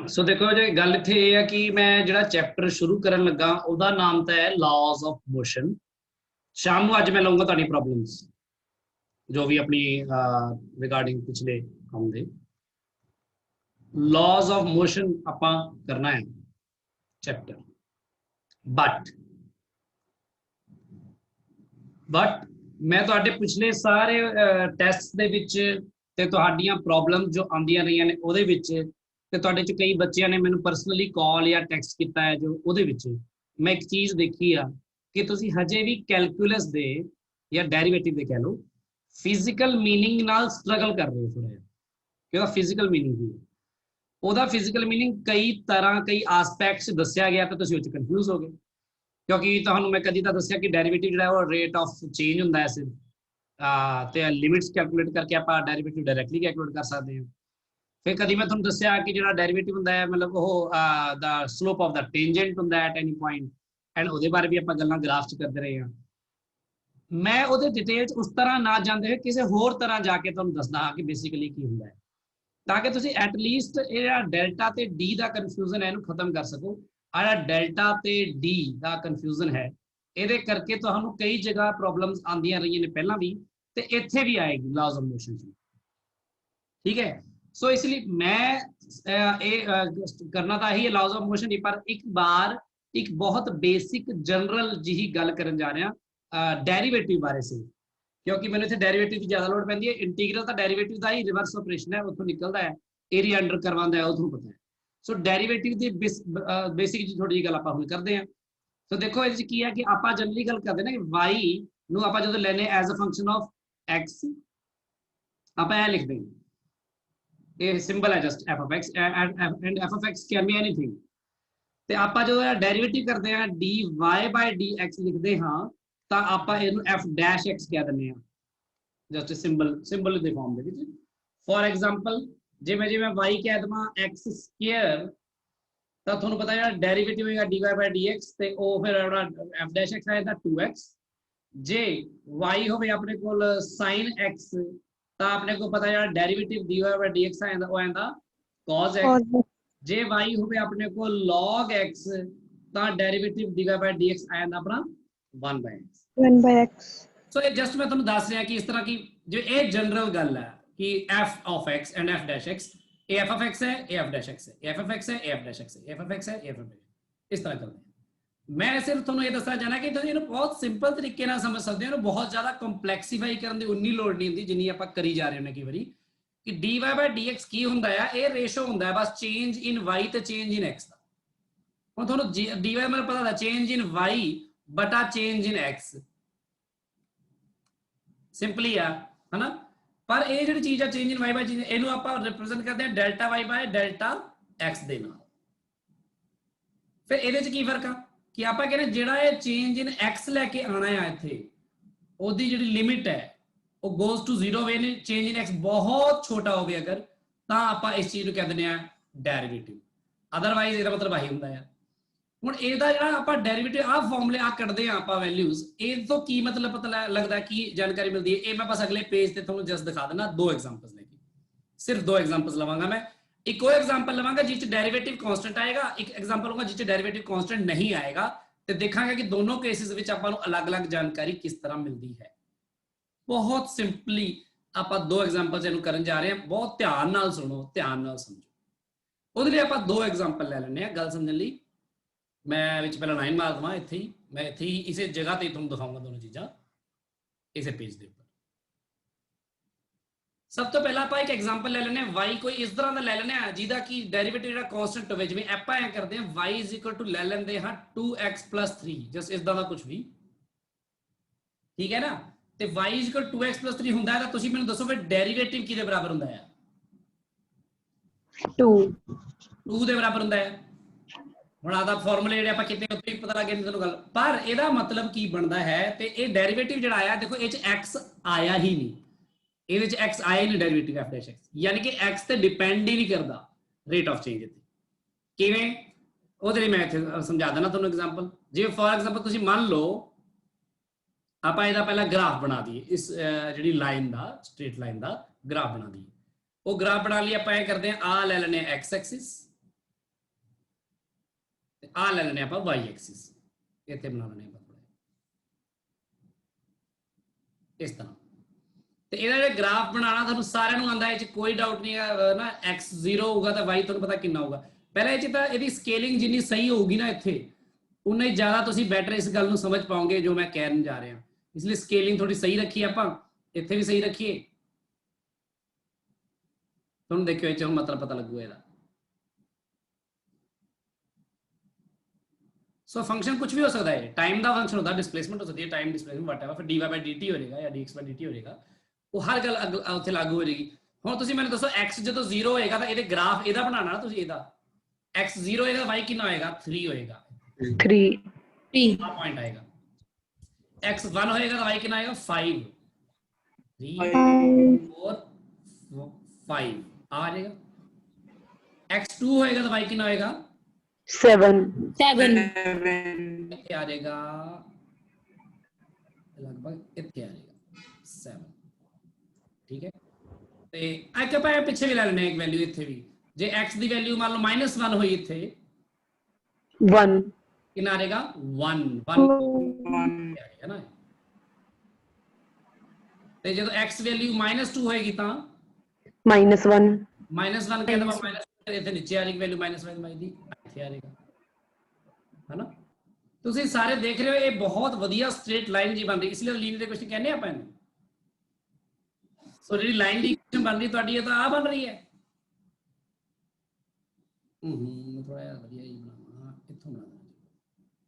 सो देखो जो गल इत्थे ये है कि मैं जिहड़ा चैप्टर शुरू करन लगा उहदा नाम तो है लॉज ऑफ मोशन। शाम को अज मैं लऊंगा तुहाडी प्रॉब्लम्स जो भी अपनी रिगार्डिंग पिछले काम दे लॉज ऑफ मोशन आपां करना है चैप्टर। बट मैं तुहाडे पिछले सारे टेस्ट दे विच ते तुहाडीआं प्रॉब्लम जो आंदियां रहियां ने उहदे विच ते तुहाडे च कई बच्चियां ने मैनूं पर्सनली कॉल या टैक्सट किया है जो उहदे विच मैं एक चीज़ देखी आ कि तुसीं हजे भी कैलकुलस दे या डेरीवेटिव दे कह लो फिजिकल मीनिंग नाल स्ट्रगल कर रहे हो थोड़ा जिहा कि ਉਹਦਾ फिजिकल मीनिंग की है। ਉਹਦਾ फिजिकल मीनिंग कई तरह कई आसपैक्ट्स दस्या गया तो तुसीं ਉਹ 'ਚ कन्फ्यूज हो गए क्योंकि ਤੁਹਾਨੂੰ मैं कदी ਤਾਂ ਦੱਸਿਆ कि डेरीवेटिव ਜਿਹੜਾ ਉਹ रेट ऑफ चेंज ਹੁੰਦਾ है सिर्फ ਤੇ ਲਿਮਿਟਸ ਕੈਲਕੂਲੇਟ ਕਰਕੇ ਆਪਾਂ डेरीवेटिव डायरैक्टली कैलकुलेट कर सकते हैं। फिर कभी मैं ਤੁਹਾਨੂੰ ਦੱਸਿਆ कि ਜਿਹੜਾ डेरीवेटिव ਹੁੰਦਾ है मतलब ਉਹ ਦਾ ਸਲੋਪ ਆਫ ਦਾ ਟੈਂਜੈਂਟ ਹੁੰਦਾ है एट एनी पॉइंट एंड ਉਹਦੇ ਬਾਰੇ ਵੀ ਆਪਾਂ ਗੱਲਾਂ ਗ੍ਰਾਫ 'ਚ ਕਰਦੇ ਰਹੇ ਹਾਂ। मैं ਉਹਦੇ डिटेल 'ਚ ਉਸ ਤਰ੍ਹਾਂ ਨਾ ਜਾਂਦੇ ਹੋਏ ਕਿਸੇ ਹੋਰ ਤਰ੍ਹਾਂ ਜਾ ਕੇ ਤੁਹਾਨੂੰ ਦੱਸਦਾ ਹਾਂ कि बेसिकली ਕੀ ਹੁੰਦਾ है ਤਾਂ ਕਿ ਤੁਸੀਂ ਐਟਲੀਸਟ ਇਹ ਜਿਹੜਾ ਡੈਲਟਾ ਤੇ ਡੀ ਦਾ ਕਨਫਿਊਜ਼ਨ ਹੈ ਇਹਨੂੰ ਖਤਮ ਕਰ ਸਕੋ। ਆਹ ਡੈਲਟਾ ਤੇ ਡੀ ਦਾ ਕਨਫਿਊਜ਼ਨ ਹੈ ਇਹਦੇ ਕਰਕੇ ਤੁਹਾਨੂੰ ਕਈ ਜਗ੍ਹਾ ਪ੍ਰੋਬਲਮਸ ਆਉਂਦੀਆਂ ਰਹੀਆਂ ਨੇ ਪਹਿਲਾਂ ਵੀ ਤੇ ਇੱਥੇ ਵੀ ਆਏਗੀ ਲॉज ऑफ मोशन ਚ। ठीक है सो इसलिए मैं करना तो यही है लॉज ऑफ मोशन ही पर एक बार एक बहुत बेसिक जनरल जी गल करन जा रहे हैं डेरीवेटिव बारे से क्योंकि मैंने इतने डेरीवेटिव की ज्यादा लोड़ पैंदी है। इंटीग्रल तो डेरीवेटिव का ही रिवर्स ऑपरेशन है उतों निकलता है एरिया अंडर करवांदा है उतों पता है। सो डेरीवेटिव की बेसिक जी थोड़ी जी गल आपां हुण करदे हां। तो देखो इहदे की है कि आपां जनरली गल करदे ना कि y नूं आपां जदों लैने as a function of x आपां ऐ लिखदे हां ये सिंबल है just F of X and F of X can be anything ਤੇ ਆਪਾਂ ਜਦੋਂ ਇਹ ਡੈਰੀਵੇਟਿਵ ਕਰਦੇ ਆ dy dx ਲਿਖਦੇ ਹਾਂ ਤਾਂ ਆਪਾਂ ਇਹਨੂੰ f ਡੈਸ਼ x ਕਹਿ ਦਿੰਦੇ ਆ ਜਸਟ ਸਿੰਬਲ ਦੇ ਫਾਰਮ ਦੇ ਵਿੱਚ। ਫੋਰ ਐਗਜ਼ਾਮਪਲ ਜਿਵੇਂ y ਕਹਿ ਦਵਾਂ x ਸਕੁਅਰ ਤਾਂ ਤੁਹਾਨੂੰ ਪਤਾ ਜਿਹੜਾ ਡੈਰੀਵੇਟਿਵ ਹੋਏਗਾ dy dx ਤੇ ਉਹ ਫਿਰ f ਡੈਸ਼ x ਆਏਗਾ 2x। ਜੇ y ਹੋਵੇ ਆਪਣੇ ਕੋਲ sin x ਤਾਂ ਆਪਣੇ को पता है डेरीवेटिव dy dx आंदा वो आंदा cos x। जे y होवे अपने को log x ਤਾਂ डेरीवेटिव dy dx आंदा अपना 1/x। सो ये जस्ट मैं ਤੁਹਾਨੂੰ ਦੱਸ ਰਿਹਾ कि इस तरह की जो ये जनरल गल है कि f of x and f dash x a f of x है a f dash x है a f of x है a f dash x है a f of x है a f dash इस तरह करते हैं। मैं सिर्फ ਤੁਹਾਨੂੰ ਇਹ ਦੱਸਣਾ ਚਾਹਨਾ ਕਿ ਤੁਸੀਂ ਇਹਨੂੰ ਬਹੁਤ ਸਿੰਪਲ ਤਰੀਕੇ ਨਾਲ ਸਮਝ ਸਕਦੇ ਹੋ। ਬਹੁਤ ਜ਼ਿਆਦਾ ਕੰਪਲੈਕਸੀਫਾਈ ਕਰਨ ਦੀ ਉਨੀ ਲੋੜ ਨਹੀਂ ਹੁੰਦੀ ਜਿੰਨੀ ਆਪਾਂ ਕਰੀ ਜਾ ਰਹੇ ਹਾਂ ਕਈ ਵਾਰੀ ਕਿ dy dx ਕੀ ਹੁੰਦਾ ਆ ਇਹ ਰੇਸ਼ੋ ਹੁੰਦਾ ਹੈ ਬਸ ਚੇਂਜ ਇਨ y ਤੇ ਚੇਂਜ ਇਨ x ਦਾ। ਹੁਣ ਤੁਹਾਨੂੰ dy ਮੈਨੂੰ ਪਤਾ ਹੈ ਚੇਂਜ ਇਨ y ਬਟਾ ਚੇਂਜ ਇਨ x ਸਿੰਪਲੀ ਆ ਹਨਾ। ਪਰ ਇਹ ਜਿਹੜੀ ਚੀਜ਼ ਆ change in y by change ਇਹਨੂੰ ਆਪਾਂ ਰਿਪਰੈਜ਼ੈਂਟ ਕਰਦੇ ਹਾਂ delta y by delta x ਦੇ ਨਾਲ। ਫਿਰ ਇਹਦੇ ਚ ਕੀ ਫਰਕ ਆ कि आप कहने जेड़ा ये चेंज इन एक्स लैके आना है इत्थे ओदी जिहड़ी लिमिट है वो गोज टू 0 वे ने चेंज इन एक्स बहुत छोटा हो गया अगर तां आपां इस चीज नूं कह दिंदे आ डेरिवेटिव। अदरवाइज इहदा मतलब आही हुंदा है। हुण इहदा जिहड़ा आपां डेरिवेटिव आ फॉर्मूले आ कढदे आ आपां वैल्यूज इस तो की मतलब पता लगदा की जानकारी मिलदी है। ये मैं बस अगले पेज ते तुहानूं जस्ट दिखा देना दो एग्जांपल्स लेके सिर्फ दो एग्जांपल्स लवांगा मैं। एक और एग्जांपल लवांगा जिस डेरिवेटिव कांस्टेंट आएगा एक एग्जांपल लूंगा जिस डेरिवेटिव कांस्टेंट नहीं आएगा तो देखांगे कि दोनों केसेस विच आपां नूं अलग-अलग जानकारी किस तरह मिलती है। बहुत सिंपली आपां दो एग्जांपल्स इहनूं करन जा रहे हैं। बहुत ध्यान नाल सुनो ध्यान नाल समझो। उहदे लई आपां दो एग्जांपल लै लैंदे आ गल समझण लई। मैं विच पहला लाइन मार दवां इत्थे ही मैं इत्थे ही इसे जगह ते तुहानूं दिखाऊंगा दोनों चीज़ां इसे पेज दे। सब तो पहला आप एक एग्जांपल ले लेने y कोई इस तरह का ले लेने जिहदा कि डेरिवेटिव जिहड़ा कांस्टेंट होवे जिवें आपां ऐ करदे हां y इज इक्वल टू ले लेंदे हां 2x + 3 जस्ट इस तरह कुछ भी ठीक है ना। ते y इज इक्वल 2x + 3 हुंदा है तां तुसीं मैनूं दसो फिर डेरिवेटिव किहदे बराबर हुंदा है 2 दे बराबर हुंदा है। हुण आदा फार्मूले जिहड़े आपां किते उत्ते पता लग गया तुहानूं गल पर इहदा मतलब की बनदा है ते ये डेरिवेटिव जिहड़ा आया देखो इह च x आया ही नहीं ਇਹਦੇ ਚ x ਆਇਆ ਨਹੀਂ ਡੈਰੀਵੇਟਿਵ f dash x ਯਾਨੀ ਕਿ x ਤੇ ਡਿਪੈਂਡ ਹੀ ਨਹੀਂ ਕਰਦਾ ਰੇਟ ਆਫ ਚੇਂਜ ਇੱਥੇ ਕਿਵੇਂ ਉਹਦੇ ਲਈ ਮੈਂ ਇੱਥੇ ਸਮਝਾ ਦਿੰਦਾ ਤੁਹਾਨੂੰ ਐਗਜ਼ਾਮਪਲ। ਜਿਵੇਂ ਫੋਰ ਐਗਜ਼ਾਮਪਲ ਤੁਸੀਂ ਮੰਨ ਲਓ ਆਪਾਂ ਇਹਦਾ ਪਹਿਲਾਂ ਗ੍ਰਾਫ ਬਣਾ ਦਈਏ ਇਸ ਜਿਹੜੀ ਲਾਈਨ ਦਾ ਸਟ੍ਰੇਟ ਲਾਈਨ ਦਾ ਗ੍ਰਾਫ ਬਣਾ ਦਈਏ। ਉਹ ਗ੍ਰਾਫ ਬਣਾ ਲਈ ਆਪਾਂ ਇਹ ਕਰਦੇ ਆ, ਆ ਲੈ ਲੈਣੇ x ਐਕਸਿਸ ਤੇ ਆ ਲੈ ਲੈਣੇ ਆਪਾਂ y ਐਕਸਿਸ, ਇੱਥੇ ਬਣਾ ਲੈਣੇ ਆਪਾਂ ਥੋੜਾ ਇਸ ਤਰ੍ਹਾਂ। ਤੇ ਇਹਦਾ ਜਿਹੜਾ ਗ੍ਰਾਫ ਬਣਾਉਣਾ ਤੁਹਾਨੂੰ ਸਾਰਿਆਂ ਨੂੰ ਆਉਂਦਾ, ਇਹ ਚ ਕੋਈ ਡਾਊਟ ਨਹੀਂ ਹੈ ਨਾ। x 0 ਹੋਊਗਾ ਤਾਂ y ਤੁਹਾਨੂੰ ਪਤਾ ਕਿੰਨਾ ਹੋਊਗਾ। ਪਹਿਲਾਂ ਇਹ ਚ ਤਾਂ ਇਹਦੀ ਸਕੇਲਿੰਗ ਜਿੰਨੀ ਸਹੀ ਹੋਊਗੀ ਨਾ ਇੱਥੇ, ਉਨਾ ਹੀ ਜ਼ਿਆਦਾ ਤੁਸੀਂ ਬੈਟਰ ਇਸ ਗੱਲ ਨੂੰ ਸਮਝ ਪਾਓਗੇ ਜੋ ਮੈਂ ਕਹਿਣ ਜਾ ਰਿਹਾ। ਇਸ ਲਈ ਸਕੇਲਿੰਗ ਥੋੜੀ ਸਹੀ ਰੱਖੀ ਆਪਾਂ, ਇੱਥੇ ਵੀ ਸਹੀ ਰੱਖੀਏ, ਤੁਹਾਨੂੰ ਦੇਖਿਓ ਇਹ ਚ ਹੁਣ ਮਤਲਬ ਪਤਾ ਲੱਗੂਗਾ ਇਹਦਾ। सो फंक्शन कुछ भी हो सकता है, टाइम का फंक्शन होता है, डिस्प्लेसमेंट हो सकती है, टाइम डिस्प्लेसमेंट वटएवर, फिर dy/dt हो जाएगा या dx/dt हो जाएगा, वो हर गल उत्थे लागू हो जाएगी। ਹੁਣ ਤੁਸੀਂ ਮੈਨੂੰ ਦੱਸੋ x ਜਦੋਂ 0 ਹੋਏਗਾ ਤਾਂ ਇਹਦੇ ਗ੍ਰਾਫ ਇਹਦਾ ਬਣਾਉਣਾ ਨਾ ਤੁਸੀਂ, ਇਹਦਾ x 0 ਹੋਏਗਾ y ਕਿੰਨਾ ਹੋਏਗਾ 3 ਹੋਏਗਾ, 3 ਆ ਪੁਆਇੰਟ ਆਏਗਾ। x 1 ਹੋਏਗਾ ਤਾਂ y ਕਿੰਨਾ ਆਏਗਾ 5, 3 4 5 आ जाएगा। x 2 होएगा तो y कितना होएगा 7 आ जाएगा, लगभग इतने आ जाएगा 7। ठीक है, ਤੇ ਇੱਕ ਆਪਾਂ ਪਿੱਛੇ ਵੀ ਲੈ ਲੈਣੇ ਇੱਕ ਵੈਲਿਊ ਇੱਥੇ ਵੀ, ਜੇ x ਦੀ ਵੈਲਿਊ ਮੰਨ ਲਓ -1 ਹੋਈ ਇੱਥੇ 1 ਕਿੰਨਾ ਆ ਜਾਏਗਾ 1 ਆ ਜਾਏਗਾ ਨਾ। ਤੇ ਜਦੋਂ x ਵੈਲਿਊ -2 ਹੋਏਗੀ ਤਾਂ -1 ਕਹਿੰਦਾ ਮਾਈਨਸ ਇੱਥੇ ਨੀਚੇ ਆ ਜਾਏਗੀ ਵੈਲਿਊ -1 ਦੀ, ਇੱਥੇ ਆ ਜਾਏਗਾ ਹੈ ਨਾ। ਤੁਸੀਂ ਸਾਰੇ ਦੇਖ ਰਹੇ ਹੋ ਇਹ ਬਹੁਤ ਵਧੀਆ ਸਟ੍ਰੇਟ ਲਾਈਨ ਜੀ ਬਣ ਰਹੀ, ਇਸ ਲਈ ਲੀਨੀਅਰ ਦੇ ਕੁਐਸਚਨ ਕਹਿੰਦੇ ਆਪਾਂ ਇਹਨੂੰ। ਸੋ ਜਿਹੜੀ ਲਾਈਨ ਦੀ ਇਕੁਏਸ਼ਨ ਬਣ ਰਹੀ ਤੁਹਾਡੀ ਇਹ ਤਾਂ ਆ ਬਣ ਰਹੀ ਹੈ। ਮੈਂ ਥੋੜਾ ਜਿਹਾ ਵਧੀਆ ਹੀ ਬਣਾਵਾਂ, ਇੱਥੋਂ ਬਣਾ ਦੇਣਾ,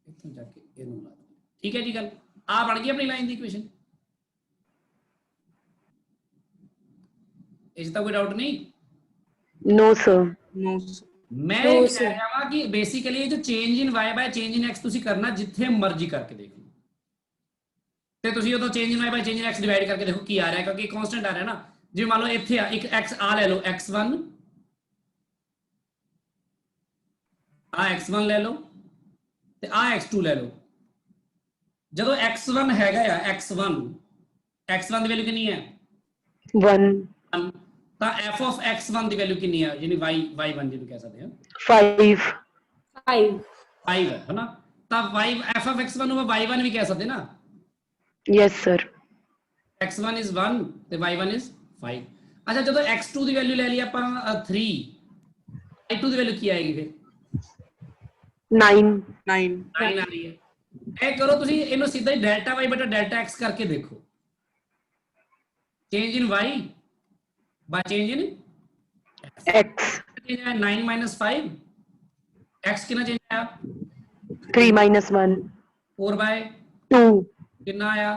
ਇੱਥੋਂ ਜਾ ਕੇ ਇਹਨੂੰ ਬਣਾ ਦੇਣਾ। ਠੀਕ ਹੈ ਜੀ, ਗੱਲ ਆ ਬਣ ਗਈ ਆਪਣੀ ਲਾਈਨ ਦੀ ਇਕੁਏਸ਼ਨ, ਇਸ ਦਾ ਕੋਈ ਡਾਊਟ ਨਹੀਂ। नो सर मैं कह रहा हूं कि बेसिकली ये जो change in y by change in x ਤੁਸੀਂ ਕਰਨਾ ਜਿੱਥੇ ਮਰਜ਼ੀ ਕਰਕੇ ਦੇਖ ਲਓ, ਤੇ ਤੁਸੀਂ ਉਦੋਂ change in y ਬਾय change in x divide ਕਰਕੇ ਦੇਖੋ ਕੀ ਆ ਰਿਹਾ, ਕਿਉਂਕਿ ਕਾਂਸਟੈਂਟ ਆ ਰਿਹਾ ਨਾ। ਜਿਵੇਂ ਮੰਨ ਲਓ ਇੱਥੇ ਆ ਇੱਕ x ਆ ਲੈ ਲਓ x1, ਆ x1 ਲੈ ਲਓ ਤੇ ਆ x2 ਲੈ ਲਓ। ਜਦੋਂ x1 ਹੈਗਾ ਆ x1 ਦੀ ਵੈਲਿਊ ਕਿੰਨੀ ਹੈ 1 ਤਾਂ f of x1 the value ਕਿੰਨੀ ਹੈ, ਯਾਨੀ y1 ਜਿਹਨੂੰ ਕਹਿ ਸਕਦੇ ਹਾਂ 5 ਹੈ ਨਾ। ਤਾਂ f of x1 ਨੂੰ y1 ਵੀ ਕਹਿ ਸਕਦੇ ਨਾ। यस सर x1 is 1 ਤੇ y1 is 5। ਅੱਛਾ ਜਦੋਂ x2 ਦੀ ਵੈਲਿਊ ਲੈ ਲਈ ਆਪਾਂ 3, y2 ਦੀ ਵੈਲਿਊ ਕੀ ਆਏਗੀ ਫਿਰ 9 ਆ ਰਹੀ ਹੈ। ਇਹ ਕਰੋ ਤੁਸੀਂ ਇਹਨੂੰ ਸਿੱਧਾ ਹੀ ਡੈਲਟਾ y ਬਟਾ ਡੈਲਟਾ x ਕਰਕੇ ਦੇਖੋ, change in y by change in x 9 - 5 x कितना चेंज आया 3 - 1 4 by 2 कितना आया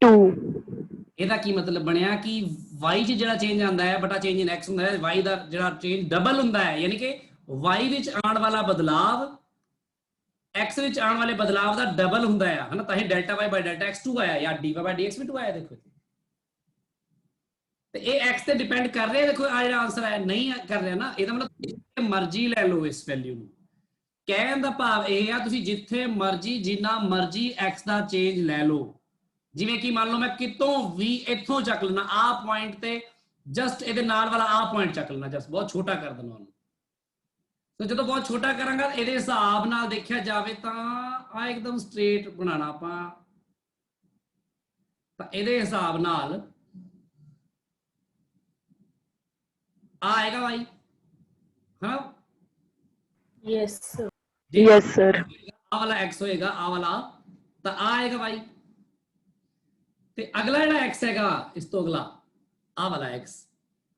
2 ਇਹਦਾ ਕੀ ਮਤਲਬ ਬਣਿਆ ਕਿ y 'ਚ ਜਿਹੜਾ ਚੇਂਜ ਆਉਂਦਾ ਹੈ ਬਟਾ ਚੇਂਜ ਇਨ x ਹੁੰਦਾ ਹੈ, y ਦਾ ਜਿਹੜਾ ਚੇਂਜ ਡਬਲ ਹੁੰਦਾ ਹੈ, ਯਾਨੀ ਕਿ y ਵਿੱਚ ਆਉਣ ਵਾਲਾ ਬਦਲਾਵ x ਵਿੱਚ ਆਉਣ ਵਾਲੇ ਬਦਲਾਵ ਦਾ ਡਬਲ ਹੁੰਦਾ ਹੈ ਹਨਾ। ਤਾਂ ਹੀ delta y by delta x 2 ਆਇਆ ਜਾਂ dy ਬਾਈ dx ਵੀ 2 ਆਇਆ। ਦੇਖੋ ਤੇ ਇਹ x ਤੇ ਡਿਪੈਂਡ ਕਰ ਰਿਹਾ, ਦੇਖੋ ਆ ਜਿਹੜਾ ਆਨਸਰ ਆਇਆ ਨਹੀਂ ਕਰ ਰਿਹਾ ਨਾ, ਇਹਦਾ ਮਤਲਬ ਜਿੱਥੇ ਮਰਜ਼ੀ ਲੈ ਲਓ ਇਸ ਵੈਲਿਊ ਨੂੰ। ਕਹਿਣ ਦਾ ਭਾਵ ਇਹ ਆ ਤੁਸੀਂ ਜਿੱਥੇ ਮਰਜ਼ੀ ਜਿੰਨਾ ਮਰਜ਼ੀ x ਦਾ ਚੇਂਜ ਲੈ ਲਓ। ਜਿਵੇਂ ਕਿ ਮੰਨ ਲਓ ਮੈਂ ਕਿਤੋਂ ਵੀ ਇੱਥੋਂ ਚੱਕ ਲੈਣਾ ਆ ਪੁਆਇੰਟ ਤੇ ਜਸਟ ਇਹਦੇ ਨਾਲ ਵਾਲਾ ਆ ਪੁਆਇੰਟ ਚੱਕ ਲੈਣਾ, ਜਸਟ ਬਹੁਤ ਛੋਟਾ ਕਰ ਦੇਣਾ ਉਹਨੂੰ। ਤੇ ਜਦੋਂ ਬਹੁਤ ਛੋਟਾ ਕਰਾਂਗਾ ਇਹਦੇ ਹਿਸਾਬ ਨਾਲ ਦੇਖਿਆ ਜਾਵੇ ਤਾਂ ਆ ਇੱਕਦਮ ਸਟ੍ਰੇਟ ਬਣਾਉਣਾ ਆਪਾਂ, ਤਾਂ ਇਹਦੇ ਹਿਸਾਬ ਨਾਲ आ आएगा भाई हाँ यस सर आ वाला x होएगा आ वाला तो आ आएगा भाई। ते अगला ਜਿਹੜਾ x ਹੈਗਾ ਇਸ ਤੋਂ ਅਗਲਾ ਆ ਵਾਲਾ x,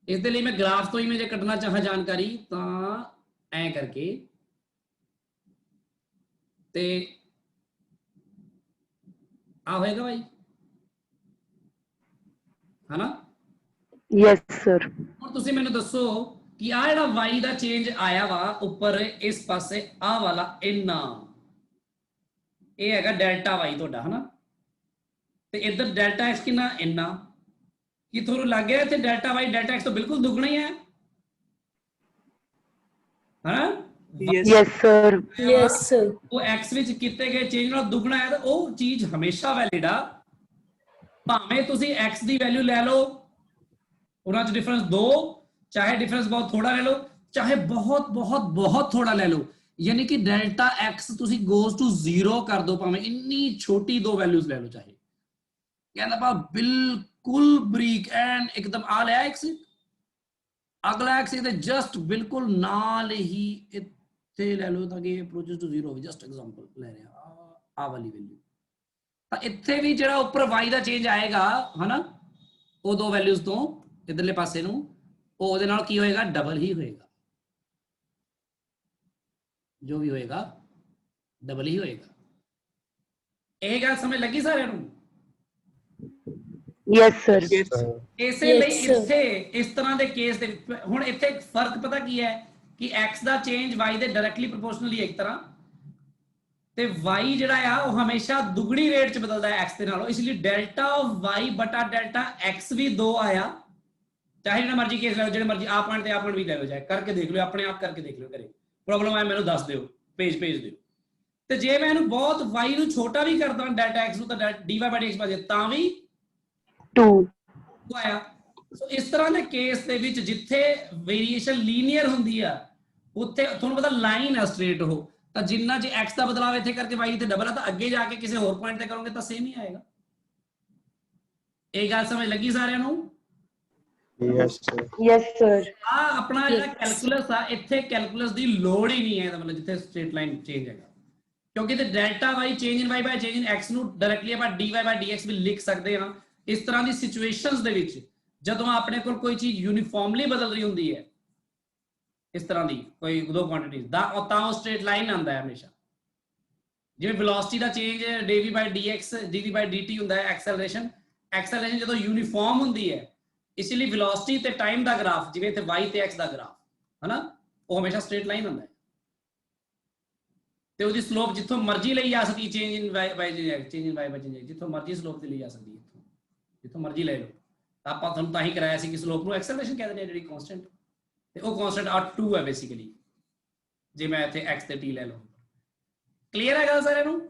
ਇਸ ਦੇ ਲਈ ਮੈਂ ਗ੍ਰਾਫ ਤੋਂ ਹੀ ਮੈਂ ਜੇ ਕੱਢਣਾ ਚਾਹਾਂ ਜਾਣਕਾਰੀ ਤਾਂ ਐ ਕਰਕੇ ਤੇ ਆ ਹੋਏਗਾ ਭਾਈ ਹੈ ਨਾ। यस सर ਹੁਣ ਤੁਸੀਂ ਮੈਨੂੰ ਦੱਸੋ ਕਿ ਆ ਜਿਹੜਾ y ਦਾ ਚੇਂਜ ਆਇਆ ਵਾ ਉੱਪਰ ਇਸ ਪਾਸੇ ਆ ਵਾਲਾ ਇੰਨਾ, ਇਹ ਹੈਗਾ ਡੈਲਟਾ y ਤੁਹਾਡਾ ਹਨਾ, ਤੇ ਇੱਧਰ ਡੈਲਟਾ x ਕਿੰਨਾ ਇੰਨਾ, ਕੀ ਤੁਹਾਨੂੰ ਲੱਗ ਗਿਆ ਇੱਥੇ ਡੈਲਟਾ y ਡੈਲਟਾ x ਤੋਂ ਬਿਲਕੁਲ ਦੁੱਗਣਾ ਹੀ ਹੈ ਹਾਂ यस सर ਉਹ x ਵਿੱਚ ਕੀਤੇ ਗਏ ਚੇਂਜ ਨਾਲ ਦੁੱਗਣਾ ਹੈ ਤਾਂ ਉਹ ਚੀਜ਼ ਹਮੇਸ਼ਾ ਵੈਲਿਡ ਆ, ਭਾਵੇਂ ਤੁਸੀਂ x ਦੀ ਵੈਲਿਊ ਲੈ ਲਓ ਉਹਨਾਂ ਚ ਡਿਫਰੈਂਸ 2 चाहे डिफरेंस बहुत थोड़ा ले लो, चाहे बहुत बहुत बहुत थोड़ा ले लो, यानी कि डेल्टा एक्स तुसी गोज टू 0 कर दो, भावें इन्नी छोटी दो वैल्यूज ले लो, चाहे कहना पा बिल्कुल बरीक एंड एकदम आ लिया एक्स, अगला एक्स इधर जस्ट बिल्कुल नाल ही इत्थे ले लो ताकि अप्रोचेस टू 0 हो। जस्ट एग्जांपल ले रहे आ वाली वैल्यू, ਤਾਂ ਇੱਥੇ ਵੀ ਜਿਹੜਾ ਉੱਪਰ y ਦਾ ਚੇਂਜ ਆਏਗਾ ਹਨਾ, ਉਹ ਦੋ ਵੈਲਿਊਜ਼ ਤੋਂ ਇਧਰਲੇ ਪਾਸੇ ਨੂੰ, ਉਹ ਉਹਦੇ ਨਾਲ ਕੀ ਹੋਏਗਾ, ਡਬਲ ਹੀ ਹੋਏਗਾ, ਜੋ ਵੀ ਹੋਏਗਾ ਡਬਲ ਹੀ ਹੋਏਗਾ। ਇਹ ਗੱਲ ਸਮਝ ਲੱਗੀ ਸਾਰਿਆਂ ਨੂੰ? Yes, sir. ਇਸੇ ਲਈ ਇੱਥੇ ਇਸ ਤਰ੍ਹਾਂ ਦੇ ਕੇਸ ਦੇ ਹੁਣ ਇੱਥੇ ਫਰਕ ਪਤਾ ਕੀ ਹੈ ਕਿ x ਦਾ ਚੇਂਜ y ਦੇ ਡਾਇਰੈਕਟਲੀ ਪ੍ਰੋਪੋਰਸ਼ਨਲੀ ਇੱਕ ਤਰ੍ਹਾਂ, ਤੇ y ਜਿਹੜਾ ਆ ਉਹ ਹਮੇਸ਼ਾ ਦੁਗਣੀ ਰੇਟ ਚ ਬਦਲਦਾ ਹੈ x ਦੇ ਨਾਲੋਂ, ਇਸ ਲਈ ਡੈਲਟਾ ਆਫ y ਬਟਾ ਡੈਲਟਾ x ਵੀ 2 ਆਇਆ। ਚਾਹੇ ਜਿਹੜਾ ਮਰਜ਼ੀ ਕੇਸ ਲੈ ਲਓ, ਜਿਹੜੇ ਮਰਜ਼ੀ ਆ ਪੁਆਇੰਟ ਤੇ ਆ ਪੁਆਇੰਟ ਵੀ ਲੈ ਲਓ, ਜਾਏ ਕਰਕੇ ਦੇਖ ਲਿਓ, ਆਪਣੇ ਆਪ ਕਰਕੇ ਦੇਖ ਲਿਓ, ਘਰੇ ਪ੍ਰੋਬਲਮ ਆਏ ਮੈਨੂੰ ਦੱਸ ਦਿਓ, ਭੇਜ ਦਿਓ। ਤੇ ਜੇ ਮੈਂ ਇਹਨੂੰ ਬਹੁਤ y ਨੂੰ ਛੋਟਾ ਵੀ ਕਰਦਾ ਡੈਲਟਾ x ਨੂੰ, ਤਾਂ dy/dx ਬਣ ਜਾਏ ਤਾਂ ਵੀ 2 ਆਇਆ। ਸੋ ਇਸ ਤਰ੍ਹਾਂ ਦੇ ਕੇਸ ਦੇ ਵਿੱਚ ਜਿੱਥੇ ਵੇਰੀਏਸ਼ਨ ਲੀਨੀਅਰ ਹੁੰਦੀ ਆ, ਉੱਥੇ ਤੁਹਾਨੂੰ ਪਤਾ ਲਾਈਨ ਆ ਸਟ੍ਰੇਟ ਉਹ, ਤਾਂ ਜਿੰਨਾ ਜੇ x ਦਾ ਬਦਲਾਵ ਇੱਥੇ ਕਰਕੇ y ਤੇ ਡਬਲ ਆ, ਤਾਂ ਅੱਗੇ ਜਾ ਕੇ ਕਿਸੇ ਹੋਰ ਪੁਆਇੰਟ ਤੇ ਕਰੋਗੇ ਤਾਂ ਸੇਮ ਹੀ ਆਏਗਾ। ਇਹ ਗੱਲ ਸਮਝ ਲੱਗੀ ਸਾਰਿਆਂ ਨੂੰ? Yes, sir. ਆ ਆਪਣਾ ਜਿਹੜਾ ਕੈਲਕੂਲਸ ਆ, ਇੱਥੇ ਕੈਲਕੂਲਸ ਦੀ ਲੋੜ ਹੀ ਨਹੀਂ ਹੈ, ਇਹਦਾ ਮਤਲਬ ਜਿੱਥੇ ਸਟ੍ਰੇਟ ਲਾਈਨ ਚੇਂਜ ਹੈਗਾ, ਕਿਉਂਕਿ ਤੇ delta y change in y by change in x ਨੂੰ ਡਾਇਰੈਕਟਲੀ ਆਪਾਂ dy/dx ਵੀ ਲਿਖ ਸਕਦੇ ਹਾਂ। ਇਸ ਤਰ੍ਹਾਂ ਦੀ ਸਿਚੁਏਸ਼ਨਸ ਦੇ ਵਿੱਚ ਜਦੋਂ ਆਪਣੇ ਕੋਲ ਕੋਈ ਚੀਜ਼ ਯੂਨੀਫਾਰਮਲੀ ਬਦਲ ਰਹੀ ਹੁੰਦੀ ਹੈ, ਇਸ ਤਰ੍ਹਾਂ ਦੀ ਕੋਈ ਦੋ ਕੁਆਂਟੀਟੀਜ਼ ਦਾ, ਤਾਂ ਉਹ ਸਟ੍ਰੇਟ ਲਾਈਨ ਆਉਂਦਾ ਹੈ ਹਮੇਸ਼ਾ। ਜਿਵੇਂ ਵੈਲੋਸਿਟੀ ਦਾ ਚੇਂਜ dv/dx dv/dt ਹੁੰਦਾ ਹੈ, ਐਕਸਲਰੇਸ਼ਨ ਜਦੋਂ ਯੂਨੀਫਾਰਮ ਹੁੰਦੀ ਹੈ, ਇਸ ਲਈ ਵੈਲੋਸਿਟੀ ਤੇ ਟਾਈਮ ਦਾ ਗ੍ਰਾਫ, ਜਿਵੇਂ ਇੱਥੇ y ਤੇ x ਦਾ ਗ੍ਰਾਫ ਹਨਾ, ਉਹ ਹਮੇਸ਼ਾ ਸਟ੍ਰੇਟ ਲਾਈਨ ਹੁੰਦਾ ਹੈ, ਤੇ ਉਹਦੀ ਸਲੋਪ ਜਿੱਥੋਂ ਮਰਜ਼ੀ ਲਈ ਜਾ ਸਕਦੀ, change in y by change in y by change, ਜਿੱਥੋਂ ਮਰਜ਼ੀ ਸਲੋਪ ਤੇ ਲਈ ਜਾ ਸਕਦੀ ਹੈ, ਜਿੱਥੋਂ ਮਰਜ਼ੀ ਲੈ ਲਓ। ਤਾਂ ਆਪਾਂ ਤੁਹਾਨੂੰ ਤਾਂ ਹੀ ਕਰਾਇਆ ਸੀ ਕਿ ਸਲੋਪ ਨੂੰ ਐਕਸਲਰੇਸ਼ਨ ਕਹਿੰਦੇ ਨੇ, ਜਿਹੜੀ ਕਾਂਸਟੈਂਟ, ਤੇ ਉਹ ਕਾਂਸਟੈਂਟ r2 ਹੈ ਬੇਸਿਕਲੀ, ਜੇ ਮੈਂ ਇੱਥੇ x ਤੇ t ਲੈ ਲਵਾਂ। ਕਲੀਅਰ ਹੈ ਗੱਲ ਸਾਰਿਆਂ ਨੂੰ?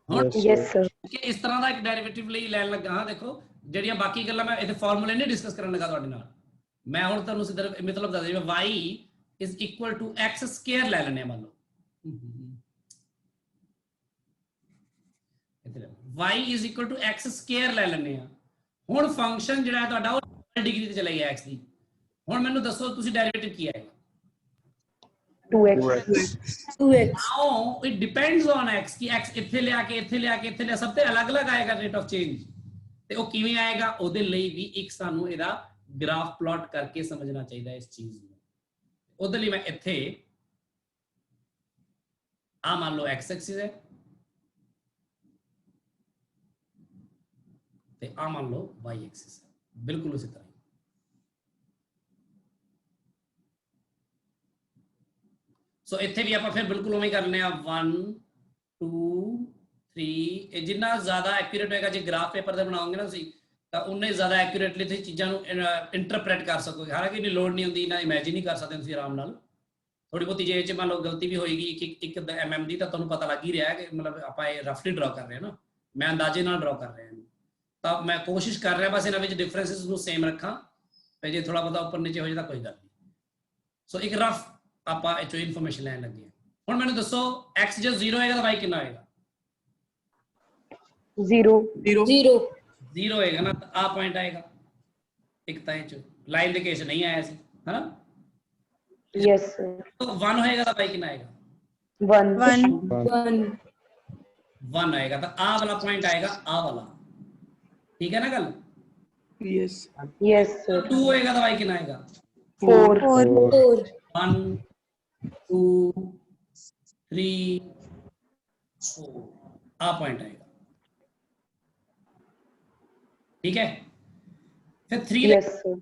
Yes, sir. ਕਿ ਇਸ ਤਰ੍ਹਾਂ ਦਾ ਇੱਕ ਡੈਰੀਵੇਟਿਵ ਲਈ ਲੈਣ ਲੱਗਾ ਹਾਂ। ਦੇਖੋ ਜਿਹੜੀਆਂ ਬਾਕੀ ਗੱਲਾਂ ਮੈਂ ਇੱਥੇ ਫਾਰਮੂਲੇ ਨਹੀਂ ਡਿਸਕਸ ਕਰਨ ਲੱਗਾ ਤੁਹਾਡੇ ਨਾਲ, ਮੈਂ ਹੁਣ ਤੁਹਾਨੂੰ ਸਿਰਫ ਮਤਲਬ ਦੱਸ ਦਿਆਂ, y is equal to x square ਲੈ ਲੈਣੇ, ਮੰਨ ਲਓ y is equal to x square ਲੈ ਲੈਣੇ ਆ। ਹੁਣ ਫੰਕਸ਼ਨ ਜਿਹੜਾ ਤੁਹਾਡਾ ਉਹ ਡਿਗਰੀ ਤੇ ਚਲਾ ਗਿਆ x ਦੀ। ਹੁਣ ਮੈਨੂੰ ਦੱਸੋ ਤੁਸੀਂ ਡੈਰੀਵੇਟਿਵ ਕੀ ਆਏਗਾ? 2x. Now it depends on x ਕਿ x ਇੱਥੇ ਲਿਆ ਕੇ ਇੱਥੇ ਲਿਆ ਕੇ ਇੱਥੇ ਲਿਆ, ਸਭ ਤੇ ਅਲੱਗ-ਅਲੱਗ ਆਏਗਾ ਰੇਟ ਆਫ ਚੇਂਜ, ਤੇ ਉਹ ਕਿਵੇਂ ਆਏਗਾ ਉਹਦੇ ਲਈ ਵੀ ਇੱਕ ਸਾਨੂੰ ਇਹਦਾ ਗ੍ਰਾਫ ਪਲਾਟ ਕਰਕੇ ਸਮਝਣਾ ਚਾਹੀਦਾ ਇਸ ਚੀਜ਼ ਨੂੰ। ਉਹਦੇ ਲਈ ਮੈਂ ਇੱਥੇ ਆ ਮੰਨ ਲਓ x ਐਕਸਿਸ ਹੈ, ਤੇ ਆ ਮੰਨ ਲਓ y ਐਕਸਿਸ ਹੈ, ਬਿਲਕੁਲ ਉਸੇ ਤਰ੍ਹਾਂ। ਸੋ ਇੱਥੇ ਵੀ ਆਪਾਂ ਫਿਰ ਬਿਲਕੁਲ ਉਵੇਂ ਕਰ ਲੈਣੇ ਆ, 1 2 3। ਇਹ ਜਿੰਨਾ ਜ਼ਿਆਦਾ ਐਕੂਰੇਟ ਹੋਏਗਾ, ਜੇ ਗ੍ਰਾਫ ਪੇਪਰ ਤੇ ਬਣਾਓਗੇ ਨਾ ਤੁਸੀਂ, ਤਾਂ ਉਨੇ ਜ਼ਿਆਦਾ ਐਕੂਰੇਟਲੀ ਤੁਸੀਂ ਚੀਜ਼ਾਂ ਨੂੰ ਇੰਟਰਪ੍ਰੈਟ ਕਰ ਸਕੋਗੇ। ਹਾਲਾਂਕਿ ਇੰਨੀ ਲੋੜ ਨਹੀਂ ਹੁੰਦੀ, ਨਾ ਇਮੇਜਿਨ ਹੀ ਕਰ ਸਕਦੇ ਤੁਸੀਂ ਆਰਾਮ ਨਾਲ। ਥੋੜੀ ਬਹੁਤੀ ਜੇ ਇਹ 'ਚ ਮੰਨ ਲਓ ਗਲਤੀ ਵੀ ਹੋਏਗੀ ਇੱਕ mm ਦੀ, ਤਾਂ ਤੁਹਾਨੂੰ ਪਤਾ ਲੱਗ ਹੀ ਰਿਹਾ ਕਿ ਮਤਲਬ ਆਪਾਂ ਇਹ ਰਫਲੀ ਡਰਾ ਕਰ ਰਹੇ ਹਾਂ ਨਾ, ਮੈਂ ਅੰਦਾਜ਼ੇ ਨਾਲ ਡਰਾ ਕਰ ਰਿਹਾ, ਤਾਂ ਮੈਂ ਕੋਸ਼ਿਸ਼ ਕਰ ਰਿਹਾ ਬਸ ਇਹਨਾਂ ਵਿੱਚ ਡਿਫਰੈਂਸਿਸ ਨੂੰ ਸੇਮ ਰੱਖਾਂ, ਤੇ ਜੇ ਥੋੜਾ ਬਹੁਤਾ ਉੱਪਰ ਨੀਚੇ ਹੋ ਜਾਏ ਤਾਂ ਕੋਈ ਗੱਲ ਨਹੀਂ। ਸੋ ਇੱਕ ਰਫ ਆਪਾਂ ਇਹ ਚੋਂ ਇਨਫੋਰਮੇਸ਼ਨ ਲੈਣ ਲੱਗੇ ਹਾਂ। ਹੁਣ ਮੈਨੂੰ ਦੱਸੋ x ਜੇ 0 ਹੋਏਗਾ ਤਾਂ y ਕਿੰਨਾ ਹੋਏਗਾ? 0 ਹੋਏਗਾ ਨਾ, ਤਾਂ ਆ ਪੁਆਇੰਟ ਆਏਗਾ ਇੱਕ, ਤਾਂ ਇਹ ਚ ਲਾਈਨ ਦੇ ਕੇਸ ਨਹੀਂ ਆਇਆ ਸੀ ਹਨਾ। Yes, sir. तो 1 होएगा तो y कितना आएगा? 1 आएगा, तो आ वाला पॉइंट आएगा, आ वाला, ठीक है ना गल? Yes, sir. 2 होएगा तो y कितना आएगा? 4. 1 2 3 4 आ पॉइंट आएगा, ठीक है। फिर 3 Yes, sir.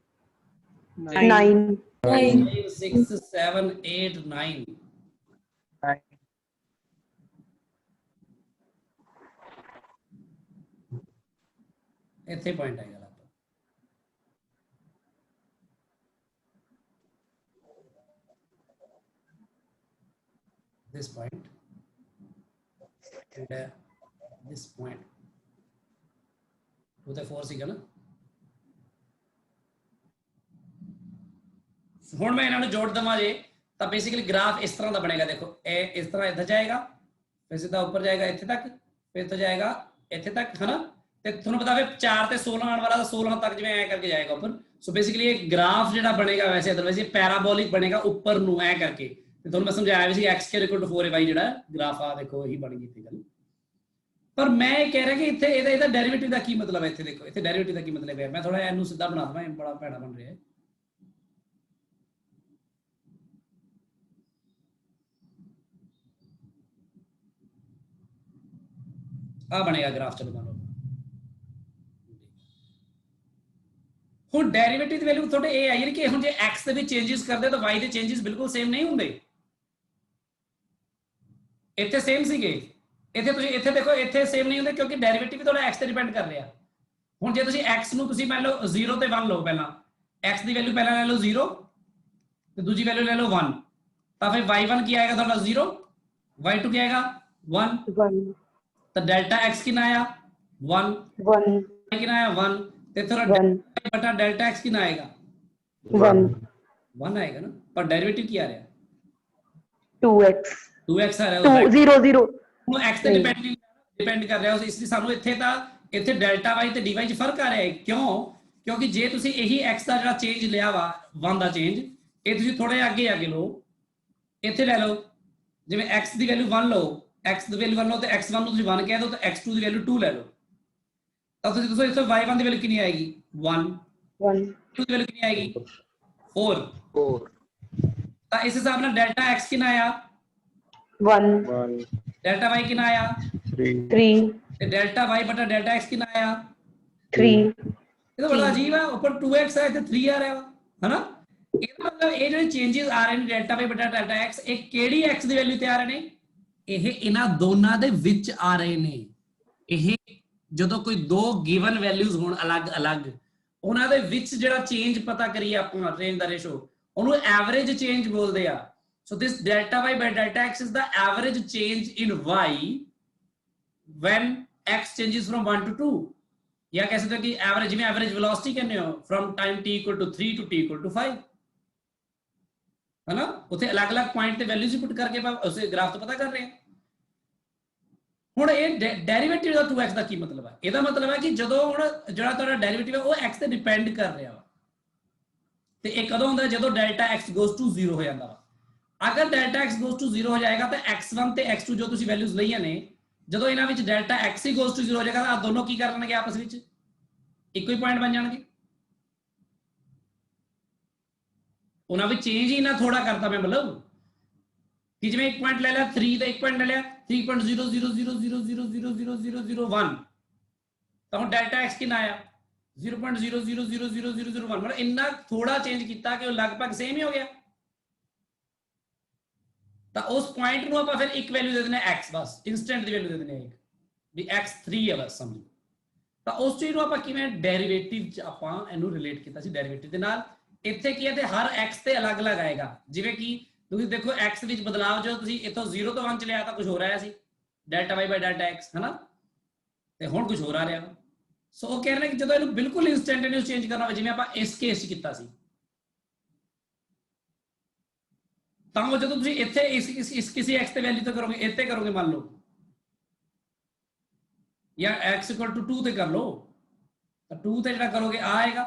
9. 5 6 7 8 9 ਇੱਥੇ ਪੁਆਇੰਟ ਆਏਗਾ। this point and this point, 2 ਤੇ 4 ਸੀਗਾ ਨਾ, ਹੁਣ मैं इन्होंने जोड़ देवां जे तो बेसिकली ग्राफ इस तरह का बनेगा। देखो ए इस तरह इधर जाएगा, फिर सीधा ऊपर जाएगा इत्थे तक, फिर तो जाएगा इत्थे तक, है ना। तो तुहानूं पता है 4 ते 16 आने वाला 16 तक जिवें ऐ करके जाएगा ऊपर। सो बेसिकली एक ग्राफ जिहड़ा बनेगा वैसे अदरवाइज ये पैराबोलिक बनेगा ऊपर नूं ऐ करके। ते तुहानूं मैं समझाया भी सी x के इक्वल टू 4ay जिहड़ा ग्राफ आ देखो यही बन गई इत्थे गल। पर मैं ये कह रहा कि इत्थे ਇਹਦਾ ਡੈਰੀਵੇਟਿਵ ਦਾ ਕੀ ਮਤਲਬ ਹੈ। ਇੱਥੇ ਦੇਖੋ ਇੱਥੇ ਡੈਰੀਵੇਟਿਵ ਦਾ ਕੀ ਮਤਲਬ ਹੈ। ਮੈਂ ਥੋੜਾ ਇਹਨੂੰ ਸਿੱਧਾ ਬਣਾ ਦਵਾਂ, ਇਹ ਬੜਾ ਭੈੜਾ ਬਣ ਰਿਹਾ ਹੈ। ਆ ਬਣੇਗਾ ਗ੍ਰਾਫ, ਚਲੋ ਮੰਨ ਲਓ ਹੁਣ ਡੈਰੀਵੇਟਿਵ ਦੀ ਵੈਲਿਊ ਤੁਹਾਡੇ ਇਹ ਆਈ ਕਿ ਹੁਣ ਜੇ x ਦੇ ਵਿੱਚ ਚੇਂजेस ਕਰਦੇ ਤਾਂ y ਦੇ ਚੇਂजेस ਬਿਲਕੁਲ ਸੇਮ ਨਹੀਂ ਹੁੰਦੇ। ਇੱਥੇ ਸੇਮ ਸੀਗੇ, ਇੱਥੇ ਤੁਸੀਂ ਇੱਥੇ ਦੇਖੋ ਇੱਥੇ ਸੇਮ ਨਹੀਂ ਹੁੰਦੇ ਕਿਉਂਕਿ ਡੈਰੀਵੇਟਿਵ ਵੀ ਤੁਹਾਡਾ x ਤੇ ਡਿਪੈਂਡ ਕਰ ਰਿਹਾ। ਹੁਣ ਜੇ ਤੁਸੀਂ x ਨੂੰ ਤੁਸੀਂ ਮੰਨ ਲਓ 0 ਤੇ 1 ਲਓ, ਪਹਿਲਾਂ x ਦੀ ਵੈਲਿਊ ਪਹਿਲਾਂ ਲੈ ਲਓ 0 ਤੇ ਦੂਜੀ ਵੈਲਿਊ ਲੈ ਲਓ 1, ਤਾਂ ਫਿਰ y1 ਕੀ ਆਏਗਾ ਤੁਹਾਡਾ 0, y2 ਕੀ ਆਏਗਾ 1 ਤਾਂ ਡੈਲਟਾ x ਕਿੰਨਾ ਆਇਆ 1 ਕਿੰਨਾ ਆਇਆ 1 ਤੇ ਤੁਹਾਡਾ ਬਟਾ ਡੈਲਟਾ x ਕਿੰਨਾ ਆਏਗਾ 1 ਆਏਗਾ ਨਾ। ਪਰ ਡੈਰੀਵੇਟਿਵ ਕੀ ਆ ਰਿਹਾ 2x ਆ ਰਿਹਾ 0 ਹੁਣ x ਤੇ ਡਿਪੈਂਡ ਕਰ ਰਿਹਾ। ਇਸ ਲਈ ਸਾਨੂੰ ਇੱਥੇ ਤਾਂ ਇੱਥੇ ਡੈਲਟਾ y ਤੇ dy ਚ ਫਰਕ ਆ ਰਿਹਾ ਹੈ। ਕਿਉਂਕਿ ਜੇ ਤੁਸੀਂ ਇਹੀ x ਦਾ ਜਿਹੜਾ ਚੇਂਜ ਲਿਆ ਵਾ 1 ਦਾ ਚੇਂਜ, ਇਹ ਤੁਸੀਂ ਥੋੜੇ ਅੱਗੇ ਲਓ, ਇੱਥੇ ਲੈ ਲਓ ਜਿਵੇਂ x ਦੀ ਵੈਲਿਊ 1 ਲਓ, x ਦੀ ਵੈਲਿਊ 1 ਲਓ ਤੇ x1 ਨੂੰ ਤੁਸੀਂ 1 ਕਹਿ ਦਿਓ ਤਾਂ x2 ਦੀ ਵੈਲਿਊ 2 ਲੈ ਲਓ ਤਾਂ ਤੁਸੀਂ ਦੱਸੋ ਇੱਥੇ y1 ਦੀ ਵੈਲਿਊ ਕਿੰਨੀ ਆਏਗੀ 1 2 ਦੀ ਵੈਲਿਊ ਕਿੰਨੀ ਆਏਗੀ 4 ਤਾਂ ਇਸ ਹਿਸਾਬ ਨਾਲ ਡੈਲਟਾ x ਕਿੰਨਾ ਆਇਆ 1 ਡੈਲਟਾ y ਕਿੰਨਾ ਆਇਆ 3 ਤੇ ਡੈਲਟਾ y ਬਟਾ ਡੈਲਟਾ x ਕਿੰਨਾ ਆਇਆ 3। ਇਹ ਤਾਂ ਬੜਾ ਅਜੀਬ ਹੈ, ਉੱਪਰ 2x ਹੈ ਤੇ 3 ਆ ਰਿਹਾ ਵਾ, ਹਨਾ। ਇਹਦਾ ਮਤਲਬ ਇਹ ਜਿਹੜੇ ਚੇਂजेस ਆ ਰਹੇ ਨੇ ਡੈਲਟਾ y ਬਟਾ ਡੈਲਟਾ x, ਇਹ ਕਿਹੜੀ x ਦੀ ਵੈਲਿਊ ਤੇ ਆ ਰਹੇ ਨੇ, ਇਹ ਇਹਨਾਂ ਦੋਨਾਂ ਦੇ ਵਿੱਚ ਆ ਰਹੇ ਨੇ। ਇਹ ਜਦੋਂ ਕੋਈ ਦੋ ਗਿਵਨ ਵੈਲਿਊਜ਼ ਹੋਣ ਅਲੱਗ-ਅਲੱਗ, ਉਹਨਾਂ ਦੇ ਵਿੱਚ ਜਿਹੜਾ ਚੇਂਜ ਪਤਾ ਕਰੀਏ ਆਪਾਂ ਰੇਂਜ ਦਾ ਰੇਸ਼ੋ, ਉਹਨੂੰ ਐਵਰੇਜ ਚੇਂਜ ਬੋਲਦੇ ਆ। So this delta y by delta x is the average change in y when x changes from 1 to 2, या कह सकते हो कि एवरेज जिवें एवरेज वेलोसिटी कहने हो from time t equal to 3 to t equal to 5, है ना। ਉੱਥੇ ਅਲੱਗ-ਅਲੱਗ ਪੁਆਇੰਟ ਤੇ ਵੈਲਿਊਜ਼ ਪੁੱਟ ਕਰਕੇ ਆਪਾਂ ਉਸੇ ਗ੍ਰਾਫ ਤੋਂ ਪਤਾ ਕਰ ਰਹੇ ਹਾਂ। ਹੁਣ ਇਹ ਡੈਰੀਵੇਟਿਵ ਦਾ 2x ਦਾ ਕੀ ਮਤਲਬ ਹੈ, ਇਹਦਾ ਮਤਲਬ ਹੈ ਕਿ ਜਦੋਂ ਹੁਣ ਜਿਹੜਾ ਤੁਹਾਡਾ ਡੈਰੀਵੇਟਿਵ ਹੈ ਉਹ x ਤੇ ਡਿਪੈਂਡ ਕਰ ਰਿਹਾ ਵਾ, ਤੇ ਇਹ ਕਦੋਂ ਹੁੰਦਾ ਜਦੋਂ ਡੈਲਟਾ x goes to 0 ਹੋ ਜਾਂਦਾ ਵਾ। अगर डेल्टा x goes to 0 हो जाएगा तो x1 ਤੇ x2 जो ਤੁਸੀਂ ਵੈਲਿਊਜ਼ ਲਈਆਂ ਨੇ, ਜਦੋਂ ਇਹਨਾਂ ਵਿੱਚ delta x he goes to 0 ਹੋ ਜਾਏਗਾ ਤਾਂ ਦੋਨੋਂ ਕੀ ਕਰ ਲੈਣਗੇ ਆਪਸ ਵਿੱਚ ਇੱਕੋ ਹੀ ਪੁਆਇੰਟ ਬਣ ਜਾਣਗੇ। ਉਹਨਾਂ ਵਿੱਚ ਚੇਂਜ ਹੀ ਨਾ ਥੋੜਾ ਕਰਤਾ ਮੈਂ, ਮਤਲਬ ਕਿ ਜਿਵੇਂ ਇੱਕ ਪੁਆਇੰਟ ਲੈ ਲਿਆ 3 ਤੇ ਇੱਕ ਪੁਆਇੰਟ ਲੈ ਲਿਆ 3.00000000001 ਤਾਂ ਹੁਣ ਡੈਲਟਾ x ਕਿੰਨਾ ਆਇਆ 0.0000001, ਮਤਲਬ ਇੰਨਾ ਥੋੜਾ ਚੇਂਜ ਕੀਤਾ ਕਿ ਉਹ ਲਗਭਗ ਸੇਮ ਹੀ ਹੋ ਗਿਆ। ਤਾਂ ਉਸ ਪੁਆਇੰਟ ਨੂੰ ਆਪਾਂ ਫਿਰ ਇੱਕ ਵੈਲਿਊ ਦੇ ਦਿੰਦੇ x, ਬਸ ਇਨਸਟੈਂਟ ਦੀ ਵੈਲਿਊ ਦੇ ਦਿੰਦੇ ਇੱਕ ਵੀ x3 ਹੈ ਬਸ ਸਮਝੋ। ਤਾਂ ਉਸ ਚੀਜ਼ ਨੂੰ ਆਪਾਂ ਕਿਵੇਂ ਡੈਰੀਵੇਟਿਵ ਚ ਆਪਾਂ ਇਹਨੂੰ ਰਿਲੇਟ ਕੀਤਾ ਸੀ ਡੈਰੀਵੇਟਿਵ ਦੇ ਨਾਲ। ਇੱਥੇ ਕੀ ਹੈ ਤੇ ਹਰ x ਤੇ ਅਲੱਗ-ਅਲੱਗ ਆਏਗਾ, ਜਿਵੇਂ ਕਿ ਤੁਸੀਂ ਦੇਖੋ x ਵਿੱਚ ਬਦਲਾਵ ਜੋ ਤੁਸੀਂ ਇੱਥੋਂ 0 ਤੋਂ 1 ਚ ਲਿਆ ਤਾਂ ਕੁਝ ਹੋਰ ਆਇਆ ਸੀ delta y by delta x, ਹਨਾ, ਤੇ ਹੁਣ ਕੁਝ ਹੋਰ ਆ ਰਿਹਾ। ਸੋ ਉਹ ਕਹਿ ਰਹੇ ਕਿ ਜਦੋਂ ਇਹਨੂੰ ਬਿਲਕੁਲ ਇਨਸਟੈਂਟੇਨੀਅਸ ਚੇਂਜ ਕਰਨਾ ਹੋਵੇ ਜਿਵੇਂ ਆਪਾਂ ਇਸ ਕੇਸ ਚ ਕੀਤਾ ਸੀ, ਤਾਂ ਉਹ ਜਦੋਂ ਤੁਸੀਂ ਇੱਥੇ ਇਸ ਕਿਸੇ x ਤੇ ਵੈਲਿਊ ਤੇ ਕਰੋਗੇ, ਇੱਥੇ ਕਰੋਗੇ ਮੰਨ ਲਓ ਜਾਂ x equal to 2 ਤੇ ਕਰ ਲਓ, ਤਾਂ 2 ਤੇ ਜਿਹੜਾ ਕਰੋਗੇ ਆ ਆਏਗਾ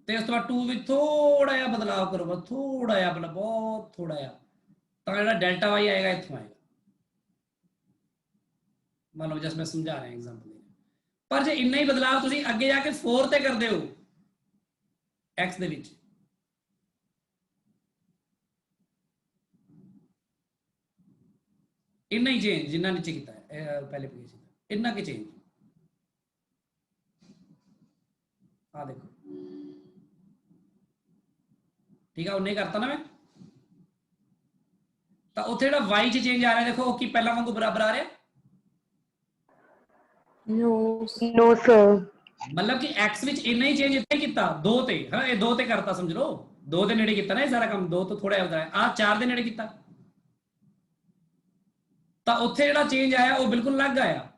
ਤੇ ਉਸ ਤੋਂ ਬਾਅਦ 2 ਵਿੱਚ ਥੋੜਾ ਜਿਹਾ ਬਦਲਾਵ ਕਰੋਗੇ, ਥੋੜਾ ਜਿਹਾ ਮਤਲਬ ਬਹੁਤ ਥੋੜਾ ਜਿਹਾ, ਤਾਂ ਜਿਹੜਾ ਡੈਲਟਾ y ਆਏਗਾ ਇੱਥੋਂ ਆਏਗਾ। ਮੰਨ ਲਓ ਜਸ ਮੈਂ ਸਮਝਾ ਰਿਹਾ ਐਗਜ਼ਾਮਪਲ ਦੇ, ਪਰ ਜੇ ਇੰਨਾ ਹੀ ਬਦਲਾਵ ਤੁਸੀਂ ਅੱਗੇ ਜਾ ਕੇ 4 ਤੇ ਕਰਦੇ ਹੋ x ਦੇ ਵਿੱਚ, ਇੰਨਾ ਹੀ ਚੇਂਜ ਜਿੰਨਾ ਨੀਚੇ ਕੀਤਾ ਹੈ ਪਹਿਲੇ ਪੇਜ ਦਾ, ਇੰਨਾ ਕਿ ਚੇਂਜ ਆ ਦੇਖੋ, ਠੀਕ ਆ ਉਹਨੇ ਕਰਤਾ ਨਾ ਮੈਂ। ਤਾਂ ਉੱਥੇ ਜਿਹੜਾ y ਚ ਚੇਂਜ ਆ ਰਿਹਾ ਦੇਖੋ ਉਹ ਕੀ ਪਹਿਲਾਂ ਵਾਂਗੂ ਬਰਾਬਰ ਆ ਰਿਹਾ नो सर, मतलब कि x ਵਿੱਚ ਇੰਨਾ ਹੀ ਚੇਂਜ ਇੱਥੇ ਕੀਤਾ 2 ਤੇ, ਹਾਂ ਇਹ 2 ਤੇ ਕਰਤਾ ਸਮਝ ਲਓ, 2 ਦੇ ਨੇੜੇ ਕੀਤਾ ਨਾ ਇਹ ਸਾਰਾ ਕੰਮ, 2 ਤੋਂ ਥੋੜਾ ਜਿਹਾ ਆ 4 ਦੇ ਨੇੜੇ ਕੀਤਾ, ਤਾਂ ਉੱਥੇ ਜਿਹੜਾ ਚੇਂਜ ਆਇਆ ਉਹ ਬਿਲਕੁਲ ਅਲੱਗ ਆਇਆ।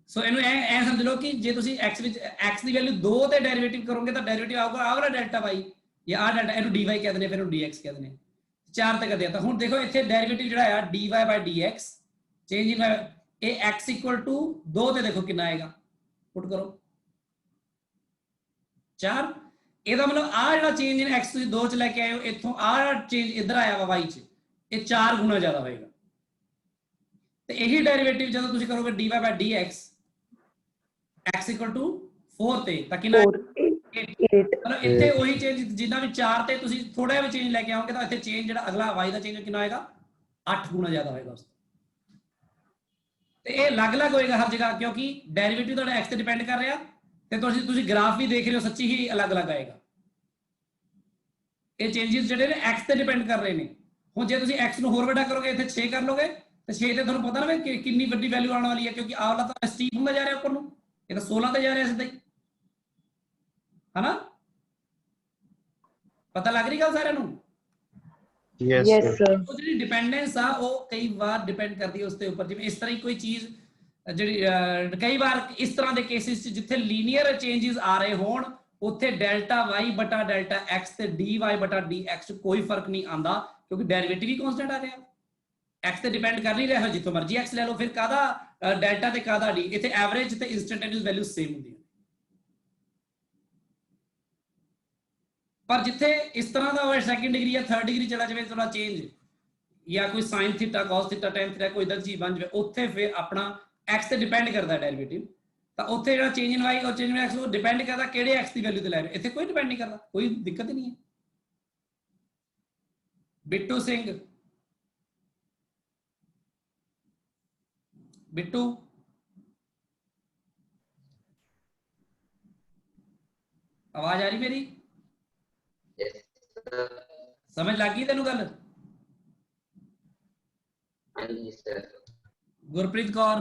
ਸੋ ਇਹਨੂੰ ਐ ਸਮਝ ਲਓ ਕਿ ਜੇ ਤੁਸੀਂ x ਵਿੱਚ x ਦੀ ਵੈਲਿਊ 2 ਤੇ ਡੈਰੀਵੇਟਿਵ ਕਰੋਗੇ ਤਾਂ ਡੈਰੀਵੇਟਿਵ ਆਊਗਾ ਆਹ ਵਾਲਾ ਡੈਲਟਾ y ਜਾਂ ਆਹ ਡੈਲਟਾ, ਇਹਨੂੰ dy ਕਹਿੰਦੇ ਨੇ, ਫਿਰ ਇਹਨੂੰ dx ਕਹਿੰਦੇ ਨੇ। 4 ਤੇ ਕਰਦੇ ਆ ਤਾਂ ਹੁਣ ਦੇਖੋ ਇੱਥੇ ਡੈਰੀਵੇਟਿਵ ਜਿਹੜਾ ਆ dy/dx ਚੇਂਜ ਇਨ ਇਹ x = 2 ਤੇ ਦੇਖੋ ਕਿੰਨਾ ਆਏਗਾ, ਪੁੱਟ ਕਰੋ 4। ਇਹਦਾ ਮਤਲਬ ਆ ਜਿਹੜਾ ਚੇਂਜ ਇਨ x ਤੁਸੀਂ 2 ਚ ਲੈ ਕੇ ਆਏ ਹੋ, ਇੱਥੋਂ ਆ ਚੇਂਜ ਇੱਧਰ ਆਇਆ ਵਾ y ਚ, ਇਹ 4 ਗੁਣਾ ਜ਼ਿਆਦਾ ਹੋਏਗਾ। ਤੇ ਇਹੀ ਡੈਰੀਵੇਟਿਵ ਜਦੋਂ ਤੁਸੀਂ ਕਰੋਗੇ dy/dx x = 4 ਤੇ ਤਾਂ ਕਿੰਨਾ 4 8 ਮਤਲਬ ਇੱਥੇ ਉਹੀ ਚੇਂਜ ਜਿੱਦਾਂ ਵੀ 4 ਤੇ ਤੁਸੀਂ ਥੋੜਾ ਜਿਹਾ ਵੀ ਚੇਂਜ ਲੈ ਕੇ ਆਓਗੇ ਤਾਂ ਇੱਥੇ ਚੇਂਜ ਜਿਹੜਾ ਅਗਲਾ y ਦਾ ਚੇਂਜ ਕਿੰਨਾ ਹੋਏਗਾ, 8 ਗੁਣਾ ਜ਼ਿਆਦਾ ਹੋਏਗਾ ਉਸ ਤੇ ਇਹ ਅਲੱਗ-ਅਲੱਗ ਹੋਏਗਾ ਹਰ ਜਗ੍ਹਾ, ਕਿਉਂਕਿ ਡੈਰੀਵੇਟਿਵ ਤੁਹਾਡਾ x ਤੇ ਡਿਪੈਂਡ ਕਰ ਰਿਹਾ ਤੇ ਤੁਸੀਂ ਗ੍ਰਾਫ ਵੀ ਦੇਖ ਰਹੇ ਹੋ, ਸੱਚੀ ਹੀ ਅਲੱਗ-ਅਲੱਗ ਆਏਗਾ। ਇਹ ਚੇਂजेस ਜਿਹੜੇ ਨੇ x ਤੇ ਡਿਪੈਂਡ ਕਰ ਰਹੇ ਨੇ। ਹੁਣ ਜੇ ਤੁਸੀਂ x ਨੂੰ ਹੋਰ ਵੱਡਾ ਕਰੋਗੇ, ਇੱਥੇ 6 ਕਰ ਲੋਗੇ ਤੇ 6 ਤੇ ਤੁਹਾਨੂੰ ਪਤਾ ਨਾ ਕਿ ਕਿੰਨੀ ਵੱਡੀ ਵੈਲਿਊ ਆਉਣ ਵਾਲੀ ਹੈ, ਕਿਉਂਕਿ ਆਹ ਵਾਲਾ ਤਾਂ ਸਟੀਪ ਹੁੰਦਾ ਜਾ ਰਿਹਾ ਉੱਪਰ ਨੂੰ, ਇਹ ਤਾਂ 16 ਤੇ ਜਾ ਰਿਹਾ ਸਿੱਧਾ ਹੀ, ਹਨਾ? ਪਤਾ ਲੱਗ ਰਹੀ ਗੱਲ ਸਾਰਿਆਂ ਨੂੰ? yes sir ਉਹ ਜਿਹੜੀ ਡਿਪੈਂਡੈਂਸ ਆ ਉਹ ਕਈ ਵਾਰ ਡਿਪੈਂਡ ਕਰਦੀ ਹੈ ਉਸ ਦੇ ਉੱਪਰ। ਜਿਵੇਂ ਇਸ ਤਰ੍ਹਾਂ ਹੀ ਕੋਈ ਚੀਜ਼ ਜਿਹੜੀ ਕਈ ਵਾਰ ਇਸ ਤਰ੍ਹਾਂ ਦੇ ਕੇਸਿਸ 'ਚ ਜਿੱਥੇ ਲੀਨੀਅਰ ਚੇਂजेस ਆ ਰਹੇ ਹੋਣ, ਉੱਥੇ ਡੈਲਟਾ y ਬਟਾ ਡੈਲਟਾ x ਤੇ dy ਬਟਾ dx ਕੋਈ ਫਰਕ ਨਹੀਂ ਆਉਂਦਾ, ਕਿਉਂਕਿ ਡੈਰੀਵੇਟਿਵ ਹੀ ਕਾਂਸਟੈਂਟ ਆ ਰਿਹਾ, x ਤੇ ਡਿਪੈਂਡ ਕਰ ਨਹੀਂ ਰਿਹਾ। ਜਿੱਥੋਂ ਮਰਜ਼ੀ x ਲੈ ਲਓ, ਫਿਰ ਕਾਹਦਾ ਡੈਲਟਾ ਤੇ ਕਾਹਦਾ d, ਇੱਥੇ ਐਵਰੇਜ ਤੇ ਇੰਸਟੈਂਟੇਨੀਅਸ ਵੈਲਿਊ ਸੇਮ ਹੁੰਦੀਆਂ। ਪਰ ਜਿੱਥੇ ਇਸ ਤਰ੍ਹਾਂ ਦਾ ਹੋਵੇ ਸੈਕੰਡ ਡਿਗਰੀ ਜਾਂ ਥਰਡ ਡਿਗਰੀ ਚਲਾ ਜਾਵੇ ਥੋੜਾ ਚੇਂਜ, ਜਾਂ ਕੋਈ ਸਾइन ਥੀਟਾ ਕਾਸ ਥੀਟਾ ਟੈਨ ਥੀਟਾ ਕੋਈ ਇਦਾਂ ਚੀਜ਼ ਬਣ ਜਾਵੇ, ਉੱਥੇ ਫਿਰ ਆਪਣਾ x ਤੇ ਡਿਪੈਂਡ ਕਰਦਾ ਡੈਰੀਵੇਟਿਵ। ਤਾਂ ਉੱਥੇ ਜਿਹੜਾ ਚੇਂਜ ਇਨ y ਔਰ ਚੇਂਜ ਇਨ x ਉਹ ਡਿਪੈਂਡ ਕਰਦਾ ਕਿਹੜੇ x ਦੀ ਵੈਲਿਊ ਤੇ ਲੈ ਰਹੇ। ਇੱਥੇ ਕੋਈ ਡਿਪੈਂਡ ਨਹੀਂ ਕਰਦਾ, ਕੋਈ ਦਿੱਕਤ ਨਹੀਂ ਹੈ। ਬਿੱਟੂ ਸਿੰਘ, ਬਿੱਟੂ ਆਵਾਜ਼ ਆ ਰਹੀ ਮੇਰੀ? ਸਮਝ ਲੱਗ ਗਈ ਤੈਨੂੰ ਗੱਲ? ਹਾਂਜੀ sir. Gurpreet Kaur,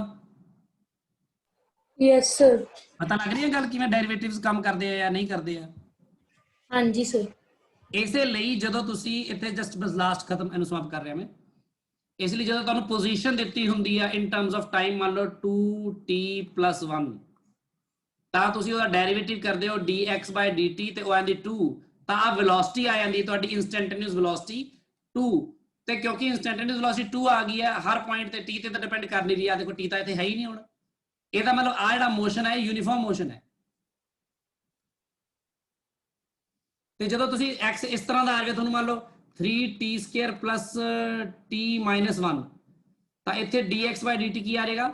yes sir. ਪਤਾ ਲੱਗ ਰਹੀ ਹੈ ਗੱਲ ਕਿਵੇਂ ਡੈਰੀਵੇਟਿਵਸ ਕੰਮ ਕਰਦੇ ਆ ਜਾਂ ਨਹੀਂ ਕਰਦੇ ਆ? हाँ जी सर। ਇਸੇ ਲਈ ਜਦੋਂ ਤੁਸੀਂ ਇੱਥੇ ਜਸਟ ਬਸ ਲਾਸਟ ਖਤਮ ਇਹਨੂੰ ਸਮਾਪਤ ਕਰ ਰਿਹਾ ਮੈਂ, ਇਸ ਲਈ ਜਦੋਂ ਤੁਹਾਨੂੰ ਪੋਜੀਸ਼ਨ ਦਿੱਤੀ ਹੁੰਦੀ ਆ ਇਨ ਟਰਮਸ ਆਫ ਟਾਈਮ, ਮੰਨ ਲਓ 2t+1, ਤਾਂ ਤੁਸੀਂ ਉਹਦਾ ਡੈਰੀਵੇਟਿਵ ਕਰਦੇ ਹੋ dx/dt ਤੇ ਉਹ ਆਂਦੀ 2, ਤਾਂ ਆ ਵੈਲੋਸਿਟੀ ਆ ਜਾਂਦੀ ਤੁਹਾਡੀ ਇੰਸਟੈਂਟੇਨੀਅਸ ਵੈਲੋਸਿਟੀ 2। ਤੇ ਕਿਉਂਕਿ ਇੰਸਟੈਂਟੇਨੀਅਸ ਵੈਲੋਸਿਟੀ 2 ਆ ਗਈ ਹੈ, ਹਰ ਪੁਆਇੰਟ ਤੇ t ਤੇ ਤਾਂ ਡਿਪੈਂਡ ਕਰ ਨਹੀਂ ਰਹੀ ਆ, ਦੇਖੋ t ਤਾਂ ਇੱਥੇ ਹੈ ਹੀ ਨਹੀਂ। ਹੁਣ ਇਹਦਾ ਮਤਲਬ ਆ ਜਿਹੜਾ ਮੋਸ਼ਨ ਹੈ ਯੂਨੀਫਾਰਮ ਮੋਸ਼ਨ ਹੈ। ਤੇ ਜਦੋਂ ਤੁਸੀਂ x ਇਸ ਤਰ੍ਹਾਂ ਦਾ ਆ ਜਾਵੇ, ਤੁਹਾਨੂੰ ਮੰਨ ਲਓ 3t² + t-1, ਤਾਂ ਇੱਥੇ dx/dt ਕੀ ਆ ਜਾਏਗਾ?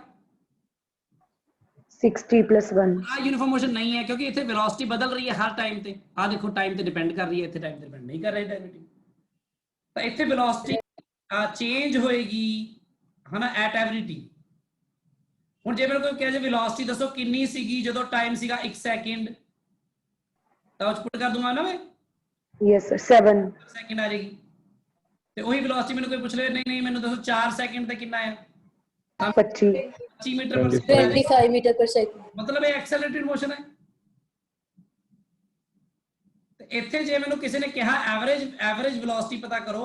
60+1 ਆ ਯੂਨੀਫਾਰਮ ਮੋਸ਼ਨ ਨਹੀਂ ਹੈ, ਕਿਉਂਕਿ ਇੱਥੇ ਵੈਲੋਸਿਟੀ ਬਦਲ ਰਹੀ ਹੈ ਹਰ ਟਾਈਮ ਤੇ। ਆ ਦੇਖੋ ਟਾਈਮ ਤੇ ਡਿਪੈਂਡ ਕਰ ਰਹੀ ਹੈ, ਇੱਥੇ ਟਾਈਮ ਤੇ ਡਿਪੈਂਡ ਨਹੀਂ ਕਰ ਰਹੀ ਡੈਰੀਵੇਟਿਵ। ਤਾਂ ਇੱਥੇ ਵੈਲੋਸਿਟੀ ਚੇਂਜ ਹੋਏਗੀ ਹਨਾ ਐਟ ਐਵਰੀ t। ਹੁਣ ਜੇ ਮੈਨੂੰ ਕੋਈ ਕਹੇ ਜੇ ਵੈਲੋਸਿਟੀ ਦੱਸੋ ਕਿੰਨੀ ਸੀਗੀ ਜਦੋਂ ਟਾਈਮ ਸੀਗਾ 1 ਸੈਕਿੰਡ, ਤਾਂ ਉਹ ਪੁੱਟ ਕਰ ਦੂੰਗਾ ਨਾ ਮੈਂ, yes sir 7 ਸੈਕਿੰਡ ਆ ਜਾਏਗੀ। ਤੇ ਉਹੀ ਵੈਲੋਸਿਟੀ ਮੈਨੂੰ ਕੋਈ ਪੁੱਛ ਲਵੇ ਨਹੀਂ ਮੈਨੂੰ ਦੱਸੋ 4 ਸੈਕਿੰਡ ਤੇ ਕਿੰਨਾ ਆ, 25 25 ਮੀਟਰ ਪਰ ਸੈਕਿੰਡ। 25 मीटर पर सेकंड। ਮਤਲਬ ਇਹ ਐਕਸਲਰੇਟਿਡ ਮੋਸ਼ਨ ਹੈ। ਤੇ ਇੱਥੇ ਜੇ ਮੈਨੂੰ ਕਿਸੇ ਨੇ ਕਿਹਾ ਐਵਰੇਜ ਵੈਲੋਸਿਟੀ ਪਤਾ ਕਰੋ,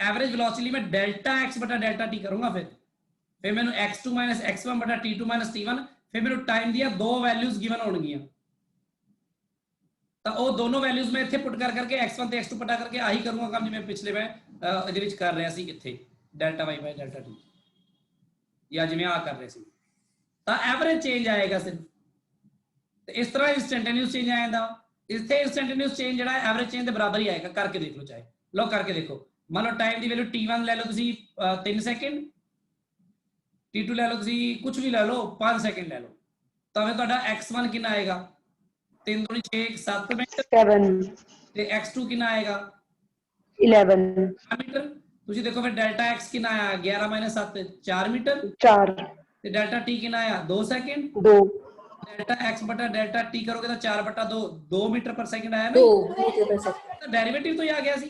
ਐਵਰੇਜ ਵੈਲੋਸਿਟੀ ਲਈ ਮੈਂ ਡੈਲਟਾ x ਬਟਾ ਡੈਲਟਾ t ਕਰੂੰਗਾ। ਫਿਰ ਮੈਨੂੰ x2 - x1 ਬਟਾ t2 - t1, ਫਿਰ ਮੈਨੂੰ ਟਾਈਮ ਦੀਆਂ ਦੋ ਵੈਲਿਊਜ਼ ਗਿਵਨ ਹੋਣਗੀਆਂ, ਤਾਂ ਉਹ ਦੋਨੋਂ ਵੈਲਿਊਜ਼ ਮੈਂ ਇੱਥੇ ਪੁੱਟ ਕਰਕੇ x1 ਤੇ x2 ਪਤਾ ਕਰਕੇ ਆਹੀ ਕਰੂੰਗਾ ਕੰਮ ਜਿਵੇਂ ਪਿਛਲੇ ਮੈਂ ਇਹਦੇ ਵਿੱਚ ਕਰ ਰਿਹਾ ਸੀ, ਇੱਥੇ ਡੈਲਟਾ y/ਡੈਲਟਾ t, ਜਾਂ ਜਿਵੇਂ ਆ ਕਰ ਰਹੇ ਸੀ। ਤਾਂ ਐਵਰੇਜ ਚੇਂਜ ਆਏਗਾ ਸਿਰਫ। ਤੇ ਇਸ ਤਰ੍ਹਾਂ ਇੰਸਟੈਂਟੇਨੀਅਸ ਚੇਂਜ ਆ ਜਾਂਦਾ। ਇੱਥੇ ਇੰਸਟੈਂਟੇਨੀਅਸ ਚੇਂਜ ਜਿਹੜਾ ਐਵਰੇਜ ਚੇਂਜ ਦੇ ਬਰਾਬਰ ਹੀ ਆਏਗਾ। ਕਰਕੇ ਦੇਖ ਲਓ, ਚਾਹੇ ਲਓ ਕਰਕੇ ਦੇਖੋ। ਮੰਨ ਲਓ ਟਾਈਮ ਦੀ ਵੈਲਿਊ t1 ਲੈ ਲਓ ਤੁਸੀਂ 3 ਸੈਕਿੰਡ, t2 ਲੈ ਲਓ ਤੁਸੀਂ ਕੁਝ ਵੀ ਲੈ ਲਓ 5 ਸੈਕਿੰਡ ਲੈ ਲਓ, ਤਾਂ ਫਿਰ ਤੁਹਾਡਾ x1 ਕਿੰਨਾ ਆਏਗਾ? 3 × 6 = 7 ਮਿੰਟ। 7 ਤੇ x2 ਕਿੰਨਾ ਆਏਗਾ? 11 ਮੀਟਰ। ਤੁਸੀਂ ਦੇਖੋ ਫਿਰ ਡੈਲਟਾ x ਕਿੰਨਾ ਆਇਆ? 11 - 7 4 ਮੀਟਰ। 4 ਤੇ ਡੈਲਟਾ t ਕਿੰਨਾ ਆਇਆ? 2 ਸੈਕਿੰਡ। 2 डेल्टा x बटा डेल्टा t करोगे तो 4/2 2 मीटर पर सेकंड आया ना, 2 मीटर पर सेकंड। तो डेरिवेटिव तो ही आ गया सी।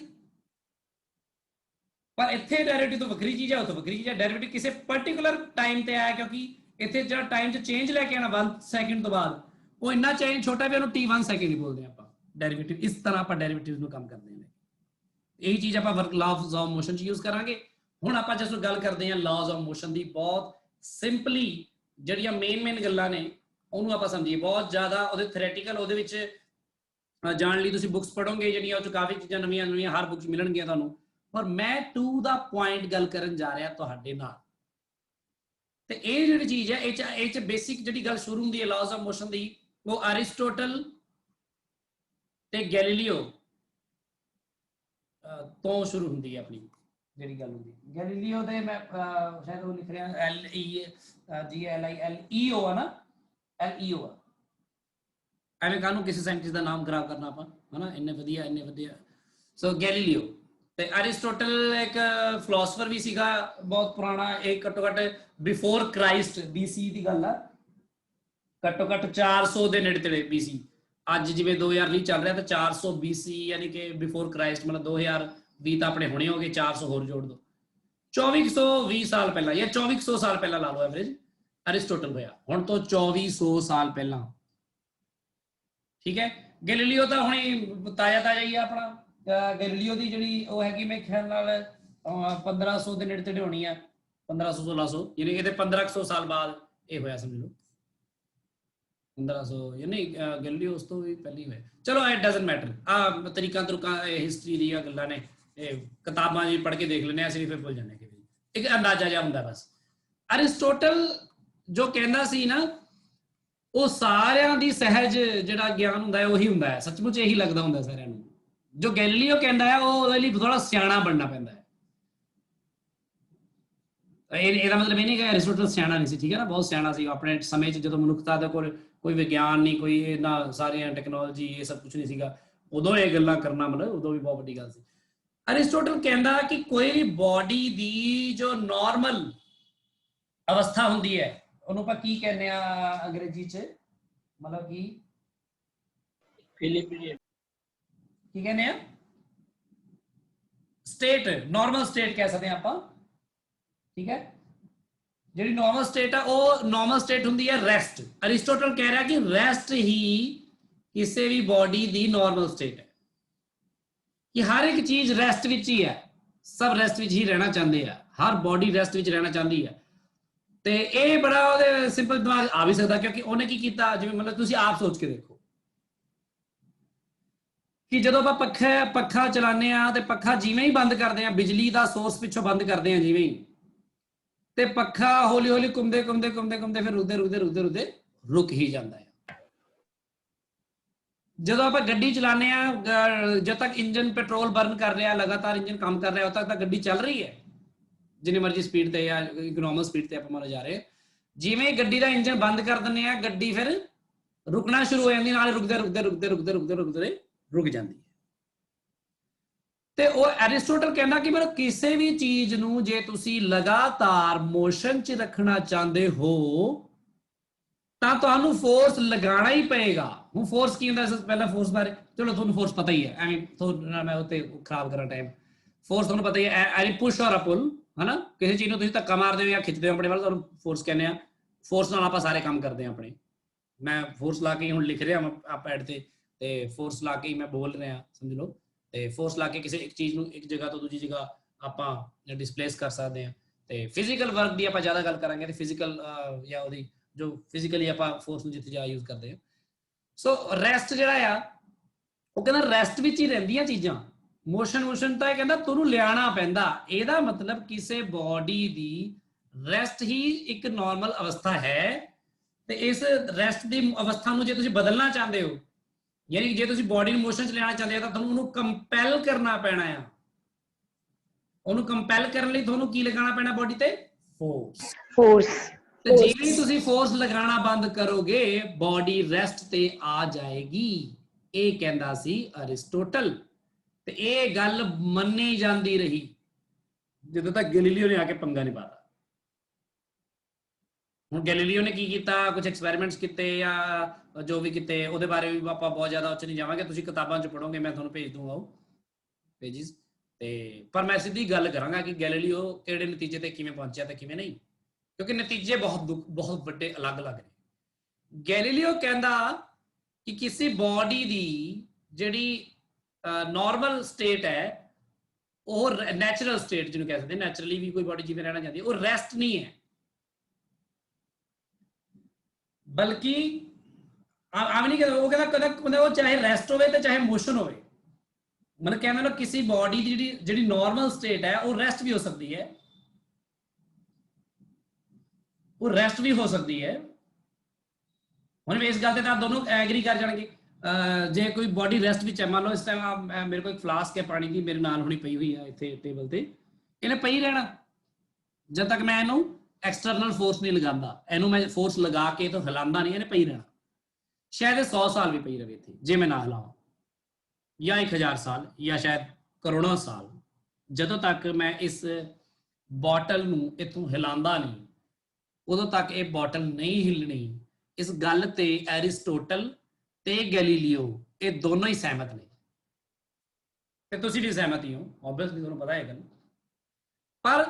पर इत्थे डेरिवेटिव तो वक्री चीज है, वो तो वक्री चीज है। डेरिवेटिव किसी पर्टिकुलर टाइम ते आया, क्योंकि इत्थे जो टाइम च चेंज लेके आना 1 सेकंड तो बाद वो इन्ना चेंज छोटा भी ਉਹਨੂੰ t1 सेकंड ही बोलते हैं ਆਪਾਂ। डेरिवेटिव इस तरह ਆਪਾਂ डेरिवेटिव्स ਨੂੰ ਕੰਮ ਕਰਦੇ ਹਾਂ। ਇਹੀ ਚੀਜ਼ ਆਪਾਂ ਲਾਜ਼ ਆਫ ਮੋਸ਼ਨ ਚ ਯੂਜ਼ ਕਰਾਂਗੇ। ਹੁਣ ਆਪਾਂ ਜਦੋਂ ਗੱਲ ਕਰਦੇ ਹਾਂ ਲਾਜ਼ ਆਫ ਮੋਸ਼ਨ ਦੀ, ਬਹੁਤ ਸਿੰਪਲੀ ਜਿਹੜੀਆਂ ਮੇਨ ਗੱਲਾਂ ਨੇ ਉਹਨੂੰ ਆਪਾਂ ਸਮਝੀਏ। ਬਹੁਤ ਜ਼ਿਆਦਾ ਉਹਦੇ ਥਿਓਰੈਟੀਕਲ ਉਹਦੇ ਵਿੱਚ ਜਾਣ ਲਈ ਤੁਸੀਂ ਬੁੱਕਸ ਪੜ੍ਹੋਗੇ ਜਿਹੜੀਆਂ ਉਹ 'ਚ ਕਾਫੀ ਚੀਜ਼ਾਂ ਨਵੀਆਂ ਹਰ ਬੁੱਕ 'ਚ ਮਿਲਣਗੀਆਂ ਤੁਹਾਨੂੰ, ਪਰ ਮੈਂ ਟੂ ਦਾ ਪੁਆਇੰਟ ਗੱਲ ਕਰਨ ਜਾ ਰਿਹਾ ਤੁਹਾਡੇ ਨਾਲ। ਤੇ ਇਹ ਜਿਹੜੀ ਚੀਜ਼ ਹੈ ਇਹ 'ਚ ਬੇਸਿਕ ਜਿਹੜੀ ਗੱਲ ਸ਼ੁਰੂ ਹੁੰਦੀ ਹੈ ਲਾਜ਼ ਆਫ ਮੋਸ਼ਨ ਦੀ, ਉਹ ਅਰਿਸਟੋਟਲ ਤੇ ਗੈਲੀਲੀਓ ਤੋਂ ਸ਼ੁਰੂ ਹੁੰਦੀ ਹੈ ਆਪਣੀ ਜਿਹੜੀ ਗੱਲ ਹੁੰਦੀ। ਗੈਲੀਲੀਓ ਦੇ ਮੈਂ ਸ਼ਾਇਦ ਉਹ ਲਿਖ ਰਿਹਾ GLILEO ਆ ਨਾ, LEO ਆ। ਐਵੇਂ ਕਾਹਨੂੰ ਕਿਸੇ ਸਾਇੰਟਿਸਟ ਦਾ ਨਾਮ ਖਰਾਬ ਕਰਨਾ ਆਪਾਂ, ਹਨਾ, ਇੰਨੇ ਵਧੀਆ। ਸੋ ਗੈਲੀਲੀਓ ਤੇ ਅਰਿਸਟੋਟਲ ਇੱਕ ਫਿਲਾਸਫਰ ਵੀ ਸੀਗਾ ਬਹੁਤ ਪੁਰਾਣਾ, ਇਹ ਘੱਟੋ ਘੱਟ ਬਿਫੋਰ ਕ੍ਰਾਈਸਟ BC ਦੀ ਗੱਲ ਆ, ਘੱਟੋ ਘੱਟ 400 ਦੇ ਨੇੜੇ ਤੇੜੇ BC। ਅੱਜ ਜਿਵੇਂ 2020 ਚੱਲ ਰਿਹਾ ਤਾਂ 400 BC ਯਾਨੀ ਕਿ ਬਿਫੋਰ ਕ੍ਰਾਈਸਟ, ਮਤਲਬ 2020 ਤਾਂ ਆਪਣੇ ਹੋਣੇ ਹੋਗੇ, 400 ਹੋਰ ਜੋੜ ਦੋ, 2420 ਸਾਲ ਪਹਿਲਾਂ ਜਾਂ 2400 ਸਾਲ ਪਹਿਲਾਂ ਲਾ ਲਓ ਐਵਰੇਜ, ਅਰਿਸਟੋਟਲ ਹੋਇਆ। ਹੁਣ ਤੋਂ 2400 ਸਾਲ ਪਹਿਲਾਂ, ਠੀਕ ਹੈ। ਗੈਲੀਲੀਓ ਤਾਂ ਹੁਣੇ ਤਾਜ਼ਾ ਹੀ ਆ ਆਪਣਾ। ਗੈਲੀਲੀਓ ਦੀ ਜਿਹੜੀ ਉਹ ਹੈਗੀ ਮੇਰੇ ਖਿਆਲ ਨਾਲ 1500 ਦੇ ਨੇੜੇ ਤੇੜੇ ਹੋਣੀ ਆ, 1500-1600, ਯਾਨੀ ਇਹਦੇ 1500 ਸਾਲ ਬਾਅਦ ਇਹ ਹੋਇਆ ਸਮਝ ਲਓ। 1500 ਯਾਨੀ ਗੈਲੀਲੀਓ ਉਸ ਤੋਂ ਵੀ ਪਹਿਲਾਂ ਹੋਇਆ। ਚਲੋ ਇਟ ਡਜ਼ਨਟ ਮੈਟਰ, ਆ ਤਰੀਕਾਂ ਹਿਸਟਰੀ ਦੀਆਂ ਗੱਲਾਂ ਨੇ, ਇਹ ਕਿਤਾਬਾਂ ਜੀ ਪੜ੍ਹ ਕੇ ਦੇਖ ਲੈਂਦੇ ਅਸੀਂ ਵੀ ਫਿਰ ਭੁੱਲ ਜਾਂਦੇ, ਇੱਕ ਅੰਦਾਜ਼ਾ ਜਿਹਾ ਹੁੰਦਾ ਬਸ। ਅਰਿਸਟੋਟਲ ਜੋ ਕਹਿੰਦਾ ਸੀ ਨਾ, ਉਹ ਸਾਰਿਆਂ ਦੀ ਸਹਿਜ ਜਿਹੜਾ ਗਿਆਨ ਹੁੰਦਾ ਹੈ ਉਹੀ ਹੁੰਦਾ ਹੈ, ਸੱਚਮੁੱਚ ਇਹੀ ਲੱਗਦਾ ਹੁੰਦਾ ਸਾਰਿਆਂ ਨੂੰ। ਜੋ ਗੈਲੀਲੀਓ ਕਹਿੰਦਾ ਹੈ ਉਹ ਉਹਦੇ ਲਈ ਥੋੜਾ ਸਿਆਣਾ ਬਣਨਾ ਪੈਂਦਾ ਹੈ। ਇਹਦਾ ਮਤਲਬ ਇਹ ਨਹੀਂ ਕਿ ਅਰਿਸਟੋਟਲ ਸਿਆਣਾ ਨਹੀਂ ਸੀ, ਠੀਕ ਹੈ ਨਾ, ਬਹੁਤ ਸਿਆਣਾ ਸੀ ਆਪਣੇ ਸਮੇਂ 'ਚ, ਜਦੋਂ ਮਨੁੱਖਤਾ ਦੇ ਕੋਲ ਕੋਈ ਵਿਗਿਆਨ ਨਹੀਂ, ਕੋਈ ਇਹਨਾਂ ਸਾਰੀਆਂ ਟੈਕਨੋਲੋਜੀ ਇਹ ਸਭ ਕੁਝ ਨਹੀਂ ਸੀਗਾ, ਉਦੋਂ ਇਹ ਗੱਲਾਂ ਕਰਨਾ ਮਤਲਬ ਉਦੋਂ ਵੀ ਬਹੁਤ ਵੱਡੀ ਗੱਲ ਸੀ। ਅਰਿਸਟੋਟਲ ਕਹਿੰਦਾ ਕਿ ਕੋਈ ਵੀ ਬੋਡੀ ਦੀ ਜੋ ਨਾਰਮਲ ਅਵਸਥਾ ਹੁੰਦੀ ਹੈ ਉਹਨੂੰ ਆਪਾਂ ਕੀ ਕਹਿੰਦੇ ਆ ਅੰਗਰੇਜ਼ੀ 'ਚ, ਮਤਲਬ ਕੀ ਕਹਿੰਦੇ ਆ, ਸਟੇਟ, ਨਾਰਮਲ ਸਟੇਟ ਕਹਿ ਸਕਦੇ ਆ ਆਪਾਂ, ਠੀਕ ਹੈ। ਜਿਹੜੀ ਨਾਰਮਲ ਸਟੇਟ ਆ ਉਹ ਨਾਰਮਲ ਸਟੇਟ ਹੁੰਦੀ ਹੈ ਰੈਸਟ। ਅਰਿਸਟੋਟਲ ਕਹਿ ਰਿਹਾ ਕਿ ਰੈਸਟ ਹੀ ਕਿਸੇ ਵੀ ਬੋਡੀ ਦੀ ਨਾਰਮਲ ਸਟੇਟ ਹੈ, ਕਿ ਹਰ ਇੱਕ ਚੀਜ਼ ਰੈਸਟ ਵਿੱਚ ਹੀ ਹੈ, ਸਭ ਰੈਸਟ ਵਿੱਚ ਹੀ ਰਹਿਣਾ ਚਾਹੁੰਦੇ ਆ, ਹਰ ਬੋਡੀ ਰੈਸਟ ਵਿੱਚ ਰਹਿਣਾ ਚਾਹੁੰਦੀ ਹੈ। ਤੇ ਇਹ ਬੜਾ ਉਹਦੇ ਸਿੰਪਲ ਦਿਮਾਗ ਆ ਵੀ ਸਕਦਾ, ਕਿਉਂਕਿ ਉਹਨੇ ਕੀ ਕੀਤਾ, ਜਿਵੇਂ ਮਤਲਬ ਤੁਸੀਂ ਆਪ ਸੋਚ ਕੇ ਦੇਖੋ ਕਿ ਜਦੋਂ ਆਪਾਂ ਪੱਖਾ ਚਲਾਉਂਦੇ ਆ ਤੇ ਪੱਖਾ ਜਿਵੇਂ ਹੀ ਬੰਦ ਕਰਦੇ ਆ, ਬਿਜਲੀ ਦਾ ਸੋਰਸ ਪਿੱਛੋਂ ਬੰਦ ਕਰਦੇ ਆ ਜਿਵੇਂ ਹੀ, ਤੇ ਪੱਖਾ ਹੌਲੀ ਹੌਲੀ ਘੁੰਮਦੇ ਫਿਰ ਰੁਕਦੇ ਰੁਕ ਹੀ ਜਾਂਦਾ ਹੈ। ਜਦੋਂ ਆਪਾਂ ਗੱਡੀ ਚਲਾਉਂਦੇ ਆ, ਜਦ ਤੱਕ ਇੰਜਨ ਪੈਟਰੋਲ ਬਰਨ ਕਰ ਰਿਹਾ, ਲਗਾਤਾਰ ਇੰਜਨ ਕੰਮ ਕਰ ਰਿਹਾ, ਉਦੋਂ ਤੱਕ ਤਾਂ ਗੱਡੀ ਚੱਲ ਰਹੀ ਹੈ ਜਿੰਨੀ ਮਰਜ਼ੀ ਸਪੀਡ ਤੇ ਜਾਂ ਇਕਨੋਮਲ ਸਪੀਡ ਤੇ ਆਪਾਂ ਮੰਨ ਜਾ ਰਹੇ। ਜਿਵੇਂ ਗੱਡੀ ਦਾ ਇੰਜਨ ਬੰਦ ਕਰ ਦਿੰਦੇ ਆ, ਗੱਡੀ ਫਿਰ ਰੁਕਣਾ ਸ਼ੁਰੂ ਹੋ ਜਾਂਦੀ, ਨਾਲ ਰੁਕਦੇ ਰੁਕ ਜਾਂਦੀ ਹੈ। ਤੇ ਉਹ ਅਰਿਸਟੋਟਲ ਕਹਿੰਦਾ ਕਿ ਮਤਲਬ ਕਿਸੇ ਵੀ ਚੀਜ਼ ਨੂੰ ਜੇ ਤੁਸੀਂ ਲਗਾਤਾਰ ਮੋਸ਼ਨ 'ਚ ਰੱਖਣਾ ਚਾਹੁੰਦੇ ਹੋ ਤਾਂ ਤੁਹਾਨੂੰ ਫੋਰਸ ਲਗਾਉਣਾ ਹੀ ਪਏਗਾ। ਹੁਣ ਫੋਰਸ ਕੀ ਹੁੰਦਾ, ਪਹਿਲਾਂ ਫੋਰਸ ਬਾਰੇ ਚਲੋ ਤੁਹਾਨੂੰ ਫੋਰਸ ਪਤਾ ਹੀ ਹੈ, ਐਵੇਂ ਮੈਂ ਉੱਤੇ ਖਰਾਬ ਕਰਾਂ ਟਾਈਮ। ਫੋਰਸ ਤੁਹਾਨੂੰ ਪਤਾ ਹੀ ਹੈ, ਐਨੀ ਪੁਸ਼ ਔਰ ਪੁੱਲ, ਹਨਾ, ਕਿਸੇ ਚੀਜ਼ ਨੂੰ ਤੁਸੀਂ ਧੱਕਾ ਮਾਰਦੇ ਹੋ ਜਾਂ ਖਿੱਚਦੇ ਹੋ ਆਪਣੇ ਵੱਲ, ਤੁਹਾਨੂੰ ਫੋਰਸ ਕਹਿੰਦੇ ਆ। ਫੋਰਸ ਨਾਲ ਆਪਾਂ ਸਾਰੇ ਕੰਮ ਕਰਦੇ ਹਾਂ ਆਪਣੇ। ਮੈਂ ਫੋਰਸ ਲਾ ਕੇ ਹੁਣ ਲਿਖ ਰਿਹਾ ਪੈਡ ਤੇ ਫੋਰਸ ਲਾ ਕੇ ਮੈਂ ਬੋਲ ਰਿਹਾ, ਸਮਝ ਲਓ। ਤੇ ਫੋਰਸ ਲਾ ਕੇ ਕਿਸੇ ਇੱਕ ਚੀਜ਼ ਨੂੰ ਇੱਕ ਜਗ੍ਹਾ ਤੋਂ ਦੂਜੀ ਜਗ੍ਹਾ ਆਪਾਂ ਡਿਸਪਲੇਸ ਕਰ ਸਕਦੇ ਹਾਂ। ਤੇ ਫਿਜ਼ੀਕਲ ਵਰਕ ਦੀ ਆਪਾਂ ਜ਼ਿਆਦਾ ਗੱਲ ਕਰਾਂਗੇ, ਤੇ ਫਿਜ਼ੀਕਲ ਜਾਂ ਉਹਦੀ ਜੋ ਫਿਜ਼ੀਕਲੀ ਆਪਾਂ ਫੋਰਸ ਨੂੰ ਜਿੱਥੇ ਜਾ ਯੂਜ਼ ਕਰਦੇ ਹਾਂ। ਸੋ ਰੈਸਟ ਜਿਹੜਾ ਆ ਉਹ ਕਹਿੰਦਾ ਰੈਸਟ ਵਿੱਚ ਹੀ ਰਹਿੰਦੀਆਂ ਚੀਜ਼ਾਂ। ਮੋਸ਼ਨ ਤਾਂ ਇਹ ਕਹਿੰਦਾ ਤੁਹਾਨੂੰ ਲਿਆਣਾ ਪੈਂਦਾ। ਇਹਦਾ ਮਤਲਬ ਕਿਸੇ ਬੋਡੀ ਦੀ ਰੈਸਟ ਹੀ ਇੱਕ ਨਾਰਮਲ ਅਵਸਥਾ ਹੈ, ਤੇ ਇਸ ਰੈਸਟ ਦੀ ਅਵਸਥਾ ਨੂੰ ਜੇ ਤੁਸੀਂ ਬਦਲਣਾ ਚਾਹੁੰਦੇ ਹੋ, ਯਾਨੀ ਕਿ ਜੇ ਤੁਸੀਂ ਬੋਡੀ ਨੂੰ ਮੋਸ਼ਨ 'ਚ ਲਿਆਉਣਾ ਚਾਹੁੰਦੇ ਹੋ ਤਾਂ ਤੁਹਾਨੂੰ ਉਹਨੂੰ ਕੰਪੈਲ ਕਰਨਾ ਪੈਣਾ ਆ। ਉਹਨੂੰ ਕੰਪੈਲ ਕਰਨ ਲਈ ਤੁਹਾਨੂੰ ਕੀ ਲਗਾਉਣਾ ਪੈਣਾ ਬੋਡੀ ਤੇ? ਫੋਰਸ। ਤੇ ਜਿਵੇਂ ਤੁਸੀਂ ਫੋਰਸ ਲਗਾਉਣਾ ਬੰਦ ਕਰੋਗੇ ਬੋਡੀ ਰੈਸਟ ਤੇ ਆ ਜਾਏਗੀ। ਇਹ ਕਹਿੰਦਾ ਸੀ ਅਰਿਸਟੋਟਲ, ਤੇ ਇਹ ਗੱਲ ਮੰਨੀ ਜਾਂਦੀ ਰਹੀ ਜਦੋਂ ਤੱਕ ਗੈਲੀਲੀਓ ਨੇ ਆ ਕੇ ਪੰਗਾ ਨਹੀਂ ਪਾਤਾ। ਹੁਣ ਗੈਲੀਲੀਓ ਨੇ ਕੀ ਕੀਤਾ, ਕੁਝ ਐਕਸਪੈਰੀਮੈਂਟਸ ਕੀਤੇ ਜਾਂ ਜੋ ਵੀ ਕੀਤੇ, ਉਹਦੇ ਬਾਰੇ ਵੀ ਆਪਾਂ ਬਹੁਤ ਜ਼ਿਆਦਾ ਉੱਚ ਨਹੀਂ ਜਾਵਾਂਗੇ, ਤੁਸੀਂ ਕਿਤਾਬਾਂ 'ਚ ਪੜ੍ਹੋਗੇ, ਮੈਂ ਤੁਹਾਨੂੰ ਭੇਜ ਦੂੰਗਾ ਉਹ ਪੇਜਿਸ ਤੇ। ਪਰ ਮੈਂ ਸਿੱਧੀ ਗੱਲ ਕਰਾਂਗਾ ਕਿ ਗੈਲੀਲੀਓ ਕਿਹੜੇ ਨਤੀਜੇ ਤੇ ਕਿਵੇਂ ਪਹੁੰਚਿਆ ਤੇ ਕਿਵੇਂ ਨਹੀਂ, ਕਿਉਂਕਿ ਨਤੀਜੇ ਬਹੁਤ ਵੱਡੇ ਅਲੱਗ-ਅਲੱਗ ਨੇ। ਗੈਲੀਲੀਓ ਕਹਿੰਦਾ ਕਿ ਕਿਸੇ ਬੋਡੀ ਦੀ ਜਿਹੜੀ ਨਾਰਮਲ ਸਟੇਟ ਹੈ, ਉਹ ਨੈਚੁਰਲ ਸਟੇਟ ਜਿਹਨੂੰ ਕਹਿ ਸਕਦੇ, ਨੈਚੁਰਲੀ ਵੀ ਕੋਈ ਬੋਡੀ ਜਿਵੇਂ ਰਹਿਣਾ ਚਾਹੁੰਦੀ ਹੈ, ਉਹ ਰੈਸਟ ਨਹੀਂ ਹੈ। ਬਲਕਿ ਆਮ ਨਹੀਂ ਕਹਿੰਦਾ, ਉਹ ਕਹਿੰਦਾ ਉਹ ਚਾਹੇ ਰੈਸਟ ਹੋਵੇ ਤੇ ਚਾਹੇ ਮੋਸ਼ਨ ਹੋਵੇ। ਮਤਲਬ ਕਹਿੰਦਾ ਨਾ ਕਿਸੇ ਬੋਡੀ ਦੀ ਜਿਹੜੀ ਨਾਰਮਲ ਸਟੇਟ ਹੈ ਉਹ ਰੈਸਟ ਵੀ ਹੋ ਸਕਦੀ ਹੈ, ਉਹ ਰੈਸਟ ਵੀ ਹੋ ਸਕਦੀ ਹੈ। ਹੁਣ ਇਸ ਗੱਲ ਤੇ ਤਾਂ ਦੋਨੋਂ ਐਗਰੀ ਕਰ ਜਾਣਗੇ। ਜੇ ਕੋਈ ਬੋਡੀ ਰੈਸਟ ਵਿੱਚ ਹੈ, ਮੰਨ ਲਓ ਇਸ ਟਾਈਮ ਮੇਰੇ ਕੋਲ ਇੱਕ ਫਲਾਸਕ ਹੈ ਪਾਣੀ ਦੀ ਮੇਰੇ ਨਾਲ ਹੁਣੀ ਪਈ ਹੋਈ ਹੈ ਇੱਥੇ ਟੇਬਲ ਤੇ, ਇਹਨੇ ਪਈ ਰਹਿਣਾ ਜਦ ਤੱਕ ਮੈਂ ਇਹਨੂੰ ਐਕਸਟਰਨਲ ਫੋਰਸ ਨਹੀਂ ਲਗਾਉਂਦਾ। ਇਹਨੂੰ ਮੈਂ ਫੋਰਸ ਲਗਾ ਕੇ ਤਾਂ ਹਿਲਾਉਂਦਾ ਨਹੀਂ, ਇਹਨੇ ਪਈ ਰਹਿਣਾ। ਸ਼ਾਇਦ ਇਹ 100 ਸਾਲ ਵੀ ਪਈ ਰਵੇ ਇੱਥੇ ਜੇ ਮੈਂ ਨਾ ਹਿਲਾਵਾਂ, ਜਾਂ 1000 ਸਾਲ, ਜਾਂ ਸ਼ਾਇਦ ਕਰੋੜਾਂ ਸਾਲ। ਜਦੋਂ ਤੱਕ ਮੈਂ ਇਸ ਬੋਟਲ ਨੂੰ ਇੱਥੋਂ ਹਿਲਾਉਂਦਾ ਨਹੀਂ ਉਦੋਂ ਤੱਕ ਇਹ ਬੋਟਲ ਨਹੀਂ ਹਿੱਲਣੀ। ਇਸ ਗੱਲ ਤੇ ਐਰਿਸਟੋਟਲ ਤੇ ਗੈਲੀਲੀਓ ਇਹ ਦੋਨੋਂ ਹੀ ਸਹਿਮਤ ਨੇ, ਤੇ ਤੁਸੀਂ ਵੀ ਸਹਿਮਤ ਹੀ ਹੋ ਆਬਵੀਅਸਲੀ, ਤੁਹਾਨੂੰ ਪਤਾ ਹੈ ਗੱਲ। ਪਰ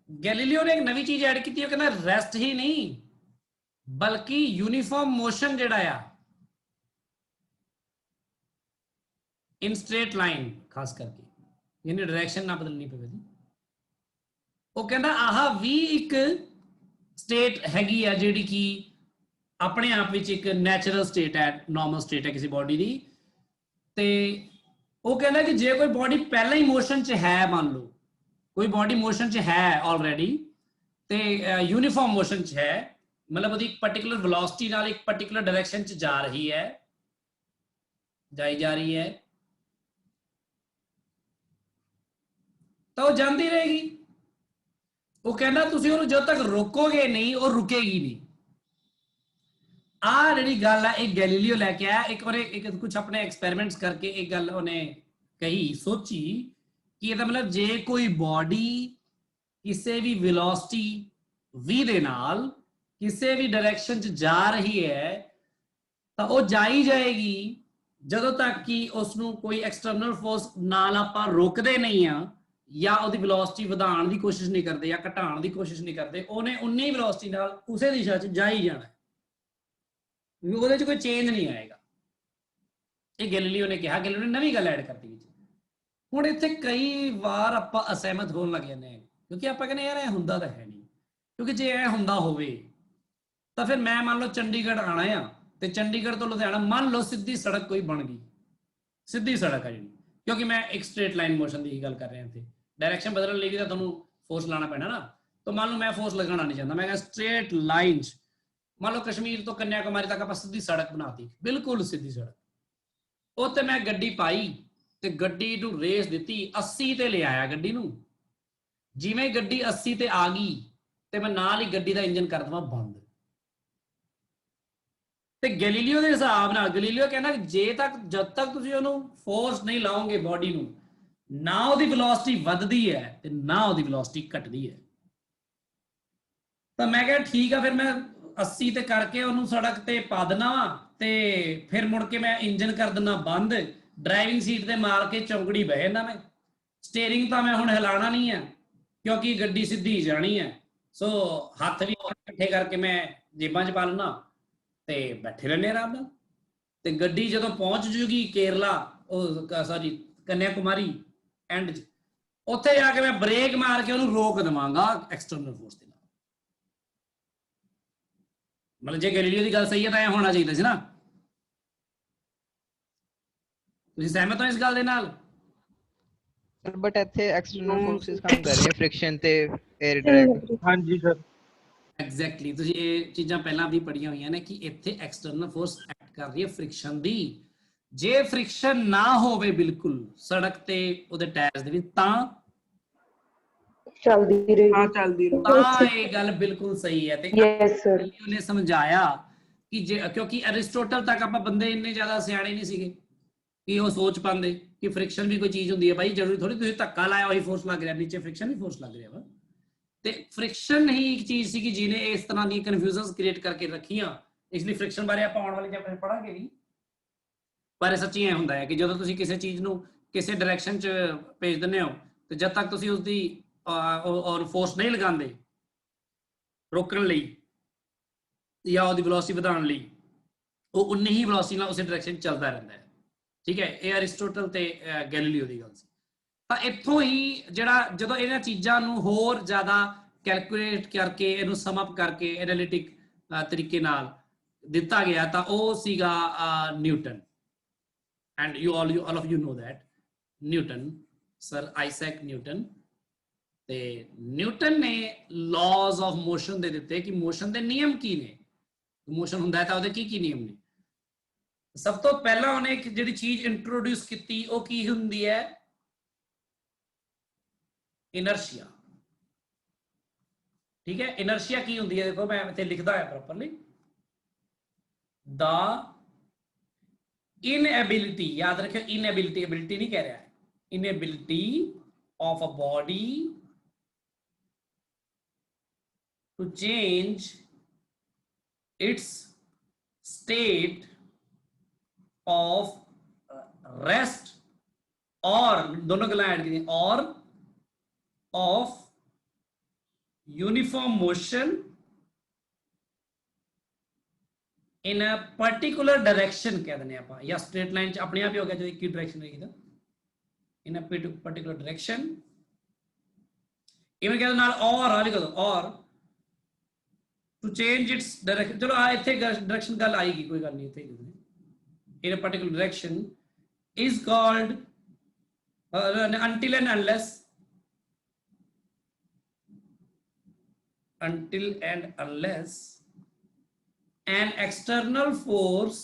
ਗੈਲੀਲੀਓ ਨੇ ਇੱਕ ਨਵੀਂ ਚੀਜ਼ ਐਡ ਕੀਤੀ, ਉਹ ਕਹਿੰਦਾ ਰੈਸਟ ਹੀ ਨਹੀਂ ਬਲਕਿ ਯੂਨੀਫਾਰਮ ਮੋਸ਼ਨ ਜਿਹੜਾ ਆ ਇਨ ਸਟ੍ਰੇਟ ਲਾਈਨ, ਖਾਸ ਕਰਕੇ ਯਾਨੀ ਡਾਇਰੈਕਸ਼ਨ ਨਾ ਬਦਲਣੀ ਪਵੇ ਜੀ। ਉਹ ਕਹਿੰਦਾ ਆਹ ਵੀ ਇੱਕ ਸਟੇਟ ਹੈਗੀ ਆ ਜਿਹੜੀ ਕਿ ਆਪਣੇ ਆਪ ਵਿੱਚ ਇੱਕ ਨੈਚੁਰਲ ਸਟੇਟ ਹੈ, ਨਾਰਮਲ ਸਟੇਟ ਹੈ ਕਿਸੇ ਬੋਡੀ ਦੀ। ਤੇ ਉਹ ਕਹਿੰਦਾ ਕਿ ਜੇ ਕੋਈ ਬੋਡੀ ਪਹਿਲਾਂ ਹੀ ਮੋਸ਼ਨ 'ਚ ਹੈ, ਮੰਨ ਲਓ ਕੋਈ ਬੋਡੀ ਮੋਸ਼ਨ 'ਚ ਹੈ ਆਲਰੇਡੀ ਤੇ ਯੂਨੀਫਾਰਮ ਮੋਸ਼ਨ 'ਚ ਹੈ, ਮਤਲਬ ਉਹਦੀ ਇੱਕ ਪਾਰਟਿਕੂਲਰ ਵੈਲੋਸਿਟੀ ਨਾਲ ਇੱਕ ਪਾਰਟਿਕੂਲਰ ਡਾਇਰੈਕਸ਼ਨ 'ਚ ਜਾ ਰਹੀ ਹੈ, ਜਾਈ ਜਾ ਰਹੀ ਹੈ, ਤਾਂ ਉਹ ਜਾਂਦੀ ਰਹੇਗੀ। ਉਹ ਕਹਿੰਦਾ ਤੁਸੀਂ ਉਹਨੂੰ ਜਦੋਂ ਤੱਕ ਰੋਕੋਗੇ ਨਹੀਂ ਉਹ ਰੁਕੇਗੀ ਨਹੀਂ। ਆਹ ਜਿਹੜੀ ਗੱਲ ਹੈ ਇਹ ਗੈਲੀਲੀਓ ਲੈ ਕੇ ਆਇਆ। ਇੱਕ ਵਾਰ ਕੁਝ ਆਪਣੇ ਐਕਸਪੈਰੀਮੈਂਟਸ ਕਰਕੇ ਇਹ ਗੱਲ ਉਹਨੇ ਕਹੀ, ਸੋਚੀ ਕਿ ਇਹਦਾ ਮਤਲਬ ਜੇ ਕੋਈ ਬੋਡੀ ਕਿਸੇ ਵੀ ਵੈਲੋਸਿਟੀ v ਦੇ ਨਾਲ ਕਿਸੇ ਵੀ ਡਾਇਰੈਕਸ਼ਨ 'ਚ ਜਾ ਰਹੀ ਹੈ ਤਾਂ ਉਹ ਜਾਈ ਜਾਏਗੀ ਜਦੋਂ ਤੱਕ ਕਿ ਉਸ ਨੂੰ ਕੋਈ ਐਕਸਟਰਨਲ ਫੋਰਸ ਨਾਲ ਆਪਾਂ ਰੋਕਦੇ ਨਹੀਂ ਆ, ਜਾਂ ਉਹਦੀ ਵੈਲੋਸਿਟੀ ਵਧਾਉਣ ਦੀ ਕੋਸ਼ਿਸ਼ ਨਹੀਂ ਕਰਦੇ ਜਾਂ ਘਟਾਉਣ ਦੀ ਕੋਸ਼ਿਸ਼ ਨਹੀਂ ਕਰਦੇ, ਉਹਨੇ ਉਨੀ ਵੈਲੋਸਿਟੀ ਨਾਲ ਉਸੇ ਦਿਸ਼ਾ 'ਚ ਜਾ ਹੀ ਜਾਣਾ, ਉਹਦੇ 'ਚ ਕੋਈ ਚੇਂਜ ਨਹੀਂ ਆਏਗਾ। ਇਹ ਗੈਲੀਲੀਓ ਨੇ ਕਿਹਾ। ਗੈਲੀਲੀਓ ਨੇ ਨਵੀਂ ਗੱਲ ਐਡ ਕਰਤੀ ਵਿੱਚ। ਹੁਣ ਇੱਥੇ ਕਈ ਵਾਰ ਆਪਾਂ ਅਸਹਿਮਤ ਹੋਣ ਲੱਗ ਜਾਂਦੇ ਹਾਂ, ਕਿਉਂਕਿ ਆਪਾਂ ਕਹਿੰਦੇ ਯਾਰ ਇਹ ਹੁੰਦਾ ਤਾਂ ਹੈ ਨਹੀਂ, ਕਿਉਂਕਿ ਜੇ ਇਹ ਹੁੰਦਾ ਹੋਵੇ ਤਾਂ ਫਿਰ ਮੈਂ ਮੰਨ ਲਓ ਚੰਡੀਗੜ੍ਹ ਆਣਾ ਆ ਤੇ ਚੰਡੀਗੜ੍ਹ ਤੋਂ ਲੁਧਿਆਣਾ ਮੰਨ ਲਓ ਸਿੱਧੀ ਸੜਕ ਕੋਈ ਬਣ ਗਈ, ਸਿੱਧੀ ਸੜਕ ਹੈ ਜਿਹੜੀ, ਕਿਉਂਕਿ ਮੈਂ ਇੱਕ ਸਟ੍ਰੇਟ ਲਾਈਨ ਮੋਸ਼ਨ ਦੀ ਹੀ ਗੱਲ ਕਰ ਰਿਹਾ ਇੱਥੇ। ਡਾਇਰੈਕਸ਼ਨ ਬਦਲਣ ਲਈ ਵੀ ਤਾਂ ਤੁਹਾਨੂੰ ਫੋਰਸ ਲਾਣਾ ਪੈਣਾ ਨਾ। ਤਾਂ ਮੰਨ ਲਓ ਮੈਂ ਫੋਰਸ ਲਗਾਉਣਾ ਨਹੀਂ ਚਾਹੁੰਦਾ, ਮੈਂ ਕਿਹਾ ਸਟ੍ਰੇਟ ਲਾਈਨ 'ਚ ਮੰਨ ਲਓ ਕਸ਼ਮੀਰ ਤੋਂ ਕੰਨਿਆ ਕੁਮਾਰੀ ਤੱਕ ਆਪਾਂ ਸਿੱਧੀ ਸੜਕ ਬਣਾਤੀ, ਬਿਲਕੁਲ ਸਿੱਧੀ ਸੜਕ। ਉੱਥੇ ਮੈਂ ਗੱਡੀ ਪਾਈ ਤੇ ਗੱਡੀ ਨੂੰ ਰੇਸ ਦਿੱਤੀ, 80 ਤੇ ਲਿਆਇਆ ਗੱਡੀ ਨੂੰ। ਜਿਵੇਂ ਗੱਡੀ 80 ਤੇ ਆ ਗਈ ਤੇ ਮੈਂ ਨਾਲ ਹੀ ਗੱਡੀ ਦਾ ਇੰਜਨ ਕਰ ਦਵਾਂ ਬੰਦ। ਤੇ ਗੈਲੀਲੀਓ ਦੇ ਹਿਸਾਬ ਨਾਲ ਗੈਲੀਲੀਓ ਕਹਿੰਦਾ ਜਦ ਤੱਕ ਤੁਸੀਂ ਉਹਨੂੰ ਫੋਰਸ ਨਹੀਂ ਲਾਓਗੇ ਬੋਡੀ ਨੂੰ, ਨਾ ਉਹਦੀ ਵੈਲੋਸਿਟੀ ਵੱਧਦੀ ਹੈ ਤੇ ਨਾ ਉਹਦੀ ਵੈਲੋਸਿਟੀ ਘਟਦੀ ਹੈ। ਤਾਂ ਮੈਂ ਕਿਹਾ ਠੀਕ ਆ, ਫਿਰ ਮੈਂ 80 ਤੇ ਕਰਕੇ ਉਹਨੂੰ ਸੜਕ ਤੇ ਪਾ ਦੇਣਾ ਵਾ ਤੇ ਫਿਰ ਮੁੜ ਕੇ ਮੈਂ ਇੰਜਨ ਕਰ ਦਿੰਦਾ ਬੰਦ, ਡਰਾਈਵਿੰਗ ਸੀਟ ਤੇ ਮਾਰ ਕੇ ਚੌਂਕੜੀ ਬਹਿ ਜਾਂਦਾ ਮੈਂ। ਸਟੀਅਰਿੰਗ ਤਾਂ ਮੈਂ ਹੁਣ ਹਿਲਾਣਾ ਨਹੀਂ ਹੈ ਕਿਉਂਕਿ ਗੱਡੀ ਸਿੱਧੀ ਜਾਣੀ ਹੈ। ਸੋ ਹੱਥ ਵੀ ਇਕੱਠੇ ਕਰਕੇ ਮੈਂ ਜੇਬਾਂ 'ਚ ਪਾ ਲੈਣਾ ਤੇ ਬੈਠੇ ਰਹਿੰਦੇ ਆਰਾਮ ਨਾਲ। ਤੇ ਗੱਡੀ ਜਦੋਂ ਪਹੁੰਚ ਜੂਗੀ ਕੇਰਲਾ, ਉਹ ਸੌਰੀ ਕੰਨਿਆ ਕੁਮਾਰੀ ਐਂਡ 'ਚ, ਉੱਥੇ ਜਾ ਕੇ ਮੈਂ ਬ੍ਰੇਕ ਮਾਰ ਕੇ ਉਹਨੂੰ ਰੋਕ ਦੇਵਾਂਗਾ ਐਕਸਟਰਨਲ ਫੋਰਸ ਦੇ ਨਾਲ। ਮਤਲਬ ਜੇ ਗੈਲੀਲੀਓ ਦੀ ਗੱਲ ਸਹੀ ਹੈ ਤਾਂ ਇਹ ਹੋਣਾ ਚਾਹੀਦਾ ਸੀ ਨਾ। ਤੁਸੀਂ ਸਹਿਮਤ ਹੋ ਇਸ ਗੱਲ ਦੇ ਨਾਲ? ਸਰ ਬਟ ਇੱਥੇ ਐਕਸਟਰਨਲ ਫੋਰਸਿਸ ਕੰਮ ਕਰ ਰਹੀਆਂ, ਫ੍ਰਿਕਸ਼ਨ ਤੇ 에ਅਰ ਡਰੈਗ। ਹਾਂਜੀ ਸਰ, ਐਗਜ਼ੈਕਟਲੀ। ਤੁਸੀਂ ਇਹ ਚੀਜ਼ਾਂ ਪਹਿਲਾਂ ਵੀ ਪੜ੍ਹੀਆਂ ਹੋਈਆਂ ਨੇ ਕਿ ਇੱਥੇ ਐਕਸਟਰਨਲ ਫੋਰਸ ਐਕਟ ਕਰ ਰਹੀ ਹੈ ਫ੍ਰਿਕਸ਼ਨ ਦੀ। ਜੇ ਫ੍ਰਿਕਸ਼ਨ ਨਾ ਹੋਵੇ ਬਿਲਕੁਲ ਸੜਕ ਤੇ ਉਹਦੇ ਟਾਇਰਸ ਦੇ ਵਿੱਚ ਤਾਂ ਚੱਲਦੀ ਰਹੇਗੀ। ਹਾਂ ਚੱਲਦੀ ਰਹੂ। ਤਾਂ ਇਹ ਗੱਲ ਬਿਲਕੁਲ ਸਹੀ ਹੈ। ਤੇ ਯੈਸ ਸਰ, ਗੈਲੀਲੀਓ ਨੇ ਸਮਝਾਇਆ ਕਿ ਜੇ ਕਿਉਂਕਿ ਅਰਿਸਟੋਟਲ ਤੱਕ ਆਪਾਂ ਬੰਦੇ ਇੰਨੇ ਜ਼ਿਆਦਾ ਸਿਆਣੇ ਨਹੀਂ ਸੀਗੇ ਕਿ ਉਹ ਸੋਚ ਪਾਉਂਦੇ ਕਿ ਫ੍ਰਿਕਸ਼ਨ ਵੀ ਕੋਈ ਚੀਜ਼ ਹੁੰਦੀ ਹੈ। ਭਾਈ ਜ਼ਰੂਰੀ ਥੋੜੀ ਤੁਸੀਂ ਧੱਕਾ ਲਾਇਆ ਉਹੀ ਫੋਰਸ ਲੱਗ ਰਿਹਾ, ਨੀਚੇ ਫ੍ਰਿਕਸ਼ਨ ਵੀ ਫੋਰਸ ਲੱਗ ਰਿਹਾ ਵਾ। ਤੇ ਫ੍ਰਿਕਸ਼ਨ ਹੀ ਇੱਕ ਚੀਜ਼ ਸੀ ਕਿ ਜਿਹਨੇ ਇਸ ਤਰ੍ਹਾਂ ਦੀ ਕਨਫਿਊਜ਼ਨਸ ਕ੍ਰੀਏਟ ਕਰਕੇ ਰੱਖੀਆਂ। ਇਸ ਲਈ ਫ੍ਰਿਕਸ਼ਨ ਬਾਰੇ ਆਪਾਂ ਆਉਣ ਵਾਲੇ ਚੈਪਟਰ ਪੜਾਂਗੇ ਨਹੀਂ, ਪਰ ਸੱਚੀ ਇਹ ਹੁੰਦਾ ਹੈ ਕਿ ਜਦੋਂ ਤੁਸੀਂ ਕਿਸੇ ਚੀਜ਼ ਨੂੰ ਕਿਸੇ ਡਾਇਰੈਕਸ਼ਨ 'ਚ ਭੇਜ ਦਿੰਦੇ ਹੋ ਤੇ ਜਦ ਤੱਕ ਤੁਸੀਂ ਉਸਦੀ ਔਰ ਫੋਰਸ ਨਹੀਂ ਲਗਾਉਂਦੇ ਰੋਕਣ ਲਈ ਜਾਂ ਉਹਦੀ ਵੈਲੋਸਿਟੀ ਵਧਾਉਣ ਲਈ, ਉਹ ਉਨੀ ਹੀ ਵੈਲੋਸਿਟੀ ਨਾਲ ਉਸੇ ਡਾਇਰੈਕਸ਼ਨ ਚੱਲਦਾ ਰਹਿੰਦਾ ਹੈ। ਠੀਕ ਹੈ, ਇਹ ਅਰਿਸਟੋਟਲ ਤੇ ਗੈਲੀਲੀਓ ਦੀ ਗੱਲ ਸੀ। ਤਾਂ ਇੱਥੋਂ ਹੀ ਜਿਹੜਾ ਜਦੋਂ ਇਹਨਾਂ ਚੀਜ਼ਾਂ ਨੂੰ ਹੋਰ ਜ਼ਿਆਦਾ ਕੈਲਕੂਲੇਟ ਕਰਕੇ ਇਹਨੂੰ ਸਮ ਅਪ ਕਰਕੇ ਐਨਾਲਿਟਿਕ ਤਰੀਕੇ ਨਾਲ ਦਿੱਤਾ ਗਿਆ ਤਾਂ ਉਹ ਸੀਗਾ Newton, and you all of you know that Newton, sir Isaac Newton. ਤੇ ਨਿਊਟਨ ਨੇ ਲਾਜ਼ ਆਫ ਮੋਸ਼ਨ ਦੇ ਦਿੱਤੇ ਕਿ ਮੋਸ਼ਨ ਦੇ ਨਿਯਮ ਕੀ ਨੇ, ਮੋਸ਼ਨ ਹੁੰਦਾ ਹੈ ਤਾਂ ਉਹਦੇ ਕੀ ਕੀ ਨਿਯਮ ਨੇ। ਸਭ ਤੋਂ ਪਹਿਲਾਂ ਉਹਨੇ ਇੱਕ ਜਿਹੜੀ ਚੀਜ਼ ਇੰਟਰੋਡਿਊਸ ਕੀਤੀ ਉਹ ਕੀ ਹੁੰਦੀ ਹੈ, ਇਨਰਸ਼ੀਆ। ਠੀਕ ਹੈ, ਇਨਰਸ਼ੀਆ ਕੀ ਹੁੰਦੀ ਹੈ, ਦੇਖੋ ਮੈਂ ਇੱਥੇ ਲਿਖਦਾ ਹੈ ਪ੍ਰੋਪਰਲੀ, ਦਾ ਇਨਐਬਿਲਿਟੀ, ਯਾਦ ਰੱਖਿਓ ਇਨਐਬਿਲਿਟੀ, ਐਬਿਲਿਟੀ ਨਹੀਂ ਕਹਿ ਰਿਹਾ ਹੈ, inability of a body to change its state of rest or दोनों गला ऐड कीजिए, or of uniform motion in a particular direction कह देने आप, या straight line अपने आप ही हो गया जो एक ही डायरेक्शन रहेगी तो in a particular direction, even कहते नाल or to change its direction, चलो इतने डायरेक्शन गल आएगी, कोई गल नहीं, इतने in a particular direction is called until and unless an external force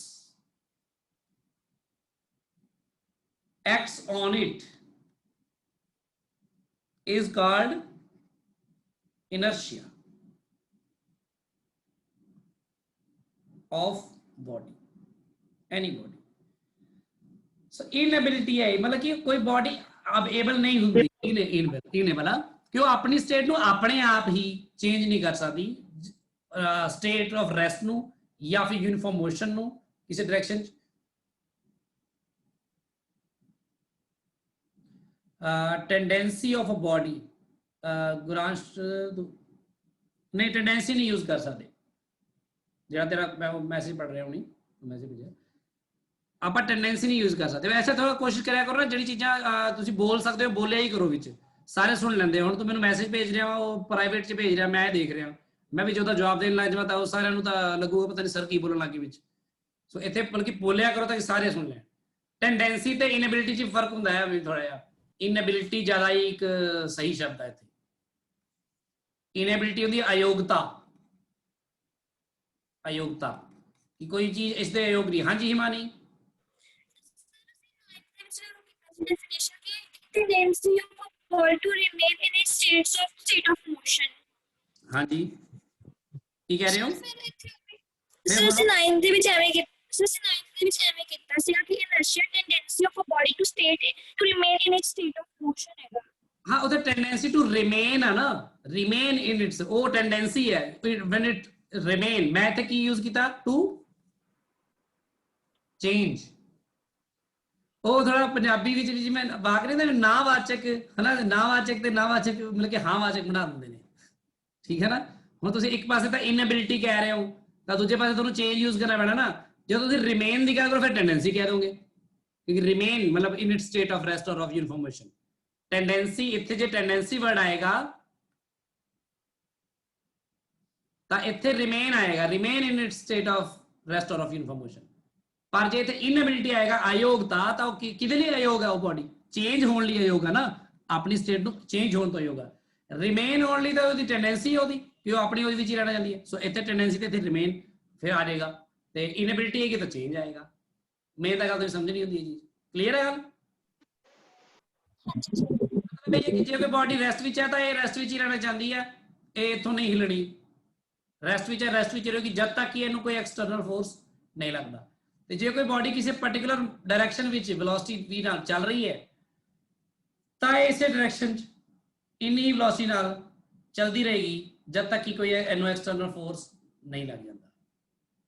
acts on it is called inertia of body, any body। so inability है मतलब कि कोई बॉडी अब एबल नहीं होती, इनेबल कि अपनी स्टेट ਨੂੰ ਆਪਣੇ ਆਪ ਹੀ ਚੇਂਜ ਨਹੀਂ ਕਰ ਸਕਦੀ, ਸਟੇਟ ਆਫ ਰੈਸਟ ਨੂੰ ਜਾਂ ਫਿਰ ਯੂਨੀਫਾਰਮ ਮੋਸ਼ਨ ਨੂੰ ਕਿਸੇ ਡਾਇਰੈਕਸ਼ਨ ਚ। टेंडेंसी ऑफ अ बॉडी, गुरांश नहीं टेंडेंसी नहीं यूज कर सकते, जरा तेरा मैं मैसेज पढ़ रहा हूँ, नहीं मैसेज भेजा, आप टेंडेंसी नहीं यूज कर सकते। वैसे थोड़ा कोशिश करा करो ना, जी चीज़ा तुम बोल सकते हो बोलिया ही करो, विच सारे सुन लेंगे। हूँ तू मैंने मैसेज भेज रहा वो प्राइवेट च भेज रहा, मैं देख रहा, मैं भी जो जवाब देने लग जावा तो सारे लगूगा पता नहीं सर की बोलन लगे विच। सो इतने बल्कि बोलिया करो ताकि सारे सुन लें। टेंडेंसी तो इनएबिलिटी च फर्क होंगे है भी थोड़ा जिहा, इनएबिलिटी ज्यादा ही एक सही शब्द है इत्थे। इनएबिलिटी होंदी अयोग्यता, अयोग्यता कि कोई चीज इसके अयोग नहीं। हाँ जी Himani, tendency of a ball to remain in its state of motion। हाँ जी की कह रहे हो? सर 9 ਦੇ ਵਿੱਚ ਐਵੇਂ ਕੀਤਾ ਸੀਗਾ ਕਿ inertia tendency of a body to remain in its state of motion ਹੈਗਾ। हाँ उधर टेंडेंसी टू रिमेन है ना, रिमेन इन इट्स वो टेंडेंसी है व्हेन इट रिमेन। मैं इत्थे की यूज किया टू चेंज, वो थोड़ा पंजाबी विच जिवें वाक ने नावाचक है ना, नावाचक ते नावाचक मतलब कि हाँ वाचक बना दिंदे ने, ठीक है ना। हुण तुसीं एक पासे तां इनएबिलिटी कह रहे हो तां दूजे पासे तुहानूं चेंज यूज करना पैना ना। जो तुसीं रिमेन दी गल करो फिर टेंडेंसी कह दोगे, क्योंकि रिमेन मतलब in its state of rest और ऑफ यूनिफॉर्मेशन। टेंडेंसी इत्थे जे टेंडेंसी वर्ड आएगा तां इत्थे रिमेन आएगा, remain in its state of rest और ऑफ यूनिफॉर्मेशन। पर जे इत्थे इनएबिलिटी आएगा अयोग्यता, तो किदे लिए अयोग है? वो बॉडी चेंज होने लिए अयोग है ना, अपनी स्टेट नूं चेंज होने तो अयोग है। रिमेन होने लिए तो उसकी टेंडेंसी है ओदी कि वो अपनी ओदे विच ही रहना चाहती है। सो इत्थे टेंडेंसी ते इत्थे रिमेन फिर आ जाएगा, ते इनएबिलिटी है कि तो चेंज आएगा। मेन तां गल तुसीं समझ नहीं होंदी जी, क्लीयर है गल? जे कोई बॉडी रेस्ट विच है तो ये रेस्ट विच ही रहना चाहती है, ये इत्थों नहीं हिलनी, रेस्ट विच है, रेस्ट विच रहेगी जब तक कि इहनूं कोई एक्सटर्नल फोर्स नहीं लगता। तो जे कोई बॉडी किसी particular direction which velocity v नाल चल रही है तो इस डायरेक्शन इन्नी वेलोसिटी नाल चलती रहेगी जब तक कि कोई इन्नू एक्सटर्नल फोर्स नहीं लग जाता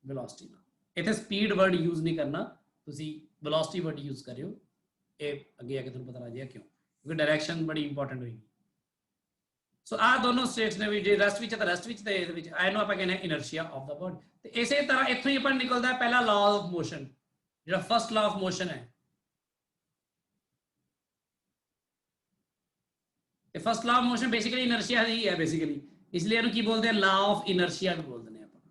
वेलोसिटी नाल। इत्थे स्पीड वर्ड यूज नहीं करना, तुसीं वेलोसिटी वर्ड यूज करियो, ये अगे आके तुहानूं पता लग जाएगा क्यों, क्योंकि डायरेक्शन बड़ी इंपॉर्टेंट होगी। सो आ दोनों स्टेट्स ने भी जे रेस्ट विच है तो रेस्ट विच ते इहदे विच इहनूं आपां कहने इनर्शिया ऑफ द बॉडी। ते इसे तरह इत्थों ही अपन निकलदा है पहला लॉ ऑफ मोशन, जिहड़ा फर्स्ट लॉ ऑफ मोशन है। ये first law of motion basically inertia ही है बेसिकली, इसलिए इहनूं की बोलते हैं लॉ ऑफ इनर्शिया भी बोलते हैं अपन।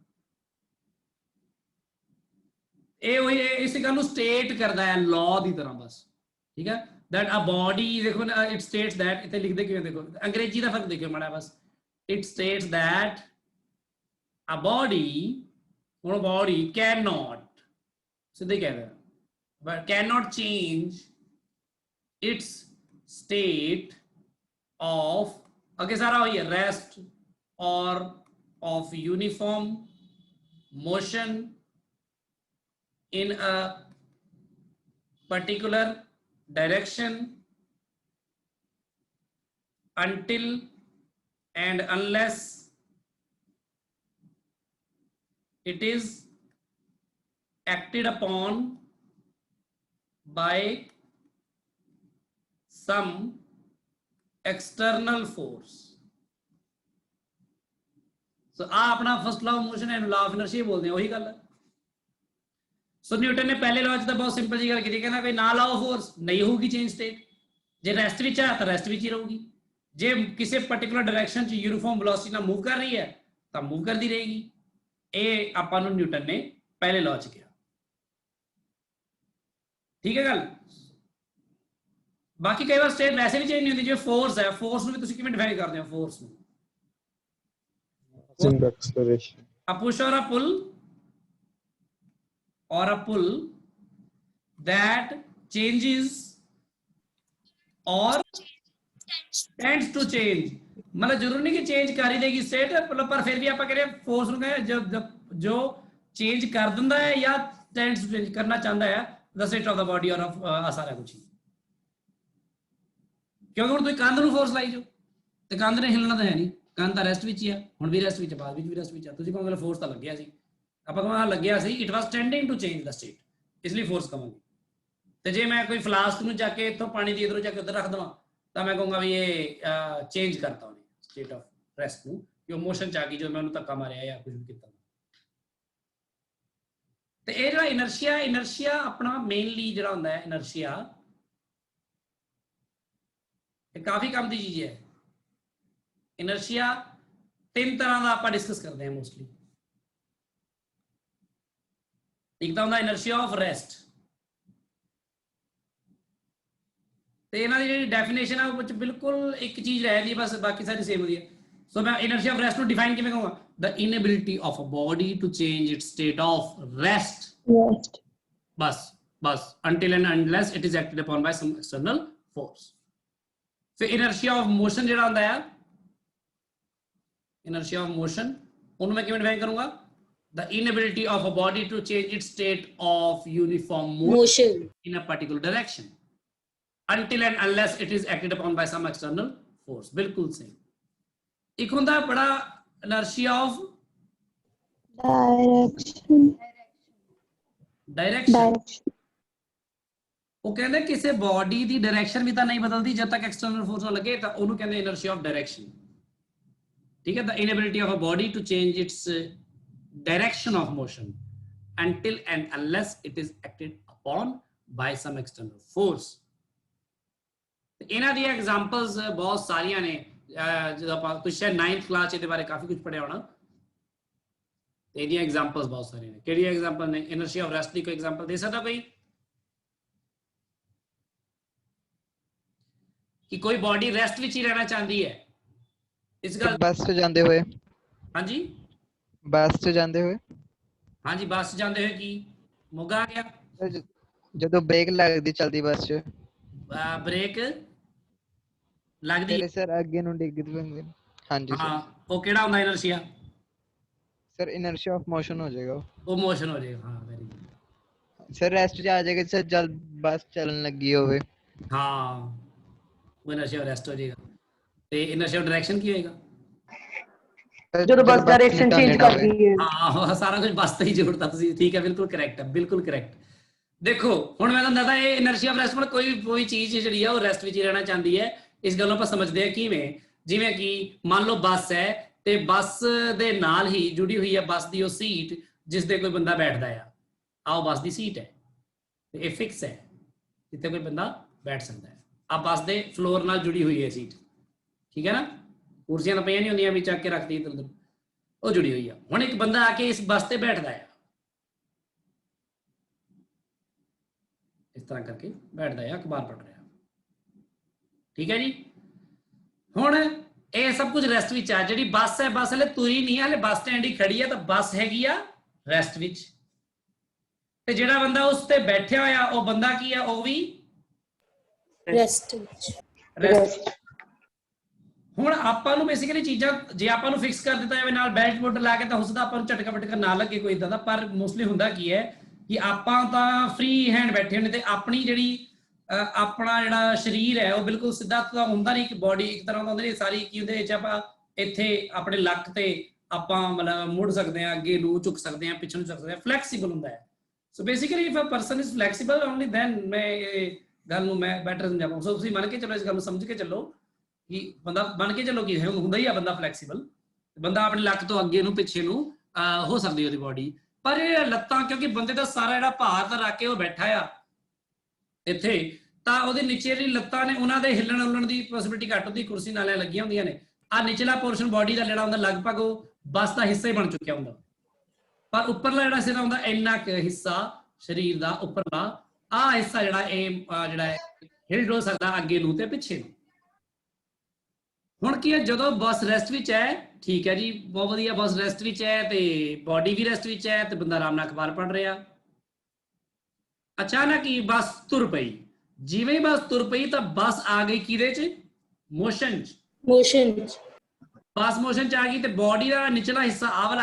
ਇਹ ਉਹੀ ਇਸ ਗੱਲ ਨੂੰ ਸਟੇਟ ਕਰਦਾ ਹੈ ਲਾਅ ਦੀ ਤਰ੍ਹਾਂ ਬਸ, ਠੀਕ ਹੈ। that a body देखो ना, it states that, इतने लिख दे क्यों, देखो अंग्रेजी का फर्क देखो माड़ा बस, it states that a body cannot, सीधे कह रहे हैं, but cannot change its state of, आगे सारा वही है, rest or of uniform motion in a particular direction until and unless it is acted upon by some external force. So आ अपना first law of motion and law of inertia बोलते हैं, वही गल है। सो न्यूटन ने पहले लॉ च बहुत सिंपल जी गल की, कहना कोई ना लॉ ऑफ फोर्स नहीं होगी चेंज स्टेट, जे रेस्ट विच है तो रेस्ट विच ही रहूगी, जे किसी पर्टिकुलर डायरेक्शन च यूनिफॉर्म वेलोसिटी नाल मूव कर रही है तो मूव करती रहेगी। ये आपां नूं न्यूटन ने पहले लॉ च किया, ठीक है गल। बाकी कई बार स्टेट वैसे भी चेंज नहीं होती, जो फोर्स है, फोर्स नूं भी तुसीं किवें डिफाइन करदे हो, फोर्स नूं acceleration, a push or a pull that changes or tends to change, मतलब जरूरी नहीं कि चेंज कर ही देगी स्टेट, पर फिर भी आप कह रहे हैं फोर्स ਨੂੰ कहें जब जो चेंज कर दिंदा है या टेंड्स टू चेंज करना चाहता है the state of the body और ऑफ सारा कुछ ही, क्योंकि ਹੁਣ ਤੁਸੀਂ ਕੰਧ ਨੂੰ ਫੋਰਸ ਲਾਈ ਜੋ ਤੇ ਕੰਧ ਨੇ ਹਿੱਲਣਾ ਤਾਂ ਹੈ ਨਹੀਂ, ਕੰਧ ਤਾਂ ਰੈਸਟ ਵਿੱਚ ਹੀ ਆ, ਹੁਣ ਵੀ ਰੈਸਟ ਵਿੱਚ, ਬਾਅਦ ਵਿੱਚ ਵੀ ਰੈਸਟ ਵਿੱਚ ਆ, ਤੁਸੀਂ ਕਹੋਗੇ ਫੋਰਸ ਤਾਂ ਲੱਗਿਆ ਸੀ, ਆਪਾਂ ਕਹਾਂਗੇ ਲੱਗਿਆ ਸੀ, it was tending to change the state, ਇਸ ਲਈ ਫੋਰਸ ਕਹਾਂਗੇ। ਤੇ ਜੇ ਮੈਂ ਕੋਈ ਫਲਾਸਕ ਨੂੰ ਜਾ ਕੇ ਇੱਥੋਂ ਪਾਣੀ ਦੀ ਇਧਰੋਂ ਜਾ ਕੇ ਉਧਰ ਰੱਖ ਦਵਾਂ ਤਾਂ ਮੈਂ ਕਹੂੰਗਾ ਵੀ ਇਹ ਚੇਂਜ ਕਰਤਾ ਉਹਨੇ ਸਟੇਟ ਆਫ ਰੈਸਟ ਨੂੰ, ਕਿ ਉਹ ਮੋਸ਼ਨ ਚ ਆ ਗਈ ਜਦੋਂ ਮੈਂ ਉਹਨੂੰ ਧੱਕਾ ਮਾਰਿਆ ਜਾਂ ਕੁਝ ਵੀ ਕੀਤਾ। ਤੇ ਇਹ ਜਿਹੜਾ ਇਨਰਸ਼ੀਆ ਆਪਣਾ ਮੇਨਲੀ ਜਿਹੜਾ ਹੁੰਦਾ ਹੈ ਇਨਰਸ਼ੀਆ, ਇਹ ਕਾਫੀ ਕੰਮ ਦੀ ਚੀਜ਼ ਹੈ। ਇਨਰਸ਼ੀਆ ਤਿੰਨ ਤਰ੍ਹਾਂ ਦਾ ਆਪਾਂ ਡਿਸਕਸ ਕਰਦੇ ਹਾਂ ਮੋਸਟਲੀ। ਇੱਕ ਤਾਂ ਹੁੰਦਾ ਇਨਰਸ਼ੀਆ ਆਫ ਰੈਸਟ, ਤੇ ਇਹਨਾਂ ਦੀ ਜਿਹੜੀ ਡੈਫੀਨੇਸ਼ਨ ਆ ਉਹ ਵਿੱਚ ਬਿਲਕੁਲ ਇੱਕ ਚੀਜ਼ ਰਹਿ ਜਾਂਦੀ ਬਸ, ਬਾਕੀ ਸਾਰੀ ਸੇਮ ਹੁੰਦੀ ਹੈ। ਸੋ ਮੈਂ ਇਨਰਸ਼ੀਆ ਆਫ ਰੈਸਟ ਨੂੰ ਡਿਫਾਈਨ ਕਿਵੇਂ ਕਰਾਂਗਾ, the inability of a body to change its state of rest, ਬਸ until and unless it is acted upon by some external force। ਫਿਰ ਇਨਰਸ਼ੀਆ ਆਫ ਮੋਸ਼ਨ ਜਿਹੜਾ ਹੁੰਦਾ ਹੈ, inertia of motion, ਉਹਨੂੰ ਮੈਂ ਕਿਵੇਂ ਡਿਫਾਈਨ ਕਰੂੰਗਾ, the inability of a body to change its state of uniform motion in a particular direction until and unless it is acted upon by some external force। ਬਿਲਕੁਲ ਸਹੀ। ਇੱਕ ਹੁੰਦਾ ਬੜਾ inertia of direction। ਉਹ ਕਹਿੰਦੇ ਕਿਸੇ body ਦੀ direction ਵੀ ਤਾਂ ਨਹੀਂ ਬਦਲਦੀ ਜਦ ਤੱਕ ਐਕਸਟਰਨਲ ਫੋਰਸ ਨਾ ਲੱਗੇ, ਤਾਂ ਉਹਨੂੰ ਕਹਿੰਦੇ inertia of direction, ठीक है। The inability of a body to change its direction of motion until and unless it is acted upon by some external force। ਇਹਨਾਂ ਦੀਆਂ एग्जांपल्स बहुत ਸਾਰੀਆਂ ਨੇ, ਜਦੋਂ ਆਪਾਂ ਕੁਝ 9th ਕਲਾਸ ਇਹਦੇ ਬਾਰੇ ਕਾਫੀ ਕੁਝ ਪੜਿਆ ਹੋਣਾ, ਤੇ ਇਹਦੀਆਂ एग्जांपल्स ਬਹੁਤ ਸਾਰੀਆਂ ਨੇ। ਕਿਹੜੀ एग्जांपल ਨੇ ਇਨਰਸ਼ੀਆ ਆਫ ਰੈਸਟ ਦੀ? ਕੋਈ एग्जांपल ਦੇ ਸਕਦਾ ਕੋਈ, ਕਿ ਕੋਈ ਬੋਡੀ ਰੈਸਟ ਵਿੱਚ ਹੀ ਰਹਿਣਾ ਚਾਹੁੰਦੀ ਹੈ? ਇਸ ਗੱਲ ਬੱਸ 'ਚ ਜਾਂਦੇ ਹੋਏ, ਹਾਂਜੀ ਬੱਸ 'ਚ ਜਾਂਦੇ ਹੋਏ, ਹਾਂਜੀ ਬੱਸ ਜਾਂਦੇ ਹੋਏ ਕੀ ਮੋਗਾ ਆ ਗਿਆ, ਜਦੋਂ ਬ੍ਰੇਕ ਲੱਗਦੀ ਚਲਦੀ ਬੱਸ 'ਚ, ਬ੍ਰੇਕ ਲੱਗਦੀ ਹੈ ਸਰ ਅੱਗੇ ਨੂੰ ਡਿੱਗਦੀ ਪੈਂਦੀ। ਹਾਂਜੀ ਹਾਂ, ਉਹ ਕਿਹੜਾ ਹੁੰਦਾ ਇਨਰਸ਼ੀਆ? ਸਰ ਇਨਰਸ਼ੀਆ ਆਫ ਮੋਸ਼ਨ ਹੋ ਜਾਏਗਾ, ਉਹ ਮੋਸ਼ਨ ਹੋ ਜਾਏਗਾ। ਹਾਂ ਵੈਰੀ ਗੁੱਡ ਸਰ ਰੈਸਟ 'ਚ ਆ ਜਾਏਗਾ ਸਰ ਜਦ ਬੱਸ ਚੱਲਣ ਲੱਗੀ ਹੋਵੇ। ਹਾਂ, ਉਹ ਇਨਰਸ਼ੀਆ ਰੈਸਟ ਹੋ ਜਾਏਗਾ। ਤੇ ਇਨਰਸ਼ੀਆ ਡਾਇਰੈਕਸ਼ਨ ਕੀ ਹੋਏਗਾ? ਜਦੋਂ ਬੱਸ ਡਾਇਰੈਕਸ਼ਨ ਚੇਂਜ ਕਰਦੀ ਹੈ। ਹਾਂ, ਸਾਰਾ ਕੁਝ ਬੱਸ ਤੇ ਹੀ ਜੋੜਤਾ ਤੁਸੀਂ, ਠੀਕ ਹੈ, ਬਿਲਕੁਲ ਕਰੈਕਟ ਹੈ, ਬਿਲਕੁਲ ਕਰੈਕਟ। ਦੇਖੋ ਹੁਣ ਮੈਂ ਤੁਹਾਨੂੰ ਦੱਸਦਾ, ਇਹ ਇਨਰਸ਼ੀਆ ਆਫ ਰੈਸਟ ਮਤਲਬ ਕੋਈ ਚੀਜ਼ ਜਿਹੜੀ ਆ ਉਹ ਰੈਸਟ ਵਿੱਚ ਹੀ ਰਹਿਣਾ ਚਾਹੁੰਦੀ ਹੈ। ਇਸ ਗੱਲ ਨੂੰ ਆਪਾਂ ਸਮਝਦੇ ਹਾਂ ਕਿਵੇਂ, ਜਿਵੇਂ ਕਿ ਮੰਨ ਲਓ ਬੱਸ ਹੈ ਤੇ ਬੱਸ ਦੇ ਨਾਲ ਹੀ ਜੁੜੀ ਹੋਈ ਹੈ ਬੱਸ ਦੀ ਉਹ ਸੀਟ ਜਿਸ ਤੇ ਕੋਈ ਬੰਦਾ ਬੈਠਦਾ ਆ, ਆਹ ਬੱਸ ਦੀ ਸੀਟ ਹੈ ਤੇ ਇਹ ਫਿਕਸ ਹੈ, ਜਿੱਥੇ ਕੋਈ ਬੰਦਾ ਬੈਠ ਸਕਦਾ ਹੈ। ਆ ਬੱਸ ਦੇ ਫਲੋਰ ਨਾਲ ਜੁੜੀ ਹੋਈ ਹੈ ਸੀਟ, ਠੀਕ ਹੈ ਨਾ, ਕੁਰਸੀਆਂ ਤਾਂ ਪਈਆਂ ਨਹੀਂ ਹੁੰਦੀਆਂ ਵੀ ਚੱਕ ਕੇ ਰੱਖਦੀ ਇੱਧਰ ਉੱਧਰ, ਉਹ ਜੁੜੀ ਹੋਈ ਆ। ਹੁਣ ਇੱਕ ਬੰਦਾ ਆ ਕੇ ਇਸ ਬੱਸ ਤੇ ਬੈਠਦਾ ਆ, ਤਰ੍ਹਾਂ ਕਰਕੇ ਬੈਠਦਾ ਹੈ, ਅਖਬਾਰ ਪੜ੍ਹ ਰਿਹਾ। ਠੀਕ ਹੈ ਜੀ। ਹੁਣ ਇਹ ਸਭ ਕੁਝ ਰੈਸਟ ਵਿੱਚ ਆ। ਜਿਹੜੀ ਬੱਸ ਹੈ, ਬੱਸ ਹਲੇ ਤੁਰੀ ਨਹੀਂ ਹੈ, ਹਲੇ ਬੱਸ ਸਟੈਂਡ ਹੀ ਖੜੀ ਹੈ, ਤਾਂ ਬੱਸ ਹੈਗੀ ਆ ਰੈਸਟ ਵਿੱਚ। ਤੇ ਜਿਹੜਾ ਬੰਦਾ ਉਸ ਤੇ ਬੈਠਿਆ ਹੋਇਆ ਉਹ ਬੰਦਾ ਕੀ ਹੈ, ਉਹ ਵੀ ਰੈਸਟ ਵਿੱਚ। ਰੈਸਟ। ਹੁਣ ਆਪਾਂ ਨੂੰ ਬੇਸਿਕਲੀ ਚੀਜ਼ਾਂ ਜੇ ਆਪਾਂ ਨੂੰ ਫਿਕਸ ਕਰ ਦਿੱਤਾ ਜਾਵੇ ਨਾਲ ਬੈਲਟ ਬੁਲਟ ਲਾ ਕੇ, ਤਾਂ ਹੋ ਸਕਦਾ ਆਪਾਂ ਨੂੰ ਝਟਕਾ ਪਟਕਾ ਨਾ ਲੱਗੇ ਕੋਈ ਇਦਾਂ ਦਾ। ਪਰ ਮੋਸਟਲੀ ਹੁੰਦਾ ਕੀ ਹੈ ਕਿ ਆਪਾਂ ਤਾਂ ਫ੍ਰੀ ਹੈਂਡ ਬੈਠੇ ਹੁੰਦੇ ਤੇ ਆਪਣੀ ਜਿਹੜੀ ਆਪਣਾ ਜਿਹੜਾ ਸਰੀਰ ਹੈ ਉਹ ਬਿਲਕੁਲ ਸਿੱਧਾ ਤਾਂ ਹੁੰਦਾ ਨਹੀਂ, ਕਿ ਬੋਡੀ ਇੱਕ ਤਰ੍ਹਾਂ ਦਾ ਹੁੰਦੀ ਸਾਰੀ ਕੀ ਹੁੰਦੇ ਵਿੱਚ ਆਪਾਂ ਇੱਥੇ ਆਪਣੇ ਲੱਕ ਤੇ ਆਪਾਂ ਮਤਲਬ ਮੁੜ ਸਕਦੇ ਹਾਂ, ਅੱਗੇ ਨੂੰ ਝੁਕ ਸਕਦੇ ਹਾਂ, ਪਿੱਛੇ ਨੂੰ ਝੁਕ ਸਕਦੇ ਹਾਂ, ਫਲੈਕਸੀਬਲ ਹੁੰਦਾ ਹੈ। So basically if a person is flexible only then ਮੈਂ ਇਹ ਗੱਲ ਨੂੰ ਮੈਂ ਬੈਟਰ ਸਮਝਾਵਾਂ। ਸੋ ਤੁਸੀਂ ਮੰਨ ਕੇ ਚੱਲੋ, ਇਸ ਗੱਲ ਨੂੰ ਸਮਝ ਕੇ ਚੱਲੋ ਕਿ ਬੰਦਾ ਮੰਨ ਕੇ ਚੱਲੋ ਕਿ ਹੁੰਦਾ ਹੀ ਆ ਬੰਦਾ ਫਲੈਕਸੀਬਲ, ਬੰਦਾ ਆਪਣੇ ਲੱਕ ਤੋਂ ਅੱਗੇ ਨੂੰ ਪਿੱਛੇ ਨੂੰ ਹੋ ਸਕਦੀ ਉਹਦੀ ਬੋਡੀ। ਪਰ ਇਹ ਲੱਤਾਂ, ਕਿਉਂਕਿ ਬੰਦੇ ਦਾ ਸਾਰਾ ਜਿਹੜਾ ਭਾਰ ਤਾਂ ਰੱਖ ਕੇ ਉਹ ਬੈਠਾ ਆ ਇੱਥੇ, ਤਾਂ ਉਹਦੇ ਨੀਚੇ ਜਿਹੜੀ ਲੱਤਾਂ ਨੇ ਉਹਨਾਂ ਦੇ ਹਿੱਲਣ ਹੁੱਲਣ ਦੀ ਪੋਸਿਬਿਲਿਟੀ ਘੱਟ ਹੁੰਦੀ, ਕੁਰਸੀ ਨਾਲੇ ਲੱਗੀਆਂ ਹੁੰਦੀਆਂ ਨੇ। ਆ ਨਿਚਲਾ ਪੋਰਸ਼ਨ ਬੋਡੀ ਦਾ ਜਿਹੜਾ ਹੁੰਦਾ ਲਗਭਗ ਉਹ ਬੱਸ ਦਾ ਹਿੱਸਾ ਹੀ ਬਣ ਚੁੱਕਿਆ ਹੁੰਦਾ, ਪਰ ਉੱਪਰਲਾ ਜਿਹੜਾ ਸਿਰਾ ਹੁੰਦਾ ਇੰਨਾ ਕੁ ਹਿੱਸਾ ਸਰੀਰ ਦਾ ਉੱਪਰਲਾ ਆਹ ਹਿੱਸਾ ਜਿਹੜਾ ਇਹ ਜਿਹੜਾ ਹਿਲ ਡੁਲ ਸਕਦਾ ਅੱਗੇ ਨੂੰ ਤੇ ਪਿੱਛੇ ਨੂੰ। ਹੁਣ ਕੀ ਹੈ, ਜਦੋਂ ਬੱਸ ਰੈਸਟ ਵਿੱਚ ਹੈ, ਠੀਕ ਹੈ ਜੀ, ਬਹੁਤ ਵਧੀਆ, ਬੱਸ ਰੈਸਟ ਵਿੱਚ ਹੈ ਤੇ ਬੋਡੀ ਵੀ ਰੈਸਟ ਵਿੱਚ ਹੈ ਤੇ ਬੰਦਾ ਆਰਾਮ ਨਾਲ ਅਖਬਾਰ ਪੜ੍ਹ ਰਿਹਾ। ਅਚਾਨਕ ਹੀ ਬੱਸ ਤੁਰ ਪਈ। ਜਿਵੇਂ ਹੀ ਬੱਸ ਤੁਰ ਪਈ ਤਾਂ ਬੱਸ ਆ ਗਈ ਕਿਹਦੇ ਚ, ਮੋਸ਼ਨ ਚ। ਮੋਸ਼ਨ। ਬੱਸ ਮੋਸ਼ਨ ਚ ਆ ਗਈ ਤੇ ਬੋਡੀ ਦਾ ਨਿਚਲਾ ਹਿੱਸਾ ਆ ਵਾਲਾ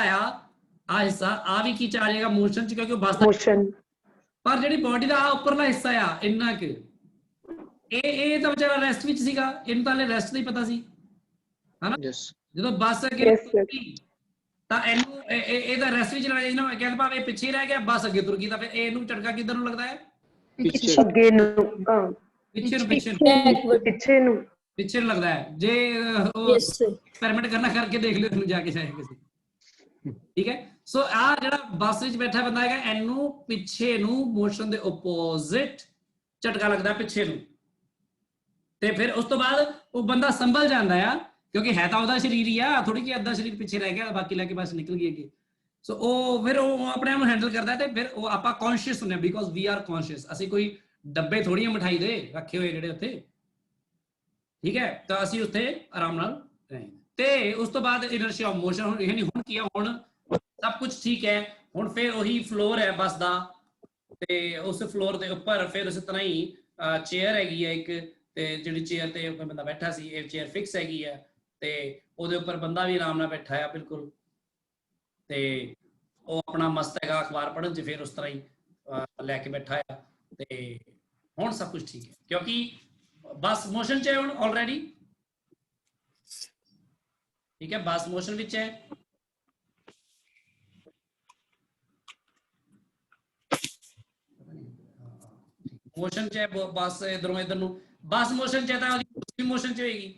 ਆ ਹਿੱਸਾ ਆ ਵੀ ਕੀ ਚ ਆ ਜਾਏਗਾ, ਮੋਸ਼ਨ ਚ, ਕਿਉਂਕਿ ਉਹ ਬੱਸ ਮੋਸ਼ਨ। ਪਰ ਜਿਹੜੀ ਬੋਡੀ ਦਾ ਆ ਉੱਪਰਲਾ ਹਿੱਸਾ ਆ ਇੰਨਾ ਕੁ ਇਹ ਤਾਂ ਵਿਚਾਰਾ ਰੈਸਟ ਵਿੱਚ ਸੀਗਾ, ਇਹਨੂੰ ਤਾਂ ਹਲੇ ਰੈਸਟ ਦਾ ਹੀ ਪਤਾ ਸੀ ਹਨਾ। ਜਦੋਂ ਬੱਸ ਅੱਗੇ ਤਾਂ ਇਹਨੂੰ ਇਹਦਾ ਰੈਸਟ ਵਿੱਚ ਲੈਣਾ ਚਾਹੀਦਾ। ਮੈਂ ਕਹਿੰਦਾ ਭਾਵੇਂ ਪਿੱਛੇ ਰਹਿ ਗਿਆ, ਬੱਸ ਅੱਗੇ ਤੁਰ ਗਈ, ਤਾਂ ਫਿਰ ਇਹਨੂੰ ਝਟਕਾ ਕਿੱਧਰ ਨੂੰ ਲੱਗਦਾ ਹੈ, ਅੱਗੇ ਨੂੰ, ਪਿੱਛੇ ਨੂੰ ਲੱਗਦਾ ਹੈ। ਜੇ ਉਹ ਐਕਸਪੈਰੀਮੈਂਟ ਕਰਨਾ ਕਰਕੇ ਦੇਖ ਲਿਓ ਤੁਹਾਨੂੰ ਜਾ ਕੇ ਸ਼ਾਇਦ ਕਿਸੇ। ਠੀਕ ਹੈ। ਸੋ ਆ ਜਿਹੜਾ ਬੱਸ ਵਿੱਚ ਬੈਠਾ ਬੰਦਾ ਹੈਗਾ, ਇਹਨੂੰ ਪਿੱਛੇ ਨੂੰ ਮੋਸ਼ਨ ਦੇ ਆਪੋਜ਼ਿਟ ਝਟਕਾ ਲੱਗਦਾ ਪਿੱਛੇ ਨੂੰ, ਤੇ ਫਿਰ ਉਸ ਤੋਂ ਬਾਅਦ ਉਹ ਬੰਦਾ ਸੰਭਲ ਜਾਂਦਾ ਆ, ਕਿਉਂਕਿ ਹੈ ਤਾਂ ਉਹਦਾ ਸਰੀਰ ਹੀ ਆ, ਥੋੜੀ ਜਿਹੀ ਅੱਧਾ ਸਰੀਰ ਪਿੱਛੇ ਰਹਿ ਗਿਆ, ਬਾਕੀ ਲੈ ਕੇ ਬਸ ਨਿਕਲ ਗਈ ਅੱਗੇ। ਸੋ ਉਹ ਫਿਰ ਉਹ ਆਪਣੇ ਆਪ ਨੂੰ ਹੈਂਡਲ ਕਰਦਾ ਤੇ ਫਿਰ ਉਹ ਆਪਾਂ ਕੌਨਸ਼ੀਅਸ ਹੁੰਦੇ, ਬਿਕੋਜ਼ ਵੀ ਆਰ ਕੌਨਸ਼ੀਅਸ। ਅਸੀਂ ਕੋਈ ਡੱਬੇ ਥੋੜੀਆਂ ਮਿਠਾਈ ਦੇ ਰੱਖੇ ਹੋਏ ਜਿਹੜੇ ਉੱਥੇ, ਠੀਕ ਹੈ, ਤਾਂ ਅਸੀਂ ਉੱਥੇ ਆਰਾਮ ਨਾਲ ਰਹੇ। ਤੇ ਉਸ ਤੋਂ ਬਾਅਦ ਇਨਰਸ਼ੀਆ ਆਫ ਮੋਸ਼ਨ, ਯਾਨੀ ਹੁਣ ਕੀ ਆ, ਹੁਣ ਸਭ ਕੁਝ ਠੀਕ ਹੈ। ਹੁਣ ਫਿਰ ਉਹੀ ਫਲੋਰ ਹੈ ਬੱਸ ਦਾ, ਤੇ ਉਸ ਫਲੋਰ ਦੇ ਉੱਪਰ ਫਿਰ ਉਸੇ ਤਰ੍ਹਾਂ ਹੀ ਚੇਅਰ ਹੈਗੀ ਹੈ ਇੱਕ, ਤੇ ਜਿਹੜੀ ਚੇਅਰ ਤੇ ਬੰਦਾ ਬੈਠਾ ਸੀ ਇਹ ਚੇਅਰ ਫਿਕਸ ਹੈਗੀ ਹੈ, ਤੇ ਉਹਦੇ ਉੱਪਰ ਬੰਦਾ ਵੀ ਆਰਾਮ ਨਾਲ ਬੈਠਾ ਆ ਬਿਲਕੁਲ, ਤੇ ਉਹ ਆਪਣਾ ਮਸਤ ਹੈਗਾ ਅਖਬਾਰ ਪੜ੍ਹਨ ਚ, ਫਿਰ ਉਸ ਤਰ੍ਹਾਂ ਹੀ ਲੈ ਕੇ ਬੈਠਾ ਆ। ਤੇ ਹੁਣ ਸਭ ਕੁਝ ਠੀਕ ਹੈ, ਕਿਉਂਕਿ ਬੱਸ ਮੋਸ਼ਨ ਚ ਹੈ ਹੁਣ ਆਲਰੇਡੀ। ਠੀਕ ਹੈ, ਬੱਸ ਮੋਸ਼ਨ ਵਿੱਚ ਹੈ। ਮੋਸ਼ਨ ਚ ਹੈ ਬੱਸ, ਇਧਰੋਂ ਇਧਰ ਨੂੰ ਬੱਸ ਮੋਸ਼ਨ ਚ ਹੈ, ਤਾਂ ਉਹਦੀ ਮੋਸ਼ਨ ਚ ਹੋਏਗੀ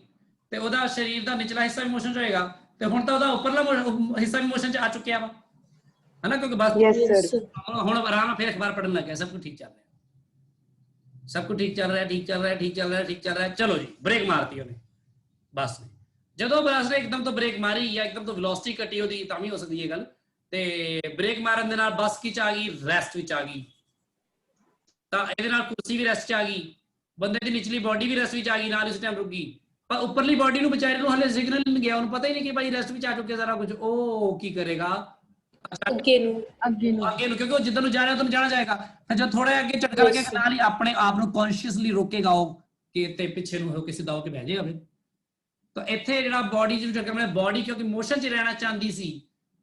ਤੇ ਉਹਦਾ ਸਰੀਰ ਦਾ ਨਿਚਲਾ ਹਿੱਸਾ ਵੀ ਮੋਸ਼ਨ ਚ ਹੋਏਗਾ, ਤੇ ਹੁਣ ਤਾਂ ਉਹਦਾ ਉੱਪਰਲਾ ਹਿੱਸਾ ਵੀ ਮੋਸ਼ਨ ਚ ਆ ਚੁੱਕਿਆ ਵਾ ਹਨਾ, ਕਿਉਂਕਿ ਬੱਸ ਹੁਣ ਆਰਾਮ ਨਾਲ ਫਿਰ ਅਖਬਾਰ ਪੜ੍ਹਨ ਲੱਗ ਗਿਆ। ਸਭ ਕੁਝ ਠੀਕ ਚੱਲ ਰਿਹਾ, ਸਭ ਕੁਝ ਠੀਕ ਚੱਲ ਰਿਹਾ, ਠੀਕ ਚੱਲ ਰਿਹਾ, ਠੀਕ ਚੱਲ ਰਿਹਾ, ਠੀਕ ਚੱਲ ਰਿਹਾ। ਚਲੋ ਜੀ, ਬ੍ਰੇਕ ਮਾਰਤੀ ਉਹਨੇ ਬੱਸ ਨੇ। ਜਦੋਂ ਬੱਸ ਨੇ ਇੱਕਦਮ ਤੋਂ ਬ੍ਰੇਕ ਮਾਰੀ ਜਾਂ ਇੱਕਦਮ ਤੋਂ ਵੈਲੋਸਿਟੀ ਘਟੀ ਉਹਦੀ, ਤਾਂ ਵੀ ਹੋ ਸਕਦੀ ਹੈ ਗੱਲ। ਤੇ ਬ੍ਰੇਕ ਮਾਰਨ ਦੇ ਨਾਲ ਬੱਸ ਕੀ ਚ ਆ ਗਈ, ਰੈਸਟ ਵਿੱਚ ਆ ਗਈ। ਤਾਂ ਇਹਦੇ ਨਾਲ ਕੁਰਸੀ ਵੀ ਰੈਸਟ ਚ ਆ ਗਈ, ਬੰਦੇ ਦੀ ਨਿਚਲੀ ਬੋਡੀ ਵੀ ਰੈਸਟ ਵਿੱਚ ਆ ਗਈ, ਨਾਲ ਇਸ ਟਾਈਮ ਰੁਕ ਗਈ। ਪਰ ਉੱਪਰਲੀ ਬੋਡੀ ਨੂੰ ਵਿਚਾਰੇ ਨੂੰ ਹਲੇ ਸਿਗਨਲ ਨਹੀਂ ਗਿਆ, ਉਹਨੂੰ ਪਤਾ ਹੀ ਨਹੀਂ ਕਿ ਭਾਈ ਰੈਸਟ ਵਿੱਚ ਆ ਚੁੱਕਿਆ ਸਾਰਾ ਕੁਝ। ਉਹ ਕੀ ਕਰੇਗਾ, ਅੱਗੇ ਨੂੰ, ਕਿਉਂਕਿ ਉਹ ਜਿੱਧਰ ਨੂੰ ਜਾ ਰਿਹਾ ਉਧਰ ਨੂੰ ਜਾਣਾ ਜਾਏਗਾ। ਫਿਰ ਜਦ ਥੋੜਾ ਅੱਗੇ ਝਟਕਾ ਲੱਗੇਗਾ, ਨਾਲ ਹੀ ਆਪਣੇ ਆਪ ਨੂੰ ਕੌਨਸ਼ੀਅਸਲੀ ਰੋਕੇਗਾ ਉਹ, ਕਿ ਤੇ ਪਿੱਛੇ ਨੂੰ ਹੋ ਕੇ ਸਿੱਧਾ ਹੋ ਕੇ ਬਹਿ ਜਾਏਗਾ ਫਿਰ। ਤਾਂ ਇੱਥੇ ਜਿਹੜਾ ਬੋਡੀ ਜਿਹਨੂੰ ਝਟਕਾ ਮਿਲਿਆ, ਬੋਡੀ ਕਿਉਂਕਿ ਮੋਸ਼ਨ 'ਚ ਰਹਿਣਾ ਚਾਹੁੰਦੀ ਸੀ,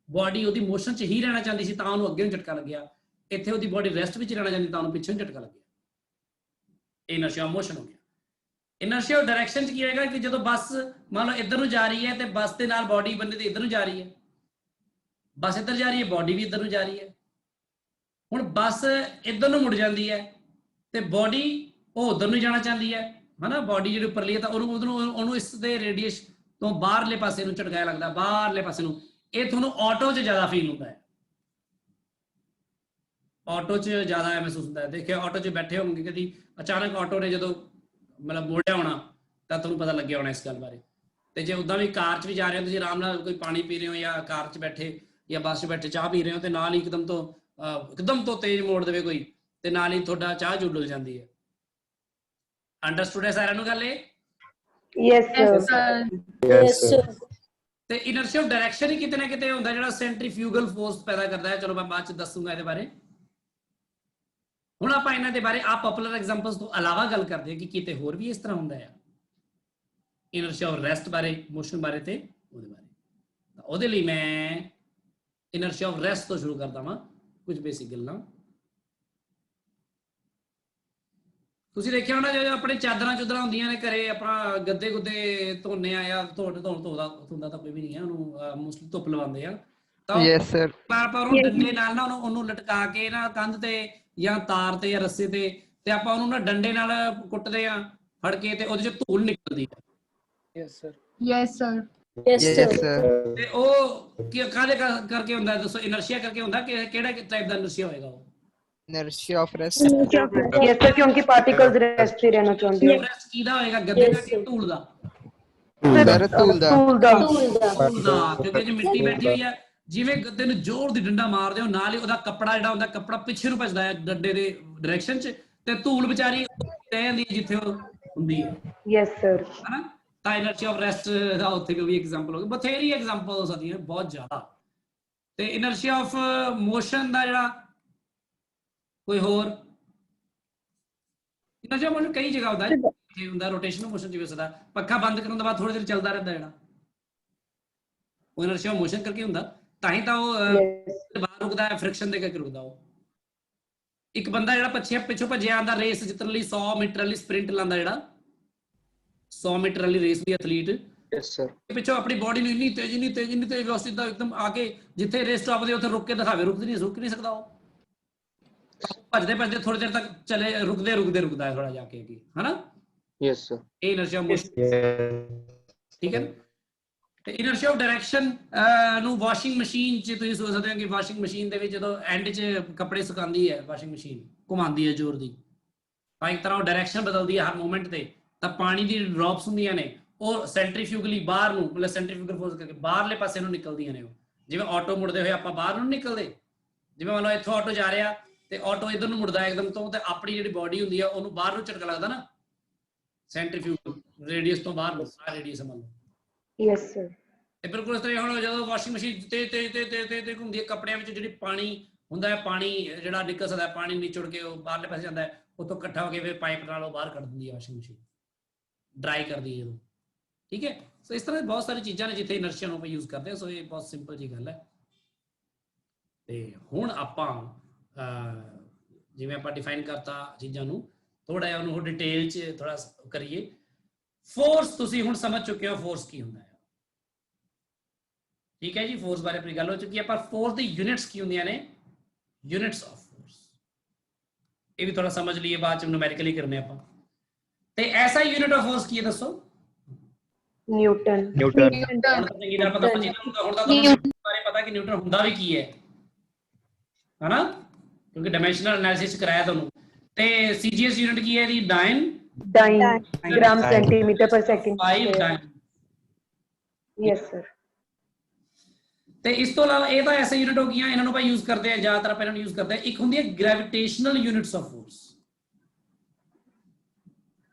ਬੋਡੀ ਉਹਦੀ ਮੋਸ਼ਨ 'ਚ ਹੀ ਰਹਿਣਾ ਚਾਹੁੰਦੀ ਸੀ, ਤਾਂ ਉਹਨੂੰ ਅੱਗੇ ਨੂੰ ਝਟਕਾ ਲੱਗਿਆ। ਇੱਥੇ ਉਹਦੀ ਬੋਡੀ ਰੈਸਟ ਵਿੱਚ ਰਹਿਣਾ ਚਾਹੁੰਦੀ, ਤਾਂ ਉਹਨੂੰ ਪਿੱਛੇ ਨੂੰ ਝਟਕਾ ਲੱਗਿਆ। ਇਨਰਸ਼ੀਆ ਮੋਸ਼ਨ ਹੋ ਗਿਆ। ਇਨਰਸ਼ੀਆ ਡਾਇਰੈਕਸ਼ਨ 'ਚ ਕੀ ਹੋਏਗਾ ਕਿ ਜਦੋਂ ਬੱਸ ਮੰਨ ਲਓ ਇੱਧਰ ਨੂੰ ਜਾ ਰਹੀ ਹੈ, ਤੇ ਬੱਸ ਦੇ ਨਾਲ ਬੋਡੀ ਬੰਦੇ ਦੀ ਇੱਧਰ ਨੂੰ ਜਾ ਰਹੀ ਹੈ, ਬੱਸ ਇੱਧਰ ਜਾ ਰਹੀ ਹੈ, ਬੋਡੀ ਵੀ ਇੱਧਰ ਨੂੰ ਜਾ ਰਹੀ ਹੈ। ਹੁਣ ਬੱਸ ਇੱਧਰ ਨੂੰ ਮੁੜ ਜਾਂਦੀ ਹੈ ਤੇ ਬੋਡੀ ਉਹ ਉੱਧਰ ਨੂੰ ਜਾਣਾ ਚਾਹੁੰਦੀ ਹੈ ਹਨਾ, ਬੋਡੀ ਜਿਹੜੀ ਉੱਪਰਲੀ ਹੈ, ਤਾਂ ਉਹਨੂੰ ਇਸ ਦੇ ਰੇਡੀਅਸ ਤੋਂ ਬਾਹਰਲੇ ਪਾਸੇ ਨੂੰ ਝਟਕਾਇਆ ਲੱਗਦਾ, ਬਾਹਰਲੇ ਪਾਸੇ ਨੂੰ। ਇਹ ਤੁਹਾਨੂੰ ਆਟੋ 'ਚ ਜ਼ਿਆਦਾ ਫੀਲ ਹੁੰਦਾ ਹੈ, ਆਟੋ 'ਚ ਜ਼ਿਆਦਾ ਮਹਿਸੂਸ ਹੁੰਦਾ ਹੈ। ਦੇਖਿਓ ਆਟੋ 'ਚ ਬੈਠੇ ਹੋਣਗੇ ਕਦੀ, ਅਚਾਨਕ ਆਟੋ ਨੇ ਜਦੋਂ ਮਤਲਬ ਮੋੜਿਆ ਹੋਣਾ, ਤਾਂ ਤੁਹਾਨੂੰ ਪਤਾ ਲੱਗਿਆ ਹੋਣਾ ਇਸ ਗੱਲ ਬਾਰੇ। ਤੇ ਜੇ ਉੱਦਾਂ ਵੀ ਕਾਰ 'ਚ ਵੀ ਜਾ ਰਹੇ ਹੋ, ਤੁਸੀਂ ਆਰਾਮ ਨਾਲ ਕੋਈ ਪਾਣੀ ਪੀ ਰਹੇ ਹੋ, ਜਾਂ ਕਾਰ 'ਚ ਬੈਠੇ ਜਾਂ ਬੱਸ 'ਚ ਬੈਠੇ ਚਾਹ ਪੀ ਰਹੇ ਹੋ, ਤੇ ਨਾਲ ਹੀ ਇੱਕਦਮ ਤੋਂ ਤੇਜ਼ ਮੋੜ ਦੇਵੇ ਕੋਈ, ਤੇ ਨਾਲ ਹੀ ਤੁਹਾਡਾ ਚਾਹ ਉਡਲ ਜਾਂਦੀ ਹੈ। ਅੰਡਰਸਟੂਡ ਹੈ ਸਾਰਿਆਂ ਨੂੰ ਗੱਲ ਇਹ? Yes, sir. Yes, sir. ਤੇ ਇਨਰਸ਼ੀਆ ਆਫ ਡਾਇਰੈਕਸ਼ਨ ਹੀ ਕਿਤੇ ਨਾ ਕਿਤੇ ਹੁੰਦਾ ਜਿਹੜਾ ਸੈਂਟਰੀਫਿਊਗਲ ਫੋਰਸ ਪੈਦਾ ਕਰਦਾ ਹੈ। ਚਲੋ ਮੈਂ ਬਾਅਦ ਚ ਦੱਸੂਗਾ ਇਹਦੇ ਬਾਰੇ। ਹੁਣ ਆਪਾਂ ਇਹਨਾਂ ਦੇ ਬਾਰੇ ਆ ਪਪੂਲਰ ਐਗਜ਼ਾਮਪਲਸ ਤੋਂ ਇਲਾਵਾ ਗੱਲ ਕਰਦੇ ਹਾਂ ਕਿ ਕਿਤੇ ਹੋਰ ਵੀ ਇਸ ਤਰ੍ਹਾਂ ਹੁੰਦਾ ਹੈ ਇਨਰਸ਼ੀਆ ਆਫ ਰੈਸਟ ਬਾਰੇ, ਮੋਸ਼ਨ ਬਾਰੇ ਤੇ ਉਹਦੇ ਬਾਰੇ। ਤਾਂ ਉਹਦੇ ਲਈ ਮੈਂ ਇਨਰਸ਼ੀਆ ਆਫ ਰੈਸਟ ਤੋਂ ਸ਼ੁਰੂ ਕਰਦਾ ਵਾਂ ਕੁਝ ਬੇਸਿਕ ਗੱਲਾਂ। ਤੁਸੀਂ ਦੇਖਿਆ ਹੋਣਾ ਜਦੋਂ ਆਪਣੇ ਚਾਦਰਾਂ ਚੁਦਰਾਂ ਹੁੰਦੀਆਂ ਨੇ ਘਰੇ, ਆਪਣਾ ਗੱਦੇ ਗੁੱਦੇ ਧੋਨੇ ਆ ਜਾਂ ਧੋਦਾ ਤਾਂ ਕੋਈ ਵੀ ਨਹੀਂ ਹੈ, ਉਹਨੂੰ ਮੋਸਟਲੀ ਧੁੱਪ ਲਵਾਉਂਦੇ ਆ। ਤਾਂ Yes, sir. ਪਰ ਉਹਨੂੰ ਡੰਡੇ ਨਾਲ ਨਾ ਉਹਨੂੰ ਲਟਕਾ ਕੇ ਨਾ ਕੰਧ ਤੇ ਜਾਂ ਤਾਰ ਤੇ ਜਾਂ ਰੱਸੇ ਤੇ ਆਪਾਂ ਉਹਨੂੰ ਨਾ ਡੰਡੇ ਨਾਲ ਕੁੱਟਦੇ ਆ ਫੜ ਕੇ, ਤੇ ਉਹਦੇ ਚ ਧੂਲ ਨਿਕਲਦੀ ਹੈ। Yes, sir. Yes, sir. Yes, sir. ਤੇ ਉਹ ਕਾਹਦੇ ਕਰਕੇ ਹੁੰਦਾ ਦੱਸੋ? ਇਨਰਸ਼ੀਆ ਕਰਕੇ ਹੁੰਦਾ ਕਿ ਕਿਹੜਾ ਟਾਈਪ ਦਾ ਇਨਰਸ਼ੀਆ ਹੋਏਗਾ ਉਹ? Inertia of rest. Yes, sir, क्योंकि particles rest ही रहना चाहते हैं। ਰੈਸਟ ਕਿਹਦਾ ਹੋਏਗਾ? ਗੱਦੇ ਦਾ ਕਿ ਧੂਲ ਦਾ? Sir, tool da. Tool da. ਧੂਲ ਦਾ, ਕਿਉਂਕਿ ਜੇ ਮਿੱਟੀ ਬੈਠੀ ਹੋਈ ਹੈ, ਜਿਵੇਂ ਗੱਦੇ ਨੂੰ ਜ਼ੋਰ ਦੀ ਡੰਡਾ ਮਾਰਦੇ ਹੋ ਨਾਲ ਹੀ ਉਹਦਾ ਕੱਪੜਾ ਜਿਹੜਾ ਹੁੰਦਾ, ਕੱਪੜਾ ਪਿੱਛੇ ਨੂੰ ਭੱਜਦਾ ਹੈ ਡੰਡੇ ਦੇ ਡਾਇਰੈਕਸ਼ਨ 'ਚ, ਤੇ ਧੂਲ ਵਿਚਾਰੀ ਰਹਿ ਜਾਂਦੀ ਹੈ ਜਿੱਥੇ ਉਹ ਹੁੰਦੀ ਹੈ। Yes, sir. ਹਨਾ? ਤਾਂ ਇਨਰਸ਼ੀਆ ਆਫ ਰੈਸਟ ਦਾ ਉੱਥੇ ਵੀ ਐਗਜ਼ਾਮਪਲ ਹੋ ਗਈ, ਬਥੇਰੀ ਐਗਜ਼ਾਮਪਲ ਹੋ ਸਕਦੀਆਂ ਬਹੁਤ ਜ਼ਿਆਦਾ। ਤੇ ਇਨਰਸ਼ੀਆ ਆਫ ਮੋਸ਼ਨ ਦਾ ਜਿਹੜਾ ਕੋਈ ਹੋਰ ਇਨਰਸ਼ੀਆ ਮੋਸ਼ਨ ਕਈ ਜਗ੍ਹਾ ਹੁੰਦਾ ਹੈ। ਜੇ ਹੁੰਦਾ ਰੋਟੇਸ਼ਨਲ ਮੋਸ਼ਨ ਜਿਵੇਂ ਸਦਾ ਪੱਖਾ ਬੰਦ ਕਰਨ ਤੋਂ ਬਾਅਦ ਥੋੜੀ ਦੇਰ ਚੱਲਦਾ ਰਹਿੰਦਾ ਜਿਹੜਾ, ਉਹ ਇਨਰਸ਼ੀਆ ਮੋਸ਼ਨ ਕਰਕੇ ਹੁੰਦਾ। ਤਾਂ ਹੀ ਤਾਂ ਉਹ Yes. ਬਾਹਰ ਰੁਕਦਾ ਹੈ, ਫ੍ਰਿਕਸ਼ਨ ਦੇ ਕਰਕੇ ਰੁਕਦਾ। ਉਹ ਇੱਕ ਬੰਦਾ ਜਿਹੜਾ ਪਿੱਛੋਂ ਭੱਜਿਆ ਆਉਂਦਾ ਰੇਸ ਜਿੱਤਣ ਲਈ 100 ਮੀਟਰ ਵਾਲੀ ਸਪ੍ਰਿੰਟ ਲਾਉਂਦਾ, ਜਿਹੜਾ 100 ਮੀਟਰ ਵਾਲੀ ਰੇਸ ਦੀ ਐਥਲੀਟ, Yes, sir. ਪਿੱਛੋਂ ਆਪਣੀ ਬੋਡੀ ਨੂੰ ਇੰਨੀ ਤੇਜ਼ ਵੈਲੋਸਿਟੀ ਦਾ ਇੱਕਦਮ ਆ ਕੇ ਜਿੱਥੇ ਰੇਸ ਸਟਾਪ ਦੇ ਉੱਥੇ ਰੁਕ ਕੇ ਦਿਖਾਵੇ, ਰੁਕ ਨਹੀਂ ਸਕਦਾ ਉਹ। ਭੱਜਦੇ ਥੋੜੀ ਦੇਰ ਤੱਕ ਚਲੇ ਰੁਕਦਾ ਹੈ ਥੋੜਾ ਜਾ ਕੇ ਅੱਗੇ, ਹਨਾ? Yes, sir. ਇਹ ਇਨਰਸ਼ੀਆ ਮੋਸ਼ਨ, ਠੀਕ ਹੈ। ਤੇ ਇਨਰਸ਼ੀਆ ਆਫ ਡਾਇਰੈਕਸ਼ਨ ਨੂੰ ਵਾਸ਼ਿੰਗ ਮਸ਼ੀਨ 'ਚ ਤੁਸੀਂ ਸੋਚ ਸਕਦੇ ਹੋ ਕਿ ਵਾਸ਼ਿੰਗ ਮਸ਼ੀਨ ਦੇ ਵਿੱਚ ਜਦੋਂ ਐਂਡ 'ਚ ਕੱਪੜੇ ਸੁਕਾਉਂਦੀ ਹੈ, ਵਾਸ਼ਿੰਗ ਮਸ਼ੀਨ ਘੁਮਾਉਂਦੀ ਹੈ ਜ਼ੋਰ ਦੀ, ਤਾਂ ਇੱਕ ਤਰ੍ਹਾਂ ਉਹ ਡਾਇਰੈਕਸ਼ਨ ਬਦਲਦੀ ਹੈ ਹਰ ਮੂਵਮੈਂਟ ਤੇ। ਤਾਂ ਪਾਣੀ ਦੀ ਡ੍ਰੌਪਸ ਹੁੰਦੀਆਂ ਨੇ ਉਹ ਸੈਂਟਰੀਫਿਊਗਲੀ ਬਾਹਰ ਨੂੰ, ਮਤਲਬ ਸੈਂਟਰੀਫਿਊਗਲ ਫੋਰਸ ਕਰਕੇ ਬਾਹਰਲੇ ਪਾਸੇ ਨੂੰ ਨਿਕਲਦੀਆਂ ਨੇ। ਉਹ ਜਿਵੇਂ ਆਟੋ ਮੁੜਦੇ ਹੋਏ ਆਪਾਂ ਬਾਹਰ ਨੂੰ ਨਿਕਲਦੇ, ਜਿਵੇਂ ਮੰਨ ਲਓ ਇੱਥੋਂ ਆਟੋ ਜਾ ਰਿਹਾ ਤੇ ਆਟੋ ਇਧਰ ਨੂੰ ਮੁੜਦਾ ਇੱਕਦਮ ਤੋਂ, ਤੇ ਆਪਣੀ ਜਿਹੜੀ ਬੋਡੀ ਹੁੰਦੀ ਆ ਉਹਨੂੰ ਬਾਹਰ ਨੂੰ ਝਟਕਾ ਲੱਗਦਾ ਨਾ, ਸੈਂਟਰੀਫਿਊਗਲ ਰੇਡੀਅਸ ਤੋਂ ਬਾਹਰ ਨੂੰ, ਸਾਰਾ ਰੇਡੀਅਸ ਮੰਨ ਲਓ। Yes, sir. ਤੇ ਬਿਲਕੁਲ ਇਸ ਤਰ੍ਹਾਂ ਹੁਣ ਜਦੋਂ ਵਾਸ਼ਿੰਗ ਮਸ਼ੀਨ ਤੇ ਘੁੰਮਦੀ ਹੈ, ਕੱਪੜਿਆਂ ਵਿੱਚ ਜਿਹੜੀ ਪਾਣੀ ਹੁੰਦਾ ਹੈ, ਪਾਣੀ ਜਿਹੜਾ ਨਿਕਲ ਸਕਦਾ, ਪਾਣੀ ਨਿਚੜ ਕੇ ਉਹ ਬਾਹਰਲੇ ਪਾਸੇ ਜਾਂਦਾ ਹੈ, ਉੱਥੋਂ ਇਕੱਠਾ ਹੋ ਕੇ ਫਿਰ ਪਾਈਪ ਨਾਲ ਉਹ ਬਾਹਰ ਕੱਢ ਦਿੰਦੀ ਹੈ ਵਾਸ਼ਿੰਗ ਮਸ਼ੀਨ, ਡਰਾਈ ਕਰਦੀ ਹੈ ਜਦੋਂ, ਠੀਕ ਹੈ। ਸੋ ਇਸ ਤਰ੍ਹਾਂ ਦੀ ਬਹੁਤ ਸਾਰੀ ਚੀਜ਼ਾਂ ਨੇ ਜਿੱਥੇ ਇਨਰਸ਼ੀਆ ਨੂੰ ਆਪਾਂ ਯੂਜ਼ ਕਰਦੇ ਹਾਂ। ਸੋ ਇਹ ਬਹੁਤ ਸਿੰਪਲ ਜੀ ਗੱਲ ਹੈ। ਤੇ ਹੁਣ ਆਪਾਂ ਜਿਵੇਂ ਆਪਾਂ ਡਿਫਾਈਨ ਕਰਤਾ ਚੀਜ਼ਾਂ ਨੂੰ, ਥੋੜਾ ਜਿਹਾ ਉਹਨੂੰ ਡਿਟੇਲ 'ਚ ਥੋੜਾ ਕਰੀਏ। ਫੋਰਸ ਤੁਸੀਂ ਹੁਣ ਸਮਝ ਚੁੱਕੇ ਹੋ ਫੋਰਸ ਕੀ ਹੁੰਦਾ ਹੈ, ਠੀਕ ਹੈ ਜੀ। ਫੋਰਸ ਬਾਰੇ ਆਪਣੀ ਗੱਲ ਹੋ ਚੁੱਕੀ ਹੈ, ਪਰ ਫੋਰਸ ਦੀ ਯੂਨਿਟਸ ਕੀ ਹੁੰਦੀਆਂ ਨੇ? ਯੂਨਿਟਸ ਆਫ ਫੋਰਸ, ਇਹ ਵੀ ਥੋੜਾ ਸਮਝ ਲਈਏ, ਬਾਅਦ 'ਚ ਨੂਮੈਰੀਕਲੀ ਕਰਨੇ ਆਪਾਂ। ਤੇ ਐਸਾ ਯੂਨਿਟ ਆਫ ਫੋਰਸ ਕੀ ਹੈ ਦੱਸੋ? Newton. ਹੁਣ ਤਾਂ ਚੰਗੀ ਤਰ੍ਹਾਂ ਪਤਾ ਹੁਣ ਤਾਂ ਤੁਹਾਨੂੰ ਬਾਰੇ ਪਤਾ ਕਿ ਨਿਊਟਨ ਹੁੰਦਾ ਵੀ ਕੀ ਹੈ, ਹਨਾ? ਕਿਉਂਕਿ ਡਾਇਮੈਂਸ਼ਨਲ ਐਨਾਲਿਸਿਸ ਕਰਾਇਆ ਤੁਹਾਨੂੰ। ਤੇ ਸੀਜੀਐਸ ਯੂਨਿਟ ਕੀ ਹੈ ਇਹਦੀ? Dyne. Gram centimeter per second. 5 ਡਾਇਨ। Yes, sir. ਤੇ ਇਸ ਤੋਂ ਇਲਾਵਾ ਇਹ ਤਾਂ ਐਸੇ ਯੂਨਿਟ ਹੋ ਗਈਆਂ, ਇਹਨਾਂ ਨੂੰ ਆਪਾਂ ਯੂਜ਼ ਕਰਦੇ ਆ, ਜ਼ਿਆਦਾਤਰ ਆਪਾਂ ਇਹਨਾਂ ਨੂੰ ਯੂਜ਼ ਕਰਦੇ ਆ। ਇੱਕ ਹੁੰਦੀ ਹੈ ਗ੍ਰੈਵਿਟੇਸ਼ਨਲ ਯੂਨਿਟਸ ਆਫ ਫੋਰਸ।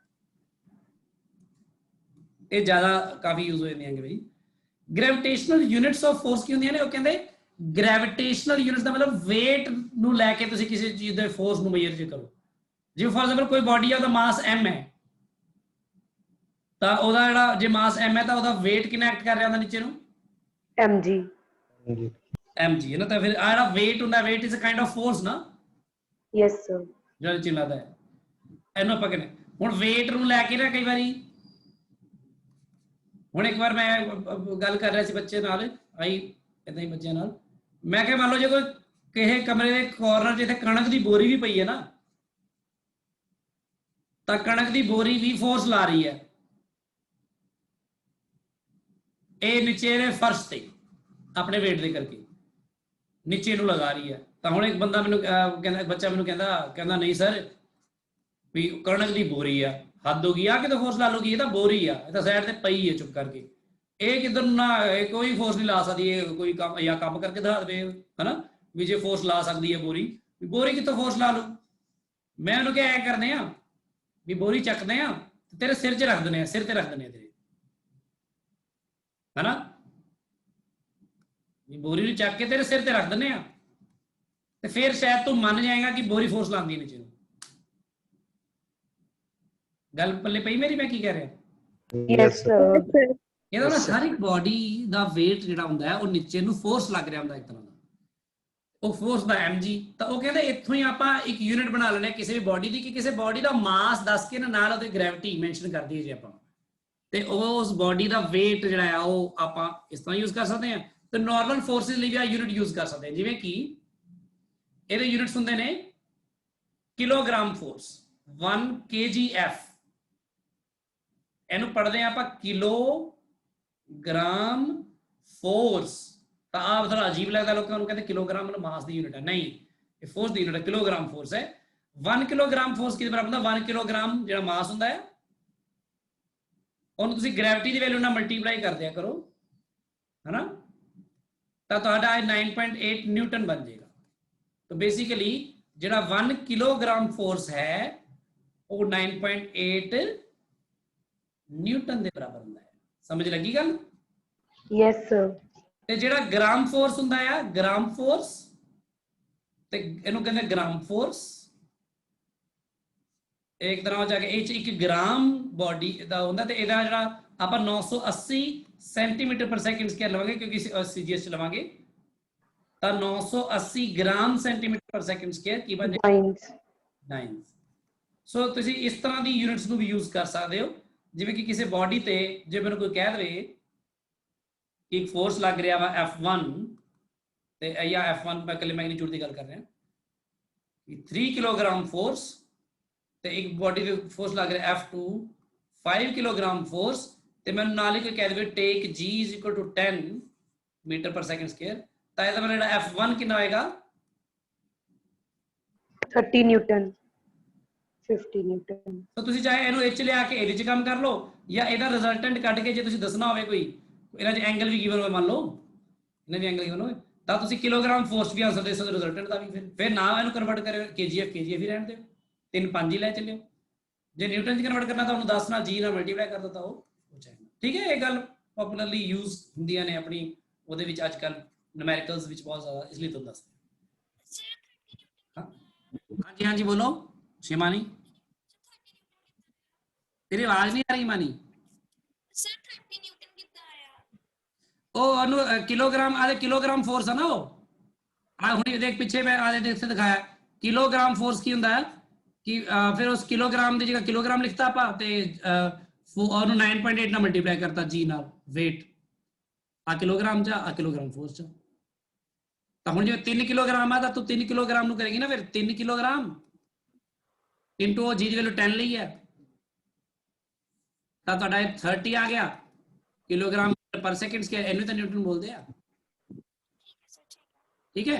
ਇਹ ਜ਼ਿਆਦਾ ਕਾਫੀ ਯੂਜ਼ ਹੋ ਜਾਂਦੀਆਂ ਨੇ ਬਈ। ਗ੍ਰੈਵਿਟੇਸ਼ਨਲ ਯੂਨਿਟਸ ਆਫ ਫੋਰਸ ਕੀ ਹੁੰਦੀਆਂ ਨੇ? ਉਹ ਕਹਿੰਦੇ ਗ੍ਰੈਵਿਟੇਸ਼ਨਲ ਯੂਨਿਟਸ ਦਾ ਮਤਲਬ weight ਨੂੰ ਲੈ ਕੇ ਤੁਸੀਂ ਕਿਸੇ ਚੀਜ਼ ਦੇ ਫੋਰਸ ਨੂੰ ਮੇਜ਼ਰ ਕਰੋ। ਜਿਵੇਂ ਫॉर ਐਗਜ਼ਾਮਪਲ ਕੋਈ ਬਾਡੀ ਆ, ਉਹਦਾ ਮਾਸ m ਹੈ, ਤਾਂ ਉਹਦਾ ਜਿਹੜਾ ਜੇ ਮਾਸ m ਹੈ ਤਾਂ ਉਹਦਾ weight ਕਿੰਨਾ ਐਕਟ ਕਰ ਰਿਹਾ ਹੁੰਦਾ ਨੀਚੇ ਨੂੰ? Mg. mg ਹੈ ਨਾ। ਤਾਂ ਫਿਰ ਆ ਜਿਹੜਾ weight ਹੁੰਦਾ, weight is a kind of force ਨਾ। Yes, sir. ਜਿਹੜਾ ਚਿਲਾਦਾ ਹੈ ਇਹਨੂੰ ਆਪਾਂ ਕਹਿੰਦੇ। ਹੁਣ weight ਨੂੰ ਲੈ ਕੇ ਨਾ ਕਈ ਵਾਰੀ, ਹੁਣ ਇੱਕ ਵਾਰ ਮੈਂ ਗੱਲ ਕਰ ਰਿਹਾ ਸੀ ਬੱਚੇ ਨਾਲ, ਆਈ ਏਦਾਂ ਹੀ ਬੱਚਿਆਂ ਨਾਲ, ਮੈਂ ਕਿਹਾ ਮੰਨ ਲਓ ਜੇ ਕੋਈ ਕਿਸੇ ਕਮਰੇ ਦੇ ਕਾਰਨਰ ਜਿੱਥੇ ਕਣਕ ਦੀ ਬੋਰੀ ਵੀ ਪਈ ਹੈ ਨਾ, ਤਾਂ ਕਣਕ ਦੀ ਬੋਰੀ ਵੀ ਫੋਰਸ ਲਾ ਰਹੀ ਹੈ ਇਹ ਨੀਚੇ ਦੇ ਫਰਸ਼ ਤੇ ਆਪਣੇ weight ਦੇ ਕਰਕੇ ਨੀਚੇ ਨੂੰ ਲਗਾ ਰਹੀ ਹੈ। ਤਾਂ ਹੁਣ ਇੱਕ ਬੰਦਾ ਮੈਨੂੰ ਕਹਿੰਦਾ, ਬੱਚਾ ਮੈਨੂੰ ਕਹਿੰਦਾ ਨਹੀਂ ਸਰ ਵੀ ਕਣਕ ਦੀ ਬੋਰੀ ਆ, ਹੱਦ ਹੋ ਗਈ ਆ, ਕਿਤੇ ਫੋਰਸ ਲਾ ਲੂਗੀ, ਇਹ ਤਾਂ ਬੋਰੀ ਆ, ਇਹ ਤਾਂ ਸਾਈਡ ਤੇ ਪਈ ਹੈ ਚੁੱਪ ਕਰਕੇ, ਇਹ ਕਿੱਧਰ ਨੂੰ ਨਾ ਕੋਈ ਫੋਰਸ ਨਹੀਂ ਲਾ ਸਕਦੀ, ਇਹ ਕੋਈ ਕੰਮ ਜਾਂ ਕੰਮ ਕਰਕੇ ਦਿਖਾ ਦੇਵੇ, ਹਨਾ? ਵੀ ਜੇ ਫੋਰਸ ਲਾ ਸਕਦੀ ਹੈ ਬੋਰੀ, ਬੋਰੀ ਕਿੱਥੋਂ ਫੋਰਸ ਲਾ ਲੂ? मैं उन्होंने क्या ऐ करने आ भी बोरी चकते हैं तेरे सिर च रख देने, सिर ते रख देने तेरे, है ना, बोरी ਨੂੰ ਚੱਕ ਕੇ तेरे सिर ते रख देने आ ਤੇ फिर शायद तू मन जाएगा कि बोरी फोर्स लांदी नीचे ਨੂੰ। गल पल्ले पई मेरी, मैं की कह रहा Yes, sir. ਇਹਦਾ ਨਾ ਹਰ ਇੱਕ ਬਾਡੀ ਦਾ weight ਜਿਹੜਾ ਹੁੰਦਾ ਹੈ ਉਹ ਨੀਚੇ ਨੂੰ ਫੋਰਸ ਲੱਗ ਰਿਹਾ ਹੁੰਦਾ ਇੱਕ ਤਰ੍ਹਾਂ ਦਾ, ਉਹ ਫੋਰਸ ਦਾ mg। ਤਾਂ ਉਹ ਕਹਿੰਦੇ ਇੱਥੋਂ ਹੀ ਆਪਾਂ ਇੱਕ ਯੂਨਿਟ ਬਣਾ ਲੈਣੇ ਕਿਸੇ ਵੀ ਬਾਡੀ ਦੀ ਕਿ ਕਿਸੇ ਬਾਡੀ ਦਾ ਮਾਸ ਦੱਸ ਕੇ ਨਾਲ ਉਹਦੇ ਗ੍ਰੈਵਿਟੀ ਮੈਂਸ਼ਨ ਕਰ ਦਈਏ ਜੇ ਆਪਾਂ, ਤੇ ਉਹ ਉਸ ਬਾਡੀ ਦਾ weight ਜਿਹੜਾ ਆ ਉਹ ਆਪਾਂ ਇਸ ਤਰ੍ਹਾਂ ਯੂਜ਼ ਕਰ ਸਕਦੇ ਹਾਂ। ਤੇ ਨਾਰਮਲ ਫੋਰਸਿਸ ਲਈ ਵੀ ਆ ਯੂਨਿਟ ਯੂਜ਼ ਕਰ ਸਕਦੇ ਹਾਂ, ਜਿਵੇਂ ਕਿ ਇਹਦੇ ਯੂਨਿਟਸ ਹੁੰਦੇ ਨੇ ਕਿਲੋਗ੍ਰਾਮ ਫੋਰਸ 1 kgf, ਇਹਨੂੰ ਪੜ੍ਹਦੇ ਆ ਆਪਾਂ ਕਿਲੋਗ੍ਰਾਮ ਫੋਰਸ। ਤਾਂ ਆਪ ਥੋੜਾ ਅਜੀਬ ਲੱਗਦਾ ਲੋਕਾਂ ਨੂੰ, ਕਹਿੰਦੇ ਕਿਲੋਗ੍ਰਾਮ ਮਤਲਬ ਮਾਸ ਦੀ ਯੂਨਿਟ ਹੈ, ਨਹੀਂ ਇਹ ਫੋਰਸ ਦੀ ਯੂਨਿਟ ਹੈ, ਕਿਲੋਗ੍ਰਾਮ ਫੋਰਸ ਹੈ। 1 ਕਿਲੋਗ੍ਰਾਮ ਫੋਰਸ ਕਿਹਦੇ ਬਰਾਬਰ ਹੁੰਦਾ, 1 ਕਿਲੋਗ੍ਰਾਮ ਜਿਹੜਾ ਮਾਸ ਹੁੰਦਾ ਹੈ ਉਹਨੂੰ ਤੁਸੀਂ ਗ੍ਰੈਵਿਟੀ ਦੀ ਵੈਲਿਊ ਨਾਲ ਮਲਟੀਪਲਾਈ ਕਰ ਦਿਆ ਕਰੋ, ਹੈਨਾ, ਤਾਂ ਤੁਹਾਡਾ 9.8 ਨਿਊਟਨ ਬਣ ਜਾਏਗਾ। तो बेसिकली ਜਿਹੜਾ 1 किलोग्राम फोर्स है वो 9.8 न्यूटन ਦੇ ਬਰਾਬਰ ਹੁੰਦਾ ਹੈ। ਸਮਝ ਲੱਗੀ ਗੱਲ? Yes, sir. ਤੇ ਜਿਹੜਾ ਗ੍ਰਾਮ ਫੋਰਸ ਹੁੰਦਾ ਆ, ਗ੍ਰਾਮ ਫੋਰਸ, ਤੇ ਇਹਨੂੰ ਕਹਿੰਦੇ ਗ੍ਰਾਮ ਫੋਰਸ। ਇੱਕ ਤਰ੍ਹਾਂ ਜਾ ਕੇ ਇਹ 'ਚ 1 ਗ੍ਰਾਮ ਬਾਡੀ ਦਾ ਹੁੰਦਾ ਤੇ ਇਹਦਾ ਜਿਹੜਾ ਆਪਾਂ 980 ਸੈਂਟੀਮੀਟਰ ਪਰ ਸੈਕਿੰਡ ਸਕੁਅਰ ਲਵਾਂਗੇ ਕਿਉਂਕਿ ਸੀਜੀਐਸ ਚ ਲਵਾਂਗੇ ਤਾਂ 980 gram centimetre per second square ਕੀ ਬਣ ਜਾਏਗਾ, 9। ਸੋ ਤੁਸੀਂ ਇਸ ਤਰ੍ਹਾਂ ਦੀ ਯੂਨਿਟਸ ਨੂੰ ਵੀ ਯੂਜ਼ ਕਰ ਸਕਦੇ ਹੋ, ਜਿਵੇਂ ਕਿ ਕਿਸੇ ਬਾਡੀ ਤੇ ਜੇ ਮੈਨੂੰ ਕੋਈ ਕਹਿ ਦੇਵੇ ਕਿ ਇੱਕ ਫੋਰਸ ਲੱਗ ਰਿਹਾ ਵਾ F1 ਤੇ ਜਾਂ F1 ਮੈਂ ਇਕੱਲੇ ਮੈਗਨੀਟਿਊਡ ਦੀ ਗੱਲ ਕਰ ਰਿਹਾ ਕਿ 3 ਕਿਲੋਗ੍ਰਾਮ ਫੋਰਸ ਤੇ ਇੱਕ ਬਾਡੀ ਤੇ ਫੋਰਸ ਲੱਗ ਰਿਹਾ F2 5 ਕਿਲੋਗ੍ਰਾਮ ਫੋਰਸ ਤੇ ਮੈਨੂੰ ਨਾਲ ਹੀ ਕੋਈ ਕਹਿ ਦੇਵੇ take G = 10 metre per second square, ਤਾਂ ਇਹਦਾ ਮੇਰਾ ਜਿਹੜਾ F1 ਕਿੰਨਾ ਹੋਏਗਾ 30 ਨਿਊਟਨ 50 ਨਿਊਟਨ। ਤਾਂ ਤੁਸੀਂ ਚਾਹੇ ਇਹਨੂੰ ਇਹ 'ਚ ਲਿਆ ਕੇ ਇਹਦੇ 'ਚ ਕੰਮ ਕਰ ਲਓ ਜਾਂ ਇਹਦਾ ਰਿਜ਼ਲਟੈਂਟ ਕੱਢ ਕੇ ਜੇ ਤੁਸੀਂ ਦੱਸਣਾ ਹੋਵੇ ਕੋਈ ਇਹਨਾਂ 'ਚ ਐਂਗਲ ਵੀ ਗਿਵਨ ਹੋਵੇ, ਮੰਨ ਲਓ ਇਹਨਾਂ ਦੇ ਐਂਗਲ ਗਿਵਨ ਹੋਵੇ ਤਾਂ ਤੁਸੀਂ ਕਿਲੋਗ੍ਰਾਮ ਫੋਰਸ ਵੀ ਆਂਸਰ ਦੇ ਸਕਦੇ, ਰਿਜ਼ਲਟੈਂਟ ਦਾ ਵੀ। ਫਿਰ ਨਾ ਇਹਨੂੰ ਕਨਵਰਟ ਕਰਿਓ kgf ਹੀ ਰਹਿਣ ਦਿਓ, 3 5 ਹੀ ਲੈ ਚੱਲਿਓ। ਜੇ ਨਿਊਟਨ 'ਚ ਕਨਵਰਟ ਕਰਨਾ ਤਾਂ ਉਹਨੂੰ 10 ਨਾਲ g ਨਾਲ ਮਲਟੀਪਲਾਈ ਕਰ ਦਿੱਤਾ ਉਹ ਹੋ ਜਾਏਗਾ। ਠੀਕ ਹੈ, ਇਹ ਗੱਲ ਪਪੂਲਰਲੀ ਯੂਜ਼ ਹੁੰਦੀਆਂ ਨੇ ਆਪਣੀ ਉਹਦੇ ਵਿੱਚ ਅੱਜ ਕੱਲ੍ਹ न्यूमेरिकल्स ਵਿੱਚ बहुत ज्यादा, इसलिए तो दस। हाँ जी, हाँ जी बोलो शिमानी, तेरी आवाज नहीं आ रही मानी। सर 30 न्यूटन कितना आया? ओ अनु किलोग्राम, आधे किलोग्राम फोर्स है ना वो हुणी देख पीछे मैं आधे देख से दिखाया किलोग्राम फोर्स की हुंदा है कि फिर उस किलोग्राम ਦੀ ਜਗ੍ਹਾ ਕਿਲੋਗ੍ਰਾਮ ਲਿਖਤਾ ਆਪਾਂ ਤੇ ਉਹਨੂੰ 9.8 ਨਾਲ ਮਲਟੀਪਲਾਈ ਕਰਤਾ g ਨਾਲ weight ਆ ਕਿਲੋਗ੍ਰਾਮ ਚ ਆ ਕਿਲੋਗ੍ਰਾਮ ਫੋਰਸ ਚ। ਤਾਂ ਹੁਣ ਜੇ 3 ਕਿਲੋਗ੍ਰਾਮ ਆ ਤਾਂ ਤੂੰ 3 ਕਿਲੋਗ੍ਰਾਮ ਨੂੰ ਕਰੇਗੀ ਨਾ ਫਿਰ 3 ਕਿਲੋਗ੍ਰਾਮ ਇਨਟੂ ਉਹ ਜੀ ਦੀ ਵੈਲਿਊ 10 ਲਈ ਹੈ ਤਾਂ ਤੁਹਾਡਾ 30 ਆ ਗਿਆ ਕਿਲੋਗ੍ਰਾਮ ਪਰ ਸੈਕਿੰਡ ਸਕੁਅਰ, ਇਹਨੂੰ ਤਾਂ ਨਿਊਟਨ ਬੋਲਦੇ ਆ। ਠੀਕ ਹੈ,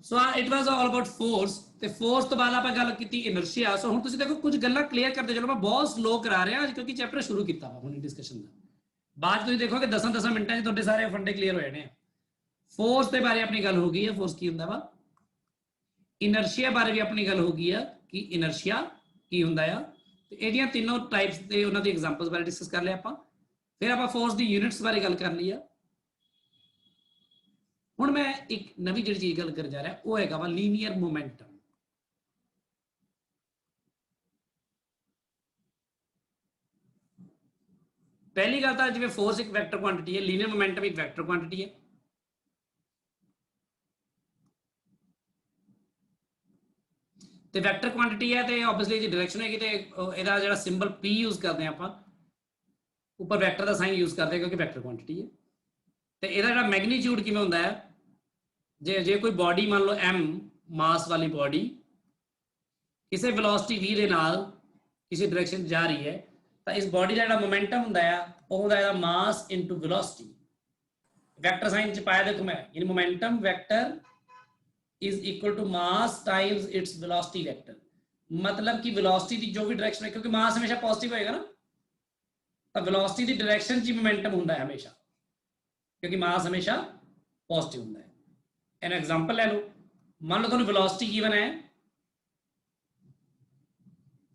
so it was all about force. ਤੇ ਫੋਰਸ ਤੋਂ ਬਾਅਦ ਆਪਾਂ ਗੱਲ ਕੀਤੀ ਇਨਰਸ਼ੀਆ। ਸੋ ਹੁਣ ਤੁਸੀਂ ਦੇਖੋ ਕੁਝ ਗੱਲਾਂ ਕਲੀਅਰ ਕਰਦੇ ਚਲੋ, ਮੈਂ ਬਹੁਤ ਸਲੋ ਕਰਾ ਰਿਹਾ ਅੱਜ ਕਿਉਂਕਿ ਚੈਪਟਰ ਸ਼ੁਰੂ ਕੀਤਾ ਵਾ ਹੁਣ ਡਿਸਕਸ਼ਨ ਦਾ। ਬਾਅਦ ਤੁਸੀਂ ਦੇਖੋਗੇ 10 ਮਿੰਟਾਂ 'ਚ ਤੁਹਾਡੇ ਸਾਰੇ ਫੰਡੇ ਕਲੀਅਰ ਹੋ ਜਾਣੇ ਆ। ਫੋਰਸ ਦੇ ਬਾਰੇ ਆਪਣੀ ਗੱਲ ਹੋ ਗਈ ਹੈ, ਫੋਰਸ ਕੀ ਹੁੰਦਾ ਵਾ। ਇਨਰਸ਼ੀਆ ਬਾਰੇ ਵੀ ਆਪਣੀ ਗੱਲ ਹੋ ਗਈ ਆ ਕਿ ਇਨਰਸ਼ੀਆ ਕੀ ਹੁੰਦਾ ਆ, ਤੇ ਇਹਦੀਆਂ ਤਿੰਨੋਂ ਟਾਈਪਸ ਤੇ ਉਹਨਾਂ ਦੀ ਐਗਜ਼ਾਮਪਲਸ ਬਾਰੇ ਡਿਸਕਸ ਕਰ ਲਿਆ ਆਪਾਂ। ਫਿਰ ਆਪਾਂ ਫੋਰਸ ਦੀ ਯੂਨਿਟਸ ਬਾਰੇ ਗੱਲ ਕਰ ਲਈ ਆ। ਹੁਣ ਮੈਂ ਇੱਕ ਨਵੀਂ ਜਿਹੜੀ ਚੀਜ਼ ਗੱਲ ਕਰ ਜਾ ਰਿਹਾ ਉਹ ਹੈਗਾ ਵਾ ਲੀਨੀਅਰ ਮੋਮੈਂਟਮ। पहली गल तो जिवें फोर्स एक वैक्टर क्वांटिटी है, लीनियर मोमेंटम एक वैक्टर क्वांटिटी है। तो वैक्टर क्वांटिटी है तो ऑब्वियसली जी डायरेक्शन है कि ਇਹਦਾ ਜਿਹੜਾ ਸਿੰਬਲ p यूज करते हैं ਆਪਾਂ ਉੱਪਰ ਵੈਕਟਰ ਦਾ ਸਾਈਨ यूज करते हैं क्योंकि वैक्टर क्वांटिटी है। तो ਇਹਦਾ ਜਿਹੜਾ ਮੈਗਨੀਟਿਊਡ ਕਿਵੇਂ ਹੁੰਦਾ ਹੈ, ਜੇ ਕੋਈ ਬੋਡੀ ਮੰਨ ਲਓ m ਮਾਸ ਵਾਲੀ ਬੋਡੀ ਕਿਸੇ ਵੈਲੋਸਿਟੀ v ਦੇ ਨਾਲ ਕਿਸੇ ਡਾਇਰੈਕਸ਼ਨ ਜਾ ਰਹੀ ਹੈ ਤਾਂ ਇਸ ਬੋਡੀ ਦਾ ਜਿਹੜਾ ਮੋਮੈਂਟਮ ਹੁੰਦਾ ਆ ਉਹ ਹੁੰਦਾ ਹੈ ਮਾਸ ਇਨਟੂ ਵੈਲੋਸਿਟੀ। ਵੈਕਟਰ ਸਾਈਨ ਚ ਪਾਇਆ ਦੇਖੋ ਮੈਂ, ਯਾਨੀ momentum vector is equal to mass times its velocity vector। मतलब कि velocity ਦੀ ਜੋ ਵੀ ਡਾਇਰੈਕਸ਼ਨ ਹੈ ਕਿਉਂਕਿ ਮਾਸ ਹਮੇਸ਼ਾ ਪੋਜ਼ਿਟਿਵ ਹੋਏਗਾ ਨਾ, ਤਾਂ velocity ਦੀ ਡਾਇਰੈਕਸ਼ਨ 'ਚ ਮੋਮੈਂਟਮ ਹੁੰਦਾ ਹੈ ਹਮੇਸ਼ਾ ਕਿਉਂਕਿ ਮਾਸ ਹਮੇਸ਼ਾ ਪੋਜ਼ਿਟਿਵ ਹੁੰਦਾ ਹੈ। ਐਨ ਐਗਜ਼ਾਮਪਲ ਲੈ ਲਓ, मान लो ਤੁਹਾਨੂੰ velocity given है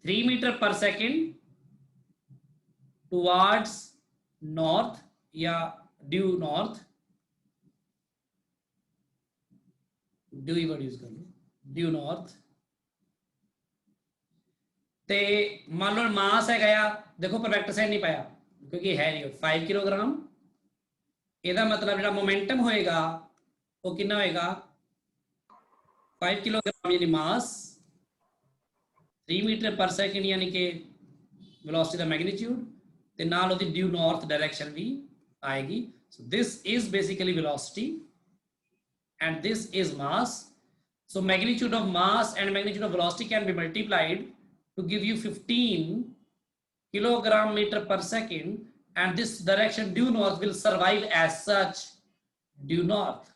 3 मीटर पर सेकेंड टुवार्ड्स नॉर्थ या ड्यू नॉर्थ, ड्यू ही वर्ड यूज कर लो, ड्यू नॉर्थ। ते मान लो मास है गया, देखो परफेक्ट साइन नहीं पाया क्योंकि है नहीं 5 किलोग्राम। ਇਹਦਾ मतलब जो मोमेंटम होएगा वो कितना होएगा 5 किलोग्राम यानी मास 3 मीटर पर सेकेंड यानी कि वेलोसिटी का मैग्नीट्यूड ते नाल ओदी ड्यू नॉर्थ डायरेक्शन भी आएगी। So this is basically velocity and this is mass. So magnitude of mass and magnitude of velocity can be multiplied to give you 15 kilogram meter per second, and this direction due north will survive as such due north.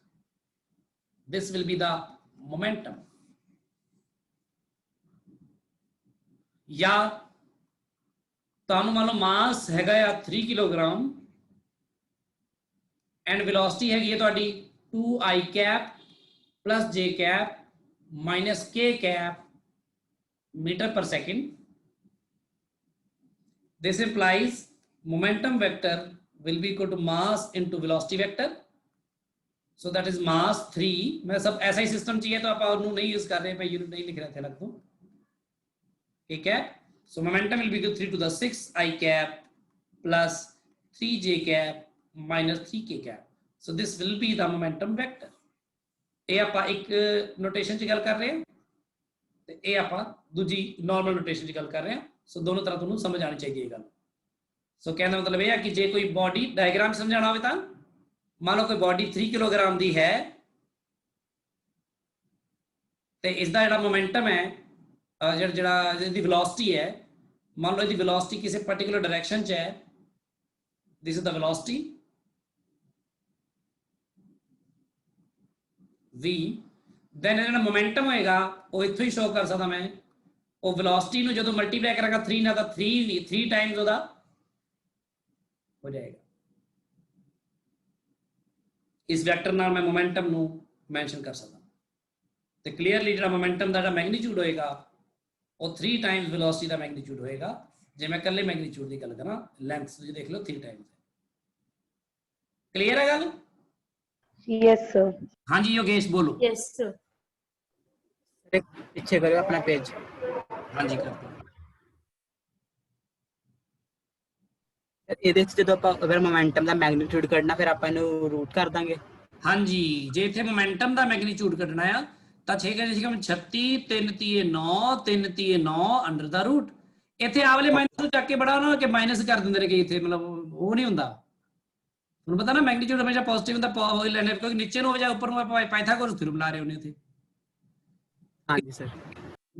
This will be the momentum. या ਤੁਹਾਨੂੰ ਮੰਨ ਲਓ ਮਾਸ ਹੈਗਾ ਆ 3 kilogram and velocity ਹੈਗੀ ਹੈ ਤੁਹਾਡੀ 2i cap plus j cap minus k cap meter per second. This implies momentum vector will be equal to mass into velocity vector. So that is mass 3. मैं सब ऐसा ही सिस्टम चाहिए तो आप और नहीं यूज कर रहे हैं, मैं यूनिट नहीं लिख रहा था लगता हूँ, ठीक है। So momentum will be equal to 3 to the 6 i cap plus 3 j cap minus 3 k cap. So this will be the momentum vector. ਇਹ ਆਪਾਂ ਇੱਕ ਨੋਟੇਸ਼ਨ 'ਚ ਗੱਲ ਕਰ ਰਹੇ ਹਾਂ ਤੇ ਇਹ ਆਪਾਂ ਦੂਜੀ ਨਾਰਮਲ ਨੋਟੇਸ਼ਨ 'ਚ ਗੱਲ ਕਰ ਰਹੇ ਹਾਂ। ਸੋ ਦੋਨੋਂ ਤਰ੍ਹਾਂ ਤੁਹਾਨੂੰ ਸਮਝ ਆਣੀ ਚਾਹੀਦੀ ਹੈ ਗੱਲ। ਸੋ ਕਹਿਣ ਦਾ ਮਤਲਬ ਇਹ ਹੈ ਕਿ ਜੇ ਕੋਈ ਬੋਡੀ ਡਾਇਗਰਾਮ ਸਮਝਾਉਣਾ ਹੋਵੇ ਤਾਂ ਮੰਨ ਲਓ ਕੋਈ ਬੋਡੀ 3 ਕਿਲੋਗ੍ਰਾਮ ਦੀ ਹੈ ਤੇ ਇਸ ਦਾ ਜਿਹੜਾ ਮੋਮੈਂਟਮ ਹੈ ਜਿਹੜਾ ਇਹਦੀ ਵੈਲੋਸਿਟੀ ਹੈ, ਮੰਨ ਲਓ ਇਹਦੀ ਵੈਲੋਸਿਟੀ ਕਿਸੇ ਪਾਰਟਿਕੂਲਰ ਡਾਇਰੈਕਸ਼ਨ 'ਚ ਹੈ, ਦਿਸ is the velocity v, then ਜਿਹੜਾ ਮੋਮੈਂਟਮ ਹੋਏਗਾ ਉਹ ਇੱਥੋਂ ਹੀ ਸ਼ੋ ਕਰ ਸਕਦਾ ਮੈਂ। ਉਹ ਵੈਲੋਸਿਟੀ ਨੂੰ ਜਦੋਂ ਮਲਟੀਪਲਾਈ ਕਰਾਂਗਾ 3 ਨਾਲ ਤਾਂ 3 ਟਾਈਮਸ ਉਹਦਾ ਹੋ ਜਾਏਗਾ। ਇਸ ਵੈਕਟਰ ਨਾਲ ਮੈਂ ਮੋਮੈਂਟਮ ਨੂੰ ਮੈਂਸ਼ਨ ਕਰ ਸਕਦਾ ਤੇ ਕਲੀਅਰਲੀ ਜਿਹੜਾ ਮੋਮੈਂਟਮ ਦਾ ਜਿਹੜਾ ਮੈਗਨੀਟਿਊਡ ਹੋਏਗਾ ਉਹ 3 ਟਾਈਮਸ ਵੈਲੋਸਿਟੀ ਦਾ ਮੈਗਨੀਟਿਊਡ ਹੋਏਗਾ। ਜੇ ਮੈਂ ਇਕੱਲੇ ਮੈਗਨੀਟਿਊਡ ਦੀ ਗੱਲ ਕਰਾਂ ਲੈਂਥ ਤੁਸੀਂ ਦੇਖ ਲਓ 3 ਟਾਈਮਸ। ਕਲੀਅਰ ਹੈ ਗੱਲ? Yes sir. हाँ जी योगेश बोलो। Yes, sir. पीछे करो अपना पेज। हाँ जी करते ਇਹਦੇ ਚ ਜਦੋਂ ਆਪਾਂ ਅਗਰ ਮੋਮੈਂਟਮ ਦਾ ਮੈਗਨੀਟਿਊਡ ਕੱਢਣਾ ਫਿਰ ਆਪਾਂ ਇਹਨੂੰ ਰੂਟ ਕਰ ਦਾਂਗੇ। हाँ जी, जे इत्थे मोमेंटम ਦਾ मैग्नीट्यूड ਕੱਢਣਾ ਆ ਤਾਂ 6 ਕਹਿੰਦੇ ਸੀ 36 3 ਤੀਏ 9 3 ਤੀਏ 9 ਅੰਡਰ ਦਾ ਰੂਟ। ਇੱਥੇ ਆ ਵਾਲੇ ਮਾਈਨਸ ਨੂੰ ਚੱਕ ਕੇ ਬੜਾ ਉਹਨਾਂ ਕਿ ਮਾਈਨਸ ਕਰ ਦਿੰਦੇ ਨੇ ਕਿ ਇੱਥੇ ਮਤਲਬ ਉਹ ਨਹੀਂ ਹੁੰਦਾ। ਤੁਹਾਨੂੰ ਪਤਾ ਨਾ ਮੈਗਨੀਟਿਊਡ ਹਮੇਸ਼ਾ ਪੋਜ਼ਿਟਿਵ ਹੁੰਦਾ ਉਹ ਲੈਣੇ ਕਿਉਂਕਿ ਨੀਚੇ ਨੂੰ ਹੋ ਜਾ ਉੱਪਰ ਨੂੰ ਆਪਾਂ ਪਾਇਥਾਗੋਰਸ ਥਿਊਰਮ ਲਾ ਰਹੇ ਹੁੰਦੇ ਇੱਥੇ। ਹਾਂਜੀ ਸਰ।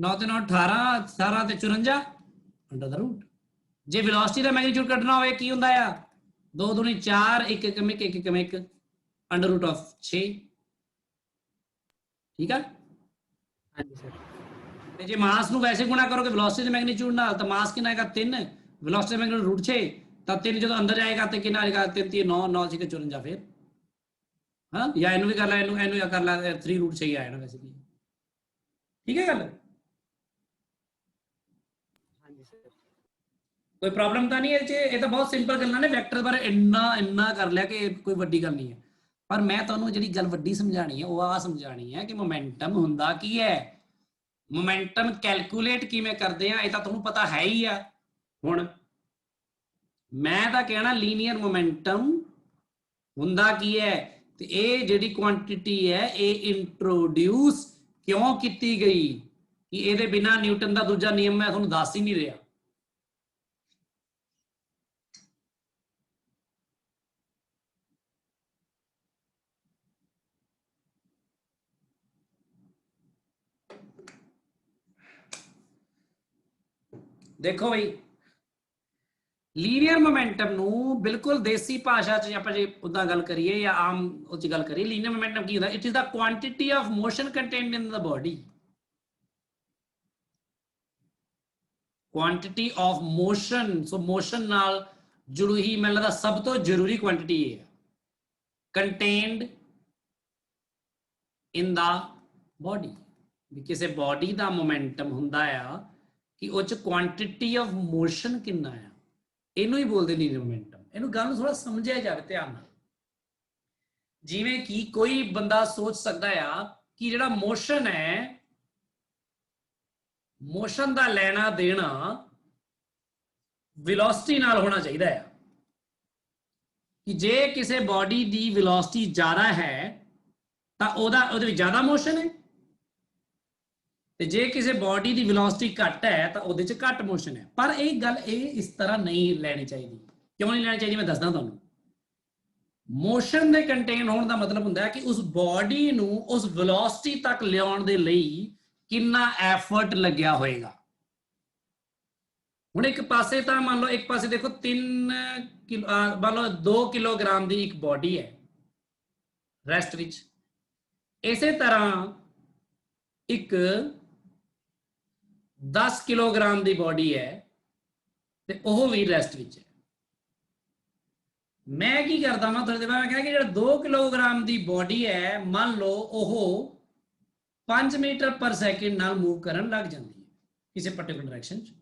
9 ਤੇ 9 18 18 ਤੇ 54 ਅੰਡਰ ਦਾ ਰੂਟ। ਜੇ ਵੈਲੋਸਿਟੀ ਦਾ ਮੈਗਨੀਟਿਊਡ ਕੱਢਣਾ ਹੋਵੇ ਕੀ ਹੁੰਦਾ ਆ 2 ਦੂਣੀ 4 1 1 1 1 1 ਅੰਡਰ ਰੂਟ ਆਫ 6, ਠੀਕ ਆ। ਹਾਂਜੀ ਸਰ। ਤੇ ਜੇ ਮਾਸ ਨੂੰ ਵੈਸੇ ਗੁਣਾ ਕਰੋਗੇ ਵੈਲੋਸਿਟੀ ਦੇ ਮੈਗਨੀਟਿਊਡ ਨਾਲ ਤਾਂ ਮਾਸ ਕਿੰਨਾ ਆਏਗਾ 3, ਵੈਲੋਸਿਟੀ ਦਾ ਮੈਗਨੀਟਿਊਡ ਰੂਟ 6 ਤਾਂ 3 ਜਦੋਂ ਅੰਦਰ ਜਾਏਗਾ ਤੇ ਕਿੰਨਾ ਆਏਗਾ 3 3 9 9 6 54 ਫਿਰ। ਹਾਂ ਜਾਂ ਇਹਨੂੰ ਵੀ ਕਰ ਲੈ ਇਹਨੂੰ ਜਾਂ ਕਰ ਲੈ 3 ਰੂਟ 6 ਆਇਆ ਨਾ ਵੈਸੇ ਵੀ, ਠੀਕ ਹੈ ਗੱਲ। ਹਾਂਜੀ ਸਰ। ਕੋਈ ਪ੍ਰੋਬਲਮ ਤਾਂ ਨਹੀਂ ਇਹ 'ਚ। ਇਹ ਤਾਂ ਬਹੁਤ ਸਿੰਪਲ ਗੱਲਾਂ ਨੇ, ਵੈਕਟਰ ਬਾਰੇ ਇੰਨਾ ਕਰ ਲਿਆ ਕਿ ਕੋਈ ਵੱਡੀ ਗੱਲ ਨਹੀਂ ਹੈ। ਪਰ ਮੈਂ ਤੁਹਾਨੂੰ ਜਿਹੜੀ ਗੱਲ ਵੱਡੀ ਸਮਝਾਣੀ ਹੈ ਉਹ ਆ ਸਮਝਾਣੀ ਹੈ ਕਿ ਮੋਮੈਂਟਮ ਹੁੰਦਾ ਕੀ ਹੈ, ਮੋਮੈਂਟਮ ਕੈਲਕੂਲੇਟ ਕਿਵੇਂ ਕਰਦੇ ਆ ਇਹ ਤਾਂ ਤੁਹਾਨੂੰ ਪਤਾ ਹੈ ਹੀ ਆ। ਹੁਣ ਮੈਂ ਤਾਂ ਕਹਿਣਾ ਲੀਨੀਅਰ ਮੋਮੈਂਟਮ ਹੁੰਦਾ ਕੀ ਹੈ ਤੇ ਇਹ ਜਿਹੜੀ ਕੁਆਂਟੀਟੀ ਹੈ ਇਹ ਇੰਟਰੋਡਿਊਸ ਕਿਉਂ ਕੀਤੀ ਗਈ ਕਿ ਇਹਦੇ ਬਿਨਾ ਨਿਊਟਨ ਦਾ ਦੂਜਾ ਨਿਯਮ ਮੈਂ ਤੁਹਾਨੂੰ ਦੱਸ ਹੀ ਨਹੀਂ ਰਿਹਾ। देखो भाई ਲੀਨੀਅਰ ਮੋਮੈਂਟਮ ਨੂੰ ਬਿਲਕੁਲ ਦੇਸੀ ਭਾਸ਼ਾ 'ਚ ਆਪਾਂ ਜੇ ਉਦਾਂ ਗੱਲ ਕਰੀਏ ਜਾਂ ਆਮ ਉਹ 'ਚ ਗੱਲ ਕਰੀਏ ਲੀਨੀਅਰ ਮੋਮੈਂਟਮ ਕੀ ਹੁੰਦਾ? It is the quantity of motion contained in the body. Quantity of motion, so motion ਨਾਲ ਜੁੜੀ ਹੀ ਮੈਨੂੰ ਲੱਗਦਾ ਸਭ ਤੋਂ ਜ਼ਰੂਰੀ ਕੁਆਂਟੀਟੀ ਇਹ ਹੈ ਕੰਟੇਨਡ ਇਨ ਦਾ ਬੋਡੀ ਵੀ ਕਿਸੇ ਬੋਡੀ ਦਾ ਮੋਮੈਂਟਮ ਹੁੰਦਾ ਆ ਕਿ ਉਹ ਚ ਕੁਆਂਟੀਟੀ ਆਫ ਮੋਸ਼ਨ ਕਿੰਨਾ ਆ, ਇਹਨੂੰ ਹੀ ਬੋਲਦੇ ਲੀਨੀਅਰ ਮੋਮੈਂਟਮ। ਇਹਨੂੰ ਗੱਲ ਨੂੰ ਥੋੜਾ ਸਮਝਿਆ ਜਾਵੇ ਧਿਆਨ ਨਾਲ। ਜਿਵੇਂ ਕਿ ਕੋਈ ਬੰਦਾ ਸੋਚ ਸਕਦਾ ਆ ਕਿ ਜਿਹੜਾ ਮੋਸ਼ਨ ਹੈ, ਮੋਸ਼ਨ ਦਾ ਲੈਣਾ ਦੇਣਾ ਵੈਲੋਸਿਟੀ ਨਾਲ ਹੋਣਾ ਚਾਹੀਦਾ ਆ ਕਿ ਜੇ ਕਿਸੇ ਬੋਡੀ ਦੀ ਵੈਲੋਸਿਟੀ ਜ਼ਿਆਦਾ ਹੈ ਤਾਂ ਉਹਦੇ ਵਿੱਚ ਜ਼ਿਆਦਾ ਮੋਸ਼ਨ ਹੈ, ਤੇ ਜੇ ਕਿਸੇ ਬੋਡੀ ਦੀ ਵੈਲੋਸਿਟੀ ਘੱਟ ਹੈ ਤਾਂ ਉਹਦੇ 'ਚ ਘੱਟ ਮੋਸ਼ਨ ਹੈ। ਪਰ ਇਹ ਗੱਲ ਇਸ ਤਰ੍ਹਾਂ ਨਹੀਂ ਲੈਣੀ ਚਾਹੀਦੀ। ਕਿਉਂ ਨਹੀਂ ਲੈਣੀ ਚਾਹੀਦੀ, ਮੈਂ ਦੱਸਦਾ ਤੁਹਾਨੂੰ। ਮੋਸ਼ਨ ਦੇ ਕੰਟੇਨ ਹੋਣ ਦਾ ਮਤਲਬ ਹੁੰਦਾ ਹੈ ਕਿ ਉਸ ਬੋਡੀ ਨੂੰ ਉਸ ਵੈਲੋਸਿਟੀ ਤੱਕ ਲਿਆਉਣ ਦੇ ਲਈ ਕਿੰਨਾ ਐਫਰਟ ਲੱਗਿਆ ਹੋਏਗਾ। ਹੁਣ ਇੱਕ ਪਾਸੇ ਤਾਂ ਮੰਨ ਲਓ, ਇੱਕ ਪਾਸੇ ਦੇਖੋ 3 ਕਿਲੋ, ਮੰਨ ਲਓ 2 ਕਿਲੋਗ੍ਰਾਮ ਦੀ ਇੱਕ ਬੋਡੀ ਹੈ ਰੈਸਟ ਵਿੱਚ। ਇਸੇ ਤਰ੍ਹਾਂ ਇੱਕ 10 ਕਿਲੋਗ੍ਰਾਮ ਦੀ ਬੋਡੀ ਹੈ ਤੇ ਉਹ ਵੀ ਰੈਸਟ ਵਿੱਚ ਹੈ। ਮੈਂ ਕੀ ਕਰਦਾ ਮੈਂ ਥੋੜੇ ਦੇਰ ਬਾਅਦ ਮੈਂ ਕਹਿੰਦਾ ਕਿ ਜਿਹੜਾ 2 ਕਿਲੋਗ੍ਰਾਮ ਦੀ ਬੋਡੀ ਹੈ, ਮੰਨ ਲਓ ਉਹ 5 ਮੀਟਰ ਪਰ ਸੈਕਿੰਡ ਨਾਲ ਮੂਵ ਕਰਨ ਲੱਗ ਜਾਂਦੀ ਹੈ ਕਿਸੇ ਪਾਰਟਿਕੂਲਰ ਡਾਇਰੈਕਸ਼ਨ 'ਚ।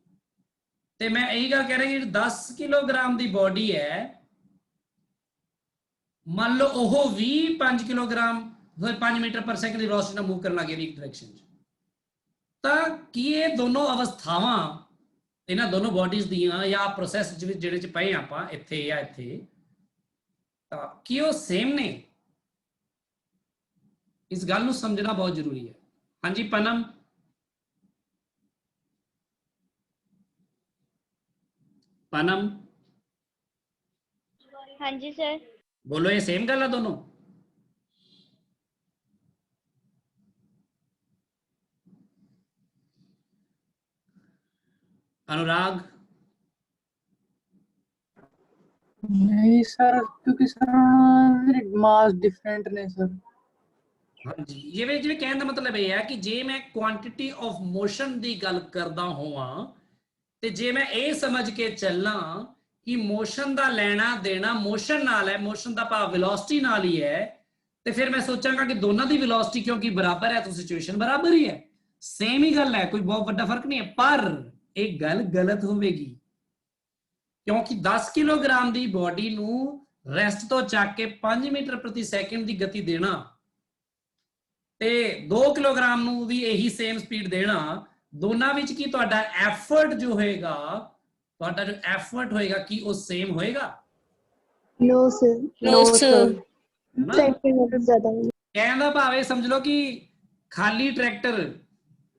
ਤੇ ਮੈਂ ਇਹੀ ਗੱਲ ਕਹਿ ਰਿਹਾ ਕਿ 10 ਕਿਲੋਗ੍ਰਾਮ ਦੀ ਬੋਡੀ ਹੈ, ਮੰਨ ਲਓ ਉਹ ਵੀ 5 ਕਿਲੋਗ੍ਰਾਮ 5 ਮੀਟਰ ਪਰ ਸੈਕਿੰਡ ਦੀ ਵੈਲੋਸਿਟੀ ਨਾਲ ਮੂਵ ਕਰਨ ਲੱਗ ਗਈ ਇੱਕ ਡਾਇਰੈਕਸ਼ਨ 'ਚ। ਤਾਂ ਕੀ ਇਹ ਦੋਨੋਂ ਅਵਸਥਾਵਾਂ ਇਹਨਾਂ ਦੋਨੋਂ ਬੋਡੀਜ਼ ਦੀਆਂ ਜਾਂ ਪ੍ਰੋਸੈਸ ਜਿਹੜੇ 'ਚ ਪਏ ਆਪਾਂ ਇੱਥੇ ਜਾਂ ਇੱਥੇ, ਤਾਂ ਕੀ ਉਹ ਸੇਮ ਨੇ? ਇਸ ਗੱਲ ਨੂੰ ਸਮਝਣਾ ਬਹੁਤ ਜ਼ਰੂਰੀ ਹੈ। ਹਾਂਜੀ ਪਨਮ। ਪਨਮ ਹਾਂਜੀ ਸਰ। ਬੋਲੋ, ਇਹ ਸੇਮ ਗੱਲ ਆ ਦੋਨੋਂ? अनुराग? नहीं सर, क्योंकि सर मास डिफरेंट ने सर। ਹਾਂਜੀ, ਜਿਵੇਂ ਕਹਿਣ ਦਾ ਮਤਲਬ ਇਹ ਹੈ ਕਿ ਜੇ ਮੈਂ ਕੁਆਂਟੀਟੀ ਆਫ ਮੋਸ਼ਨ ਦੀ ਗੱਲ ਕਰਦਾ ਹੋਵਾਂ ਤੇ ਜੇ ਮੈਂ ਇਹ ਸਮਝ ਕੇ ਚੱਲਾਂ ਕਿ ਮੋਸ਼ਨ ਦਾ ਲੈਣਾ ਦੇਣਾ ਮੋਸ਼ਨ ਨਾਲ ਹੈ, ਮੋਸ਼ਨ ਦਾ ਭਾਵ ਵੈਲੋਸਿਟੀ ਨਾਲ ਹੀ ਹੈ, ਤੇ ਫਿਰ ਮੈਂ ਸੋਚਾਂਗਾ ਕਿ ਦੋਨਾਂ ਦੀ ਵੈਲੋਸਿਟੀ ਕਿਉਂਕਿ ਬਰਾਬਰ ਹੈ ਤਾਂ ਸਿਚੁਏਸ਼ਨ ਬਰਾਬਰ ਹੀ ਹੈ, ਸੇਮ ਹੀ ਗੱਲ ਹੈ, ਕੋਈ ਬਹੁਤ ਵੱਡਾ ਫਰਕ ਨਹੀਂ ਹੈ। ਪਰ ਇਹ ਗੱਲ ਗਲਤ ਹੋਵੇਗੀ ਕਿਉਂਕਿ 10 ਕਿਲੋਗ੍ਰਾਮ ਦੀ ਬੋਡੀ ਨੂੰ ਰੈਸਟ ਤੋਂ ਚੱਕ ਕੇ 5 ਮੀਟਰ ਪ੍ਰਤੀ ਸੈਕਿੰਡ ਦੀ ਗਤੀ ਦੇਣਾ ਤੇ 2 ਕਿਲੋਗ੍ਰਾਮ ਨੂੰ ਵੀ ਇਹੀ ਸੇਮ ਸਪੀਡ ਦੇਣਾ, ਦੋਨਾਂ ਵਿੱਚ ਕੀ ਤੁਹਾਡਾ ਐਫਰਟ ਜੋ ਹੋਏਗਾ, ਤੁਹਾਡਾ ਜੋ ਐਫਰਟ ਹੋਏਗਾ ਕੀ ਉਹ ਸੇਮ ਹੋਏਗਾ? No sir. No sir. Centimetre ज्यादा है। ਕਹਿਣ ਦਾ ਭਾਵ ਇਹ ਸਮਝ ਲਓ ਕਿ ਖਾਲੀ ਟਰੈਕਟਰ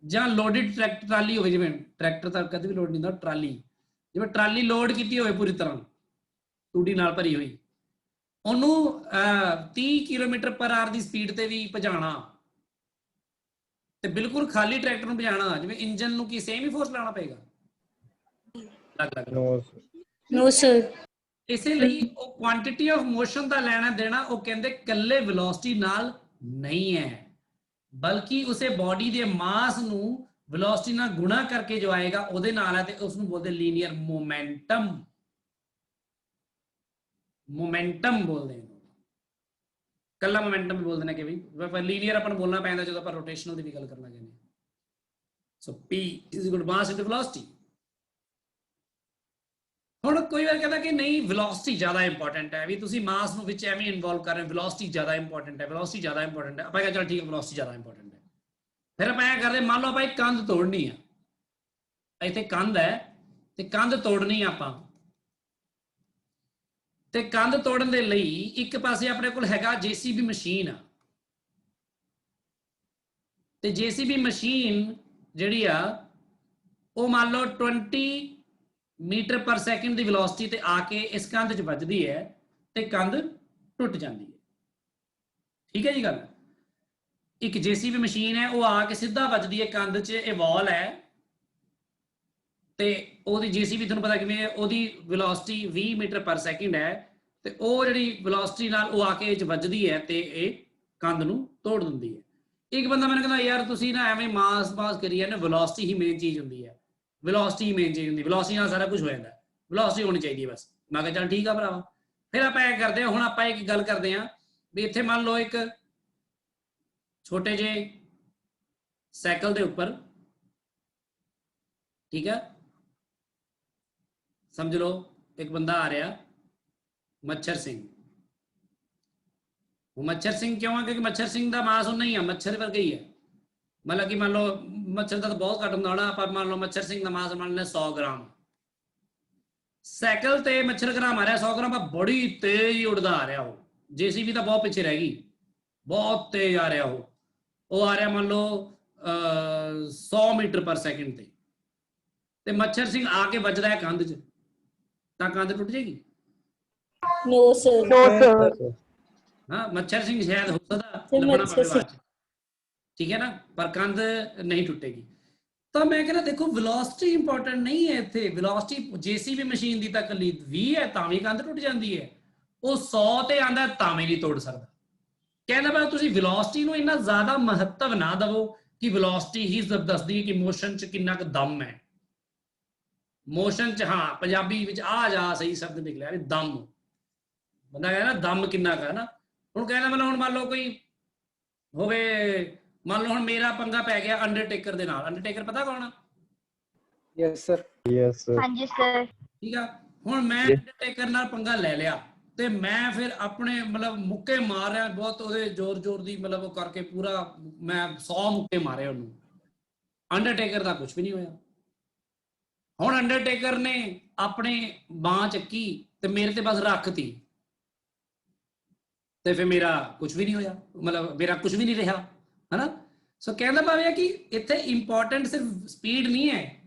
ਜਾਂ ਲੋਡਡ ਟਰੈਕਟਰ ਟਰਾਲੀ ਹੋਵੇ, ਜਿਵੇਂ ਟਰੈਕਟਰ ਤਾਂ ਕਦੇ ਵੀ ਲੋਡ ਨਹੀਂ ਹੁੰਦਾ, ਟਰਾਲੀ ਜਿਵੇਂ ਟਰਾਲੀ ਲੋਡ ਕੀਤੀ ਹੋਵੇ ਪੂਰੀ ਤਰ੍ਹਾਂ ਤੂੜੀ ਨਾਲ ਭਰੀ ਹੋਈ, ਉਹਨੂੰ 30 ਕਿਲੋਮੀਟਰ ਪਰ ਆਰ ਦੀ ਸਪੀਡ ਤੇ ਵੀ ਭਜਾਣਾ ਤੇ ਬਿਲਕੁਲ ਖਾਲੀ ਟਰੈਕਟਰ ਨੂੰ ਭਜਾਣਾ, ਜਿਵੇਂ ਇੰਜਨ ਨੂੰ ਕੀ ਸੇਮ ਹੀ ਫੋਰਸ ਲਾਉਣਾ ਪਏਗਾ? No sir. ਇਸੇ ਲਈ ਉਹ ਕੁਆਂਟੀਟੀ ਆਫ ਮੋਸ਼ਨ ਦਾ ਲੈਣਾ ਦੇਣਾ ਉਹ ਕਹਿੰਦੇ ਕੱਲੇ ਵੈਲੋਸਿਟੀ ਨਾਲ ਨਹੀਂ ਹੈ, ਬਲਕਿ ਉਸੇ ਬੋਡੀ ਦੇ ਮਾਸ ਨੂੰ ਵੈਲੋਸਿਟੀ ਨਾਲ ਗੁਣਾ ਕਰਕੇ ਜੋ ਆਏਗਾ ਉਹਦੇ ਨਾਲ ਹੈ, ਤੇ ਉਸ ਨੂੰ ਬੋਲਦੇ ਲੀਨੀਅਰ ਮੋਮੈਂਟਮ। ਮੋਮੈਂਟਮ ਬੋਲਦੇ ਨੇ, ਕੱਲਾ ਮੋਮੈਂਟਮ ਵੀ ਬੋਲਦੇ ਨੇ ਕਿ ਵੀ ਲੀਨੀਅਰ ਆਪਾਂ ਨੂੰ ਬੋਲਣਾ ਪੈਂਦਾ ਜਦੋਂ ਆਪਾਂ ਰੋਟੇਸ਼ਨਲ ਦੀ ਵੀ ਗੱਲ ਕਰਨਾ ਚਾਹੁੰਦੇ ਹਾਂ। ਸੋ P = ਮਾਸ ਇਨਟੂ ਵੈਲੋਸਿਟੀ। ਹੁਣ ਕੋਈ ਵਾਰ ਕਹਿੰਦਾ ਕਿ ਨਹੀਂ ਵੈਲੋਸਿਟੀ ਜ਼ਿਆਦਾ ਇੰਪੋਰਟੈਂਟ ਹੈ, ਵੀ ਤੁਸੀਂ ਮਾਸ ਨੂੰ ਵਿੱਚ ਐਵੇਂ ਇਨਵੋਲਵ ਕਰ ਰਹੇ ਹੋ, ਵੈਲੋਸਿਟੀ ਜ਼ਿਆਦਾ ਇੰਪੋਰਟੈਂਟ ਹੈ, ਵੈਲੋਸਿਟੀ ਜ਼ਿਆਦਾ ਇੰਪੋਰਟੈਂਟ ਹੈ। ਆਪਾਂ ਕਹਿੰਦੇ ਚਲ ਠੀਕ ਹੈ, ਵੈਲੋਸਿਟੀ ਜ਼ਿਆਦਾ ਇੰਪੋਰਟੈਂਟ ਹੈ। ਫਿਰ ਆਪਾਂ ਇਹ ਕਰਦੇ, ਮੰਨ ਲਓ ਆਪਾਂ ਇੱਕ ਕੰਧ ਤੋੜਨੀ ਆ, ਇੱਥੇ ਕੰਧ ਹੈ ਤੇ ਕੰਧ ਤੋੜਨੀ ਆਪਾਂ, ਤੇ ਕੰਧ ਤੋੜਨ ਦੇ ਲਈ ਇੱਕ ਪਾਸੇ ਆਪਣੇ ਕੋਲ ਹੈਗਾ ਜੀਸੀਬੀ ਮਸ਼ੀਨ ਆ, ਤੇ ਜੀਸੀਬੀ ਮਸ਼ੀਨ ਜਿਹੜੀ ਆ ਉਹ ਮੰਨ ਲਓ 20 ਮੀਟਰ ਪਰ ਸੈਕਿੰਡ ਦੀ ਵੈਲੋਸਿਟੀ ਤੇ ਆ ਕੇ ਇਸ ਕੰਧ 'ਚ ਵੱਜਦੀ ਹੈ ਤੇ ਕੰਧ ਟੁੱਟ ਜਾਂਦੀ ਹੈ। ਠੀਕ ਹੈ ਜੀ ਗੱਲ। ਇੱਕ ਜੀਸੀਬੀ ਮਸ਼ੀਨ ਹੈ, ਉਹ ਆ ਕੇ ਸਿੱਧਾ ਵੱਜਦੀ ਹੈ ਕੰਧ 'ਚ, ਇਹ ਵਾਲ ਹੈ ਤੇ ਉਹਦੀ ਜੀਸੀਬੀ ਤੁਹਾਨੂੰ ਪਤਾ ਕਿਵੇਂ ਉਹਦੀ ਵੈਲੋਸਿਟੀ 20 ਮੀਟਰ ਪਰ ਸੈਕਿੰਡ ਹੈ, ਤੇ ਉਹ ਜਿਹੜੀ ਵੈਲੋਸਿਟੀ ਨਾਲ ਉਹ ਆ ਕੇ ਇਹ 'ਚ ਵੱਜਦੀ ਹੈ ਤੇ ਇਹ ਕੰਧ ਨੂੰ ਤੋੜ ਦਿੰਦੀ ਹੈ। ਇੱਕ ਬੰਦਾ ਮੈਨੂੰ ਕਹਿੰਦਾ ਯਾਰ ਤੁਸੀਂ ਨਾ ਐਵੇਂ ਮਾਸ ਕਰੀ ਜਾਂਦੇ, ਵੈਲੋਸਿਟੀ ਹੀ ਮੇਨ ਚੀਜ਼ ਹੁੰਦੀ ਹੈ, ਵੈਲੋਸਿਟੀ ਹੀ ਮੇਨ ਚੀਜ਼ ਹੁੰਦੀ, ਵੈਲੋਸਿਟੀ ਨਾਲ ਸਾਰਾ ਕੁਝ ਹੋ ਜਾਂਦਾ, ਵੈਲੋਸਿਟੀ ਹੋਣੀ ਚਾਹੀਦੀ ਹੈ ਬਸ। ਮੈਂ ਕਿਹਾ ਚੱਲ ਠੀਕ ਆ ਭਰਾਵਾ। ਫਿਰ ਆਪਾਂ ਇਹ ਕਰਦੇ ਹਾਂ, ਹੁਣ ਆਪਾਂ ਇੱਕ ਗੱਲ ਕਰਦੇ ਹਾਂ ਵੀ ਇੱਥੇ ਮੰਨ ਲਓ ਇੱਕ ਛੋਟੇ ਜਿਹੇ ਸਾਈਕਲ ਦੇ ਉੱਪਰ, ਠੀਕ ਹੈ, ਸਮਝ ਲਓ ਇੱਕ ਬੰਦਾ ਆ ਰਿਹਾ ਮੱਛਰ ਸਿੰਘ। ਉਹ ਮੱਛਰ ਸਿੰਘ ਕਿਉਂ ਆ? ਕਿਉਂਕਿ ਮੱਛਰ ਸਿੰਘ ਦਾ ਮਾਸ ਉਨਾ ਹੀ ਆ, ਮੱਛਰ ਵਰਗਾ ਹੀ ਹੈ। ਮਤਲਬ ਕਿ ਮੰਨ ਲਓ ਮੱਛਰ ਦਾ ਤਾਂ ਬਹੁਤ ਘੱਟ ਹੁੰਦਾ ਹੋਣਾ, ਆਪਾਂ ਮੰਨ ਲਓ ਮੱਛਰ ਸਿੰਘ ਦਾ ਮਾਸ ਮੰਨ ਲੈਂਦੇ 100 ਗ੍ਰਾਮ। ਸਾਈਕਲ ਤੇ ਮੱਛਰ ਗ੍ਰਾਮ ਆ ਰਿਹਾ 100 ਗ੍ਰਾਮ, ਪਰ ਬੜੀ ਤੇਜ਼ ਉੱਡਦਾ ਆ ਰਿਹਾ। ਉਹ ਜੇਸੀਬੀ ਤਾਂ ਬਹੁਤ ਪਿੱਛੇ ਰਹਿ ਗਈ, ਬਹੁਤ ਤੇਜ਼ ਆ ਰਿਹਾ। ਉਹ ਆ ਰਿਹਾ ਮੰਨ ਲਓ 100 ਮੀਟਰ ਪਰ ਸੈਕਿੰਡ ਤੇ ਮੱਛਰ ਸਿੰਘ ਆ ਕੇ ਵੱਜਦਾ ਹੈ ਕੰਧ 'ਚ, ਤਾਂ ਕੰਧ ਟੁੱਟ ਜਾਏਗੀ? No, sir. ਹਾਂ, ਮੱਛਰ ਸਿੰਘ ਸ਼ਾਇਦ ਹੋ ਸਕਦਾ ਤੇ ਲੱਭਣਾ ਮੱਛਰ ਪਵੇ ਬਾਅਦ 'ਚ, ਠੀਕ ਹੈ ਨਾ, ਪਰ ਕੰਧ ਨਹੀਂ ਟੁੱਟੇਗੀ। ਤਾਂ ਮੈਂ ਕਹਿੰਦਾ ਦੇਖੋ ਵੈਲੋਸਿਟੀ ਇੰਪੋਰਟੈਂਟ ਨਹੀਂ ਹੈ ਇੱਥੇ। ਵੈਲੋਸਿਟੀ ਜੇਸੀਬੀ ਮਸ਼ੀਨ ਦੀ ਤਾਂ ਇਕੱਲੀ 20 ਹੈ ਤਾਂ ਵੀ ਕੰਧ ਟੁੱਟ ਜਾਂਦੀ ਹੈ, ਉਹ 100 ਤੇ ਆਂਦਾ ਤਾਂ ਵੀ ਨਹੀਂ ਤੋੜ ਸਕਦਾ। ਕਹਿੰਦਾ ਬਾ ਤੁਸੀਂ ਵੈਲੋਸਿਟੀ ਨੂੰ ਇੰਨਾ ਜ਼ਿਆਦਾ ਮਹੱਤਵ ਨਾ ਦੇਵੋ ਕਿ ਵੈਲੋਸਿਟੀ ਹੀ ਦੱਸਦੀ ਹੈ ਕਿ ਮੋਸ਼ਨ 'ਚ ਕਿੰਨਾ ਕੁ ਦਮ ਹੈ। ਮੋਸ਼ਨ 'ਚ ਹਾਂ ਪੰਜਾਬੀ ਵਿੱਚ ਆ ਜਾ ਸਹੀ ਸ਼ਬਦ ਨਿਕਲਿਆ ਵੀ ਦਮ, ਬੰਦਾ ਕਹਿੰਦਾ ਦਮ ਕਿੰਨਾ ਕੁ ਹੈ ਨਾ। ਹੁਣ ਕਹਿੰਦਾ ਮਤਲਬ ਹੁਣ ਮੰਨ ਲਓ ਕੋਈ ਹੋਵੇ, ਮੰਨ ਲਓ ਹੁਣ ਮੇਰਾ ਪੰਗਾ ਪੈ ਗਿਆ ਅੰਡਰਟੇਕਰ ਦੇ ਨਾਲ। ਅੰਡਰਟੇਕਰ ਪਤਾ ਕੌਣ ਆ? Yes sir. ਹਾਂਜੀ ਸਰ। ਠੀਕ ਆ, ਹੁਣ ਮੈਂ ਅੰਡਰਟੇਕਰ ਨਾਲ ਪੰਗਾ ਲੈ ਲਿਆ ਤੇ ਮੈਂ ਫਿਰ ਆਪਣੇ ਮਤਲਬ ਮੁੱਕੇ ਮਾਰ ਰਿਹਾ ਬਹੁਤ, ਉਹਦੇ ਜ਼ੋਰ ਦੀ ਮਤਲਬ ਉਹ ਕਰਕੇ ਪੂਰਾ ਮੈਂ 100 ਮੁੱਕੇ ਮਾਰੇ ਉਹਨੂੰ। ਅੰਡਰਟੇਕਰ ਦਾ ਕੁਝ ਵੀ ਨਹੀਂ ਹੋਇਆ। ਹੁਣ ਅੰਡਰਟੇਕਰ ਨੇ ਆਪਣੇ ਬਾਂਹ ਚੱਕੀ ਤੇ ਮੇਰੇ ਤੇ ਬਸ ਰੱਖਤੀ ਤੇ ਫਿਰ ਮੇਰਾ ਕੁਝ ਵੀ ਨਹੀਂ ਹੋਇਆ, ਮਤਲਬ ਮੇਰਾ ਕੁਝ ਵੀ ਨਹੀਂ ਰਿਹਾ, ਹਨਾ। ਸੋ ਕਹਿੰਦਾ ਭਾਵੇਂ ਕਿ ਇੱਥੇ ਇੰਪੋਰਟੈਂਟ ਸਿਰਫ ਸਪੀਡ ਨਹੀਂ ਹੈ।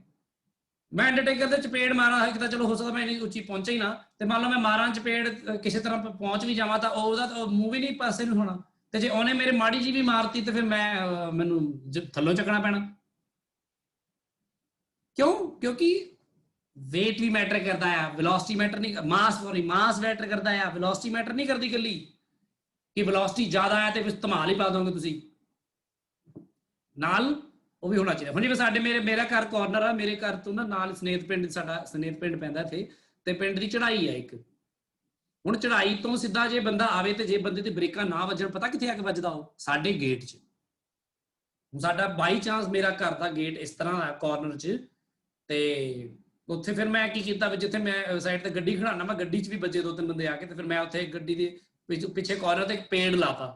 ਮੈਂ ਅੰਡਰਟੇਕਰ ਦੇ ਚਪੇੜ ਮਾਰਾਂ ਇੱਕ ਤਾਂ ਚਲੋ ਹੋ ਸਕਦਾ ਮੈਂ ਇੰਨੀ ਉੱਚੀ ਪਹੁੰਚਾ ਹੀ ਨਾ, ਤੇ ਮੰਨ ਲਓ ਮੈਂ ਮਾਰਾਂ ਚਪੇੜ ਕਿਸੇ ਤਰ੍ਹਾਂ ਪਹੁੰਚ ਵੀ ਜਾਵਾਂ ਤਾਂ ਉਹਦਾ ਮੂੰਹ ਵੀ ਨਹੀਂ ਪਾਸੇ ਨੂੰ ਹੋਣਾ, ਤੇ ਜੇ ਉਹਨੇ ਮੇਰੇ ਮਾੜੀ ਜੀ ਵੀ ਮਾਰਤੀ ਤੇ ਫਿਰ ਮੈਨੂੰ ਥੱਲੋਂ ਚੱਕਣਾ ਪੈਣਾ। ਕਿਉਂ? ਕਿਉਂਕਿ weight ਵੀ ਮੈਟਰ ਕਰਦਾ ਆ, ਵੈਲੋਸਿਟੀ ਮੈਟਰ ਨਹੀਂ, ਮਾਸ ਮੈਟਰ ਕਰਦਾ ਆ, ਵੈਲੋਸਿਟੀ ਮੈਟਰ ਨਹੀਂ ਕਰਦੀ ਇਕੱਲੀ ਕਿ ਵੈਲੋਸਿਟੀ ਜ਼ਿਆਦਾ ਹੈ ਤੇ ਫਿਰ ਧਮਾਲ ਹੀ ਪਾ ਦੋਗੇ ਤੁਸੀਂ ਨਾਲ, ਉਹ ਵੀ ਹੋਣਾ ਚਾਹੀਦਾ। ਹੁਣ ਜਿਵੇਂ ਸਾਡੇ ਮੇਰਾ ਘਰ ਕਾਰਨਰ ਆ, ਮੇਰੇ ਘਰ ਤੋਂ ਨਾ ਨਾਲ ਸਨੇਤ ਪਿੰਡ, ਸਾਡਾ ਸਨੇਤ ਪਿੰਡ ਪੈਂਦਾ ਇੱਥੇ, ਤੇ ਪਿੰਡ ਦੀ ਚੜਾਈ ਹੈ ਇੱਕ। ਹੁਣ ਚੜਾਈ ਤੋਂ ਸਿੱਧਾ ਜੇ ਬੰਦਾ ਆਵੇ ਤੇ ਜੇ ਬੰਦੇ ਤੇ ਬ੍ਰੇਕਾਂ ਨਾ ਵੱਜਣ, ਪਤਾ ਕਿੱਥੇ ਆ ਕੇ ਵੱਜਦਾ? ਉਹ ਸਾਡੇ ਗੇਟ 'ਚ। ਹੁਣ ਸਾਡਾ ਬਾਈ ਚਾਂਸ ਮੇਰਾ ਘਰ ਦਾ ਗੇਟ ਇਸ ਤਰ੍ਹਾਂ ਆ ਕਾਰਨਰ 'ਚ, ਤੇ ਉੱਥੇ ਫਿਰ ਮੈਂ ਕੀ ਕੀਤਾ ਵੀ ਜਿੱਥੇ ਮੈਂ ਸਾਈਡ ਤੇ ਗੱਡੀ ਖੜਾਉਣਾ, ਮੈਂ ਗੱਡੀ 'ਚ ਵੀ ਵੱਜੇ 2-3 ਬੰਦੇ ਆ ਕੇ, ਤੇ ਫਿਰ ਮੈਂ ਉੱਥੇ ਗੱਡੀ ਦੇ ਪਿੱਛੇ ਕਾਰਨਰ ਤੇ ਇੱਕ ਪੇੜ ਲਾਤਾ।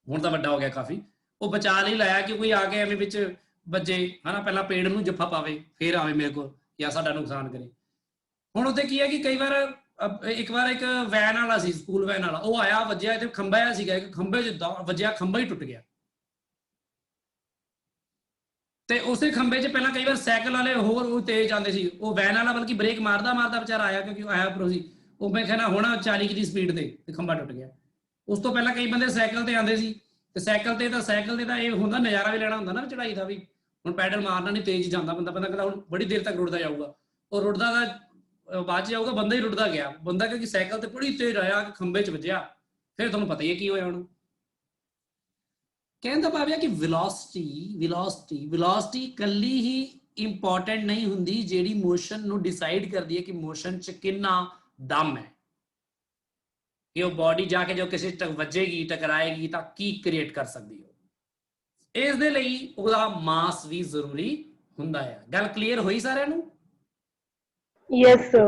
ਹੁਣ ਤਾਂ ਵੱਡਾ ਹੋ ਗਿਆ ਕਾਫੀ, ਉਹ ਬਚਾ ਲਈ ਲਾਇਆ ਕਿ ਕੋਈ ਆ ਕੇ ਐਵੇਂ ਵਿੱਚ ਵੱਜੇ ਹਨਾ, ਪਹਿਲਾਂ ਪੇੜ ਨੂੰ ਜੱਫਾ ਪਾਵੇ ਫਿਰ ਆਵੇ ਮੇਰੇ ਕੋਲ ਜਾਂ ਸਾਡਾ ਨੁਕਸਾਨ ਕਰੇ। ਹੁਣ ਉੱਥੇ ਕੀ ਹੈ ਕਿ ਕਈ ਵਾਰ ਇੱਕ ਵਾਰ ਇੱਕ ਵੈਨ ਵਾਲਾ ਸੀ, ਸਕੂਲ ਵੈਨ ਵਾਲਾ, ਉਹ ਆਇਆ ਵੱਜਿਆ ਤੇ ਖੰਭਾ ਸੀਗਾ, ਇੱਕ ਖੰਭੇ 'ਚ ਵੱਜਿਆ, ਖੰਭਾ ਹੀ ਟੁੱਟ ਗਿਆ। ਤੇ ਉਸੇ ਖੰਭੇ 'ਚ ਪਹਿਲਾਂ ਕਈ ਵਾਰ ਸਾਈਕਲ ਵਾਲੇ ਹੋਰ ਉਹ ਤੇਜ਼ ਆਉਂਦੇ ਸੀ, ਉਹ ਵੈਨ ਵਾਲਾ ਬਲਕਿ ਬ੍ਰੇਕ ਮਾਰਦਾ ਵਿਚਾਰਾ ਆਇਆ, ਕਿਉਂਕਿ ਆਇਆ ਉੱਪਰੋਂ ਸੀ, ਉਹ ਮੈਂ ਕਹਿੰਦਾ ਹੋਣਾ 40 ਦੀ ਸਪੀਡ ਤੇ ਖੰਭਾ ਟੁੱਟ ਗਿਆ। ਉਸ ਤੋਂ ਪਹਿਲਾਂ ਕਈ ਬੰਦੇ ਸਾਈਕਲ ਤੇ ਆਉਂਦੇ ਸੀ, ਤੇ ਸਾਈਕਲ ਤੇ ਤਾਂ ਇਹ ਹੁੰਦਾ ਨਜ਼ਾਰਾ ਵੀ ਲੈਣਾ ਹੁੰਦਾ ਨਾ ਚੜਾਈ ਦਾ ਵੀ। ਹੁਣ ਪੈਡਲ ਮਾਰਨਾ ਨਹੀਂ, ਤੇਜ਼ ਜਾਂਦਾ ਬੰਦਾ ਕਹਿੰਦਾ ਹੁਣ ਬੜੀ ਦੇਰ ਤੱਕ ਰੁੜਦਾ ਜਾਊਗਾ, ਉਹ ਰੁੜਦਾ ਦਾ ਬਾਅਦ 'ਚ ਜਾਊਗਾ, ਬੰਦਾ ਹੀ ਰੁੜਦਾ ਗਿਆ ਬੰਦਾ, ਕਿਉਂਕਿ ਸਾਈਕਲ ਤੇ ਬੜੀ ਤੇਜ਼ ਆਇਆ ਕਿ ਖੰਭੇ 'ਚ ਵੱਜਿਆ, ਫਿਰ ਤੁਹਾਨੂੰ ਪਤਾ ਹੀ ਹੈ ਕੀ ਹੋਇਆ। ਹੁਣ ਕਹਿੰਦਾ ਭਾਵੇਂ ਕਿ ਵੈਲੋਸਿਟੀ ਇਕੱਲੀ ਹੀ ਇੰਪੋਰਟੈਂਟ ਨਹੀਂ ਹੁੰਦੀ ਜਿਹੜੀ ਮੋਸ਼ਨ ਨੂੰ ਡਿਸਾਈਡ ਕਰਦੀ ਹੈ ਕਿ ਮੋਸ਼ਨ 'ਚ ਕਿੰਨਾ ਦਮ ਹੈ, ਕਿ ਉਹ ਬਾਡੀ ਜਾ ਕੇ ਜੋ ਕਿਸੇ ਤੱਕ ਵੱਜੇਗੀ, ਟਕਰਾਏਗੀ ਤਾਂ ਕੀ ਕ੍ਰੀਏਟ ਕਰ ਸਕਦੀ ਹੈ। ਇਸ ਦੇ ਲਈ ਉਹਦਾ ਮਾਸ ਵੀ ਜ਼ਰੂਰੀ ਹੁੰਦਾ ਹੈ। ਗੱਲ ਕਲੀਅਰ ਹੋਈ ਸਾਰਿਆਂ ਨੂੰ? Yes, sir.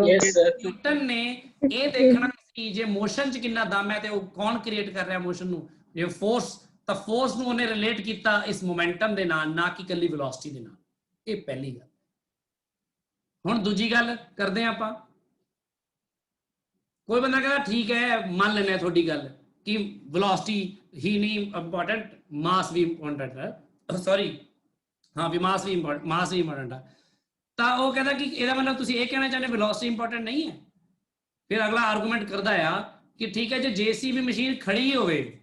ਨਿਊਟਨ ਨੇ ਇਹ ਦੇਖਣਾ ਸੀ ਜੇ ਮੋਸ਼ਨ 'ਚ ਕਿੰਨਾ ਦਮ ਹੈ ਤੇ ਉਹ ਕੌਣ ਕ੍ਰੀਏਟ ਕਰ ਰਿਹਾ ਮੋਸ਼ਨ ਨੂੰ, ਜੇ ਫੋਰਸ, ਤਾਂ ਫੋਰਸ ਨੂੰ ਉਹਨੇ ਰਿਲੇਟ ਕੀਤਾ ਇਸ ਮੋਮੈਂਟਮ ਦੇ ਨਾਲ, ਨਾ ਕਿ ਇਕੱਲੀ ਵੈਲੋਸਿਟੀ ਦੇ ਨਾਲ। ਇਹ ਪਹਿਲੀ ਗੱਲ। ਹੁਣ ਦੂਜੀ ਗੱਲ ਕਰਦੇ ਆਪਾਂ। ਕੋਈ ਬੰਦਾ ਕਹਿੰਦਾ ਠੀਕ ਹੈ ਮੰਨ ਲੈਂਦੇ ਤੁਹਾਡੀ ਗੱਲ ਕਿ ਵੈਲੋਸਿਟੀ ਹੀ ਨਹੀਂ ਇੰਪੋਰਟੈਂਟ, ਮਾਸ ਵੀ ਇੰਪੋਰਟੈਂਟ ਹੈ, ਸੌਰੀ ਹਾਂ ਵੀ ਮਾਸ ਵੀ ਇੰਪੋਰਟੈਂਟ ਹੈ, ਤਾਂ ਉਹ ਕਹਿੰਦਾ ਕਿ ਇਹਦਾ ਮਤਲਬ ਤੁਸੀਂ ਇਹ ਕਹਿਣਾ ਚਾਹੁੰਦੇ ਵੈਲੋਸਿਟੀ ਇੰਪੋਰਟੈਂਟ ਨਹੀਂ ਹੈ। ਫਿਰ ਅਗਲਾ ਆਰਗੂਮੈਂਟ ਕਰਦਾ ਆ ਕਿ ਠੀਕ ਹੈ ਜੇ ਜੇਸੀਬੀ ਮਸ਼ੀਨ ਖੜੀ ਹੋਵੇ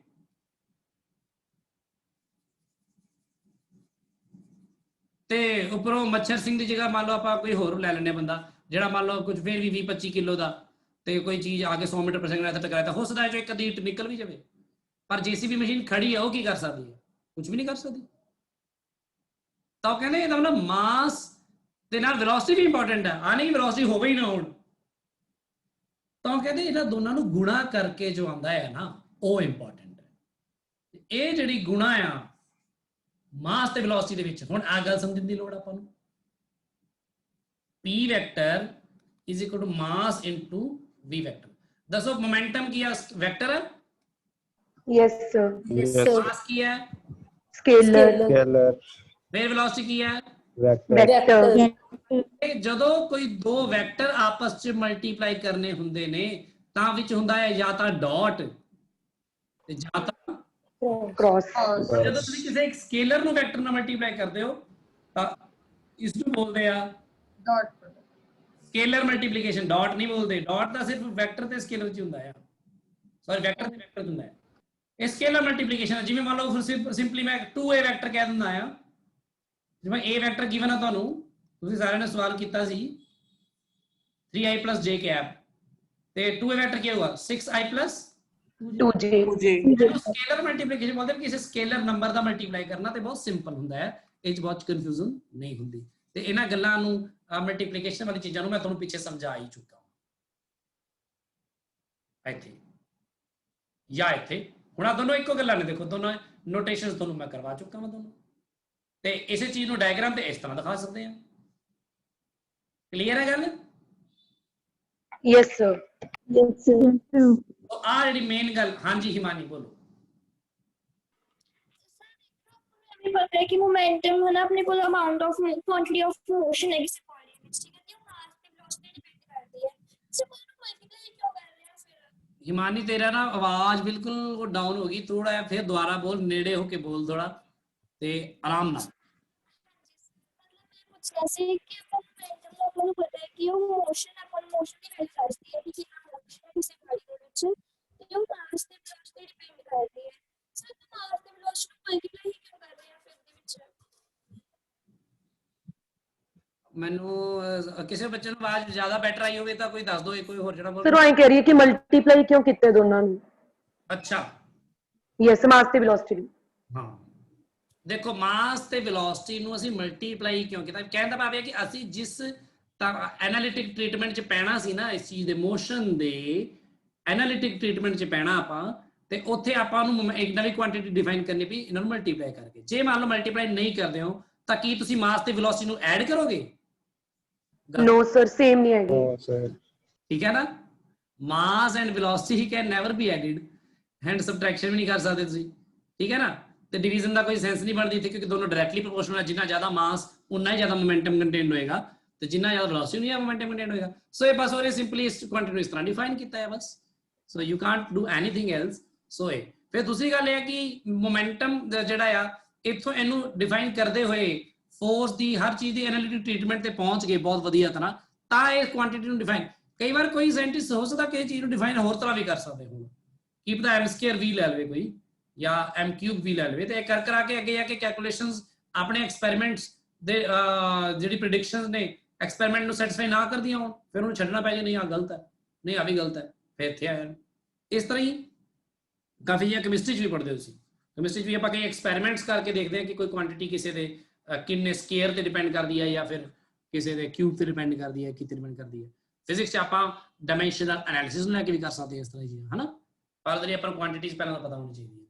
ਤੇ ਉੱਪਰੋਂ ਮੱਛਰ ਸਿੰਘ ਦੀ ਜਗ੍ਹਾ ਮੰਨ ਲਓ ਆਪਾਂ ਕੋਈ ਹੋਰ ਲੈ ਲੈਂਦੇ ਬੰਦਾ ਜਿਹੜਾ ਮੰਨ ਲਓ ਕੁਝ ਫਿਰ ਵੀ 20-25 ਕਿਲੋ ਦਾ, ਤੇ ਕੋਈ ਚੀਜ਼ ਆ ਕੇ 100 ਮੀਟਰ ਪਰ ਸੈਕਿੰਡ ਇੱਥੇ ਟਕਰਾਏ, ਤਾਂ ਹੋ ਸਕਦਾ ਹੈ ਜੋ ਇੱਕ ਅੱਧੀ ਇੱਟ ਨਿਕਲ ਵੀ ਜਾਵੇ। ਪਰ ਜੇਸੀਬੀ ਮਸ਼ੀਨ ਖੜੀ ਹੈ, ਉਹ ਕੀ ਕਰ ਸਕਦੀ ਹੈ? ਕੁਝ ਵੀ ਨਹੀਂ ਕਰ ਸਕਦੀ। ਤਾਂ ਉਹ ਕਹਿੰਦੇ ਇਹਦਾ ਮਤਲਬ ਮਾਸ ਦੇ ਨਾਲ ਵੈਲੋਸਿਟੀ ਵੀ ਇੰਪੋਰਟੈਂਟ ਹੈ, ਆ ਨਹੀਂ ਵੈਲੋਸਿਟੀ ਹੋਵੇ ਹੀ ਨਾ ਹੋਣ। ਤਾਂ ਉਹ ਕਹਿੰਦੇ ਇਹਨਾਂ ਦੋਨਾਂ ਨੂੰ ਗੁਣਾ ਕਰਕੇ ਜੋ ਆਉਂਦਾ ਹੈ ਨਾ, ਉਹ ਇੰਪੋਰਟੈਂਟ ਹੈ। ਇਹ ਜਿਹੜੀ ਗੁਣਾ ਆ ਮਾਸ ਤੇ ਵੈਲੋਸਿਟੀ ਦੇ ਵਿੱਚ। ਹੁਣ ਆ ਗੱਲ ਸਮਝਣ ਦੀ ਲੋੜ ਆਪਾਂ ਨੂੰ। p vector is equal to mass into v vector. ਦੱਸੋ ਮੋਮੈਂਟਮ ਕੀ ਹੈ? ਵੈਕਟਰ ਹੈ। Yes, sir. Yes. ਮਾਸ ਕੀ ਹੈ? Scalar. Scalar. ਫਿਰ ਵੈਲੋਸਿਟੀ ਕੀ ਹੈ? Vector. Vector. ਤੇ ਜਦੋਂ ਕੋਈ ਦੋ ਵੈਕਟਰ ਆਪਸ ਚ ਮਲਟੀਪਲਾਈ ਕਰਨੇ ਹੁੰਦੇ ਨੇ ਤਾਂ ਵਿੱਚ ਹੁੰਦਾ ਹੈ ਜਾਂ ਤਾਂ ਡਾਟ ਤੇ ਜਾਂ ਤਾਂ Cross. ਜਦੋਂ ਤੁਸੀਂ ਕਿਸੇ ਇੱਕ ਸਕੇਲਰ ਨੂੰ ਵੈਕਟਰ ਨਾਲ ਮਲਟੀਪਲਾਈ ਕਰਦੇ ਹੋ ਤਾਂ ਇਸ ਨੂੰ ਬੋਲਦੇ ਆ ਡਾਟ ਸਕੇਲਰ ਮਲਟੀਪਲੀਕੇਸ਼ਨ। ਡਾਟ ਨਹੀਂ ਬੋਲਦੇ, ਡਾਟ ਤਾਂ ਸਿਰਫ ਵੈਕਟਰ ਤੇ ਸਕੇਲਰ ਚ ਹੁੰਦਾ ਆ, ਸੌਰੀ ਵੈਕਟਰ ਤੇ ਵੈਕਟਰ ਹੁੰਦਾ ਹੈ। ਇਹ ਸਕੇਲਰ ਮਲਟੀਪਲੀਕੇਸ਼ਨ। ਜਿਵੇਂ ਮੰਨ ਲਓ ਫਿਰ ਸਿੰਪਲੀ ਮੈਂ 2a ਵੈਕਟਰ ਕਹਿ ਦਿੰਦਾ ਆ। ਜਿਵੇਂ a ਵੈਕਟਰ ਗਿਵਨ ਆ ਤੁਹਾਨੂੰ, ਤੁਸੀਂ ਸਾਰਿਆਂ ਨੇ ਸਵਾਲ ਕੀਤਾ ਸੀ 3i + j ਕੈਪ, ਤੇ 2a ਵੈਕਟਰ ਕੀ ਹੋਗਾ? 6i + 2J. ਸਕੇਲਰ ਮਲਟੀਪਲੀਕੇਸ਼ਨ ਬੋਲਦੇ ਕਿ ਕਿਸੇ ਸਕੇਲਰ ਨੰਬਰ ਦਾ ਮਲਟੀਪਲਾਈ ਕਰਨਾ ਤੇ ਬਹੁਤ ਸਿੰਪਲ ਹੁੰਦਾ ਹੈ, ਇਹ 'ਚ ਬਹੁਤ ਕਨਫਿਊਜ਼ਨ ਨਹੀਂ ਹੁੰਦੀ। ਤੇ ਇਹਨਾਂ ਗੱਲਾਂ ਨੂੰ ਮਲਟੀਪਲੀਕੇਸ਼ਨ ਵਾਲੀ ਚੀਜ਼ਾਂ ਨੂੰ ਮੈਂ ਤੁਹਾਨੂੰ ਪਿੱਛੇ ਸਮਝਾ ਹੀ ਚੁੱਕਾ ਹਾਂ ਇੱਥੇ ਜਾਂ ਇੱਥੇ। ਹੁਣ ਆ ਦੋਨੋਂ ਇੱਕੋ ਗੱਲਾਂ ਨੇ, ਦੇਖੋ ਦੋਨੋਂ ਨੋਟੇਸ਼ਨਸ ਤੁਹਾਨੂੰ ਮੈਂ ਕਰਵਾ ਚੁੱਕਾ ਹਾਂ ਦੋਨੋਂ, ਤੇ ਇਸੇ ਚੀਜ਼ ਨੂੰ ਡਾਇਗਰਾਮ ਤੇ ਇਸ ਤਰ੍ਹਾਂ ਦਿਖਾ ਸਕਦੇ ਹਾਂ। ਕਲੀਅਰ ਹੈ ਗੱਲ? Yes, sir. Yes, sir. ਆ ਜਿਹੜੀ ਮੇਨ ਗੱਲ। ਹਾਂਜੀ ਹਿਮਾਨੀ ਬੋਲੋ। हमें पता है कि मोमेंटम है ना अपने को amount of quantity of motion है किसी बॉडी में, ठीक है, जो मास पे वेलोसिटी डिपेंड करती है। सपोज हम मल्टीप्लाई क्यों कर रहे हैं फिर? हिमानी तेरा ना आवाज बिल्कुल वो डाउन होगी थोड़ा, फिर दोबारा बोल, नेड़े होके बोल थोड़ा ते आराम ना। कुछ ऐसे कि वो मोमेंटम अपन को पता है कि वो मोशन अपन मोशन की वैल्यू करती है कि कितना मोशन है किसी बॉडी के ਵਿੱਚ ਤੇ ਉਹ ਮਾਸ ਤੇ वेलोसिटी डिपेंड करती है। सर तो मास ਤੇ वेलोसिटी ਨੂੰ मल्टीप्लाई क्यों कर रहे हैं फिर ਦੇ ਵਿੱਚ? ਮੈਨੂੰ ਕਿਸੇ ਬੱਚੇ ਨੂੰ ਆਵਾਜ਼ ਜ਼ਿਆਦਾ ਬੈਟਰ ਆਈ ਹੋਵੇ ਤਾਂ ਕੋਈ ਦੱਸ ਦਿਓ, ਕੋਈ ਹੋਰ ਜਿਹੜਾ Sir, ਉਹ ਐਂ ਕਹਿ ਰਹੀ ਹੈ ਕਿ ਮਲਟੀਪਲਾਈ ਕਿਉਂ ਕੀਤੇ ਦੋਨਾਂ ਨੂੰ? ਅੱਛਾ Yes, ਮਾਸ ਤੇ ਵੈਲੋਸਿਟੀ। ਹਾਂ ਦੇਖੋ ਮਾਸ ਤੇ ਵੈਲੋਸਿਟੀ ਨੂੰ ਅਸੀਂ ਮਲਟੀਪਲਾਈ ਕਿਉਂ ਕੀਤਾ? ਕਹਿਣ ਦਾ ਭਾਵ ਹੈ ਕਿ ਅਸੀਂ ਜਿਸ ਐਨਾਲਿਟਿਕ ਟ੍ਰੀਟਮੈਂਟ 'ਚ ਪੈਣਾ ਸੀ ਨਾ ਇਸ ਚੀਜ਼ ਦੇ ਮੋਸ਼ਨ ਦੇ ਐਨਾਲਿਟਿਕ ਟ੍ਰੀਟਮੈਂਟ 'ਚ ਪੈਣਾ ਆਪਾਂ, ਤੇ ਉੱਥੇ ਆਪਾਂ ਨੂੰ ਇੱਕ ਨਵੀਂ ਕੁਆਂਟੀਟੀ ਡਿਫਾਈਨ ਕਰਨੀ ਪਈ ਇਹਨਾਂ ਨੂੰ ਮਲਟੀਪਲਾਈ ਕਰਕੇ। ਜੇ ਮੰਨ ਲਓ ਮਲਟੀਪਲਾਈ ਨਹੀਂ ਕਰਦੇ ਹੋ ਤਾਂ ਕੀ ਤੁਸੀਂ ਮਾਸ ਤੇ ਵੈਲੋਸਿਟੀ ਨੂੰ ਐਡ ਕਰੋਗੇ? No, sir, same ਨਹੀਂ ਹੈਗੀ। No, sir. ਠੀਕ ਹੈ ਨਾ? Mass and velocity can never be added, and subtraction ਵੀ ਨਹੀਂ ਕਰ ਸਕਦੇ ਤੁਸੀਂ, ਠੀਕ ਹੈ ਨਾ? ਤੇ ਡਿਵੀਜ਼ਨ ਦਾ ਕੋਈ ਸੈਂਸ ਨਹੀਂ ਬਣਦੀ ਇੱਥੇ, ਕਿਉਂਕਿ ਦੋਨੋਂ ਡਾਇਰੈਕਟਲੀ ਪ੍ਰੋਪੋਰਸ਼ਨਲ ਹੈ। ਜਿੰਨਾ ਜ਼ਿਆਦਾ ਮਾਸ ਉਨਾ ਹੀ ਜ਼ਿਆਦਾ ਮੋਮੈਂਟਮ ਕੰਟੇਨਡ ਹੋਏਗਾ, ਤੇ ਜਿੰਨਾ ਜ਼ਿਆਦਾ ਵੈਲੋਸਿਟੀ ਉਨਾ ਹੀ ਮੋਮੈਂਟਮ ਕੰਟੇਨਡ ਹੋਏਗਾ। ਸੋ ਇਹ ਬਸ ਉਹਨੇ ਸਿੰਪਲੀ ਇਸ ਕੁਆਂਟੀਟੀ ਨੂੰ ਇਸ ਤਰ੍ਹਾਂ ਡਿਫਾਈਨ ਕੀਤਾ ਹੈ ਬਸ। So you can't do anything else. So ਇਹ ਫਿਰ ਦੂਸਰੀ ਗੱਲ ਇਹ ਹੈ ਕਿ ਮੋਮੈਂਟਮ ਜਿਹੜਾ ਆ ਇੱਥੋਂ ਇਹਨੂੰ ਡਿਫਾਈਨ ਕਰਦੇ ਹੋਏ ਫੋਰਸ ਦੀ ਹਰ ਚੀਜ਼ ਦੀ ਐਨਾਲਿਟਿਕ ਟ੍ਰੀਟਮੈਂਟ ਤੇ ਪਹੁੰਚ ਗਏ ਬਹੁਤ ਵਧੀਆ ਤਰ੍ਹਾਂ, ਤਾਂ ਇਹ ਕੁਆਂਟੀਟੀ ਨੂੰ ਡਿਫਾਈਨ। ਕਈ ਵਾਰ ਕੋਈ ਸਾਇੰਟਿਸਟ ਹੋ ਸਕਦਾ ਕਿ ਇਹ ਚੀਜ਼ ਨੂੰ ਡਿਫਾਈਨ ਹੋਰ ਤਰ੍ਹਾਂ ਵੀ ਕਰ ਸਕਦੇ ਹੋਣ, ਕੀ ਪਤਾ m² ਵੀ ਲੈ ਲਵੇ ਕੋਈ ਜਾਂ m³ ਵੀ ਲੈ ਲਵੇ, ਤੇ ਇਹ ਕਰ ਕੇ ਅੱਗੇ ਜਾ ਕੇ ਕੈਲਕੂਲੇਸ਼ਨਸ ਆਪਣੇ ਐਕਸਪੈਰੀਮੈਂਟਸ ਦੇ ਜਿਹੜੀ ਪ੍ਰਿਡਿਕਸ਼ਨਸ ਨੇ ਐਕਸਪੈਰੀਮੈਂਟ ਨੂੰ ਸੈਟੀਸਫਾਈ ਨਾ ਕਰਦੀਆਂ ਹੋਣ, ਫਿਰ ਉਹਨੂੰ ਛੱਡਣਾ ਪੈ ਜਾਏ, ਨਹੀਂ ਆ ਗਲਤ ਹੈ, ਨਹੀਂ ਆ ਵੀ ਗਲਤ ਹੈ, ਫਿਰ ਇੱਥੇ ਆਇਆ। ਇਸ ਤਰ੍ਹਾਂ ਹੀ ਕਾਫੀ ਜਿਹਾ ਕੈਮਿਸਟਰੀ 'ਚ ਵੀ ਪੜ੍ਹਦੇ ਹੋ ਤੁਸੀਂ। ਕੈਮਿਸਟਰੀ 'ਚ ਵੀ ਆਪਾਂ ਕਈ ਐਕਸਪੈਰੀਮੈਂਟਸ ਕਰਕੇ ਦੇਖਦੇ ਹਾਂ ਕਿ ਕੋਈ ਕੁਆਂਟੀਟੀ ਕਿਸੇ ਦੇ ਕਿੰਨੇ ਸਕੇਅਰ ਤੇ ਡਿਪੈਂਡ ਕਰਦੀ ਹੈ ਜਾਂ ਫਿਰ ਕਿਸੇ ਦੇ ਕਿਊਬ ਤੇ ਡਿਪੈਂਡ ਕਰਦੀ ਹੈ, ਕਿਤੇ ਡਿਪੈਂਡ ਕਰਦੀ ਹੈ। ਫਿਜ਼ਿਕਸ 'ਚ ਆਪਾਂ ਡਾਇਮੈਂਸ਼ਨਲ ਐਨਾਲਿਸਿਸ ਨੂੰ ਲੈ ਕੇ ਵੀ ਕਰ ਸਕਦੇ ਹਾਂ ਇਸ ਤਰ੍ਹਾਂ ਚੀਜ਼ਾਂ, ਹਨਾ? ਪਰ ਜਿਹੜੀ ਆਪਾਂ ਕੁਆਂਟੀਟੀਜ਼ ਪਹਿਲਾਂ ਤਾਂ ਪਤਾ ਹੋਣੀ ਚਾਹੀਦੀ ਹੈ।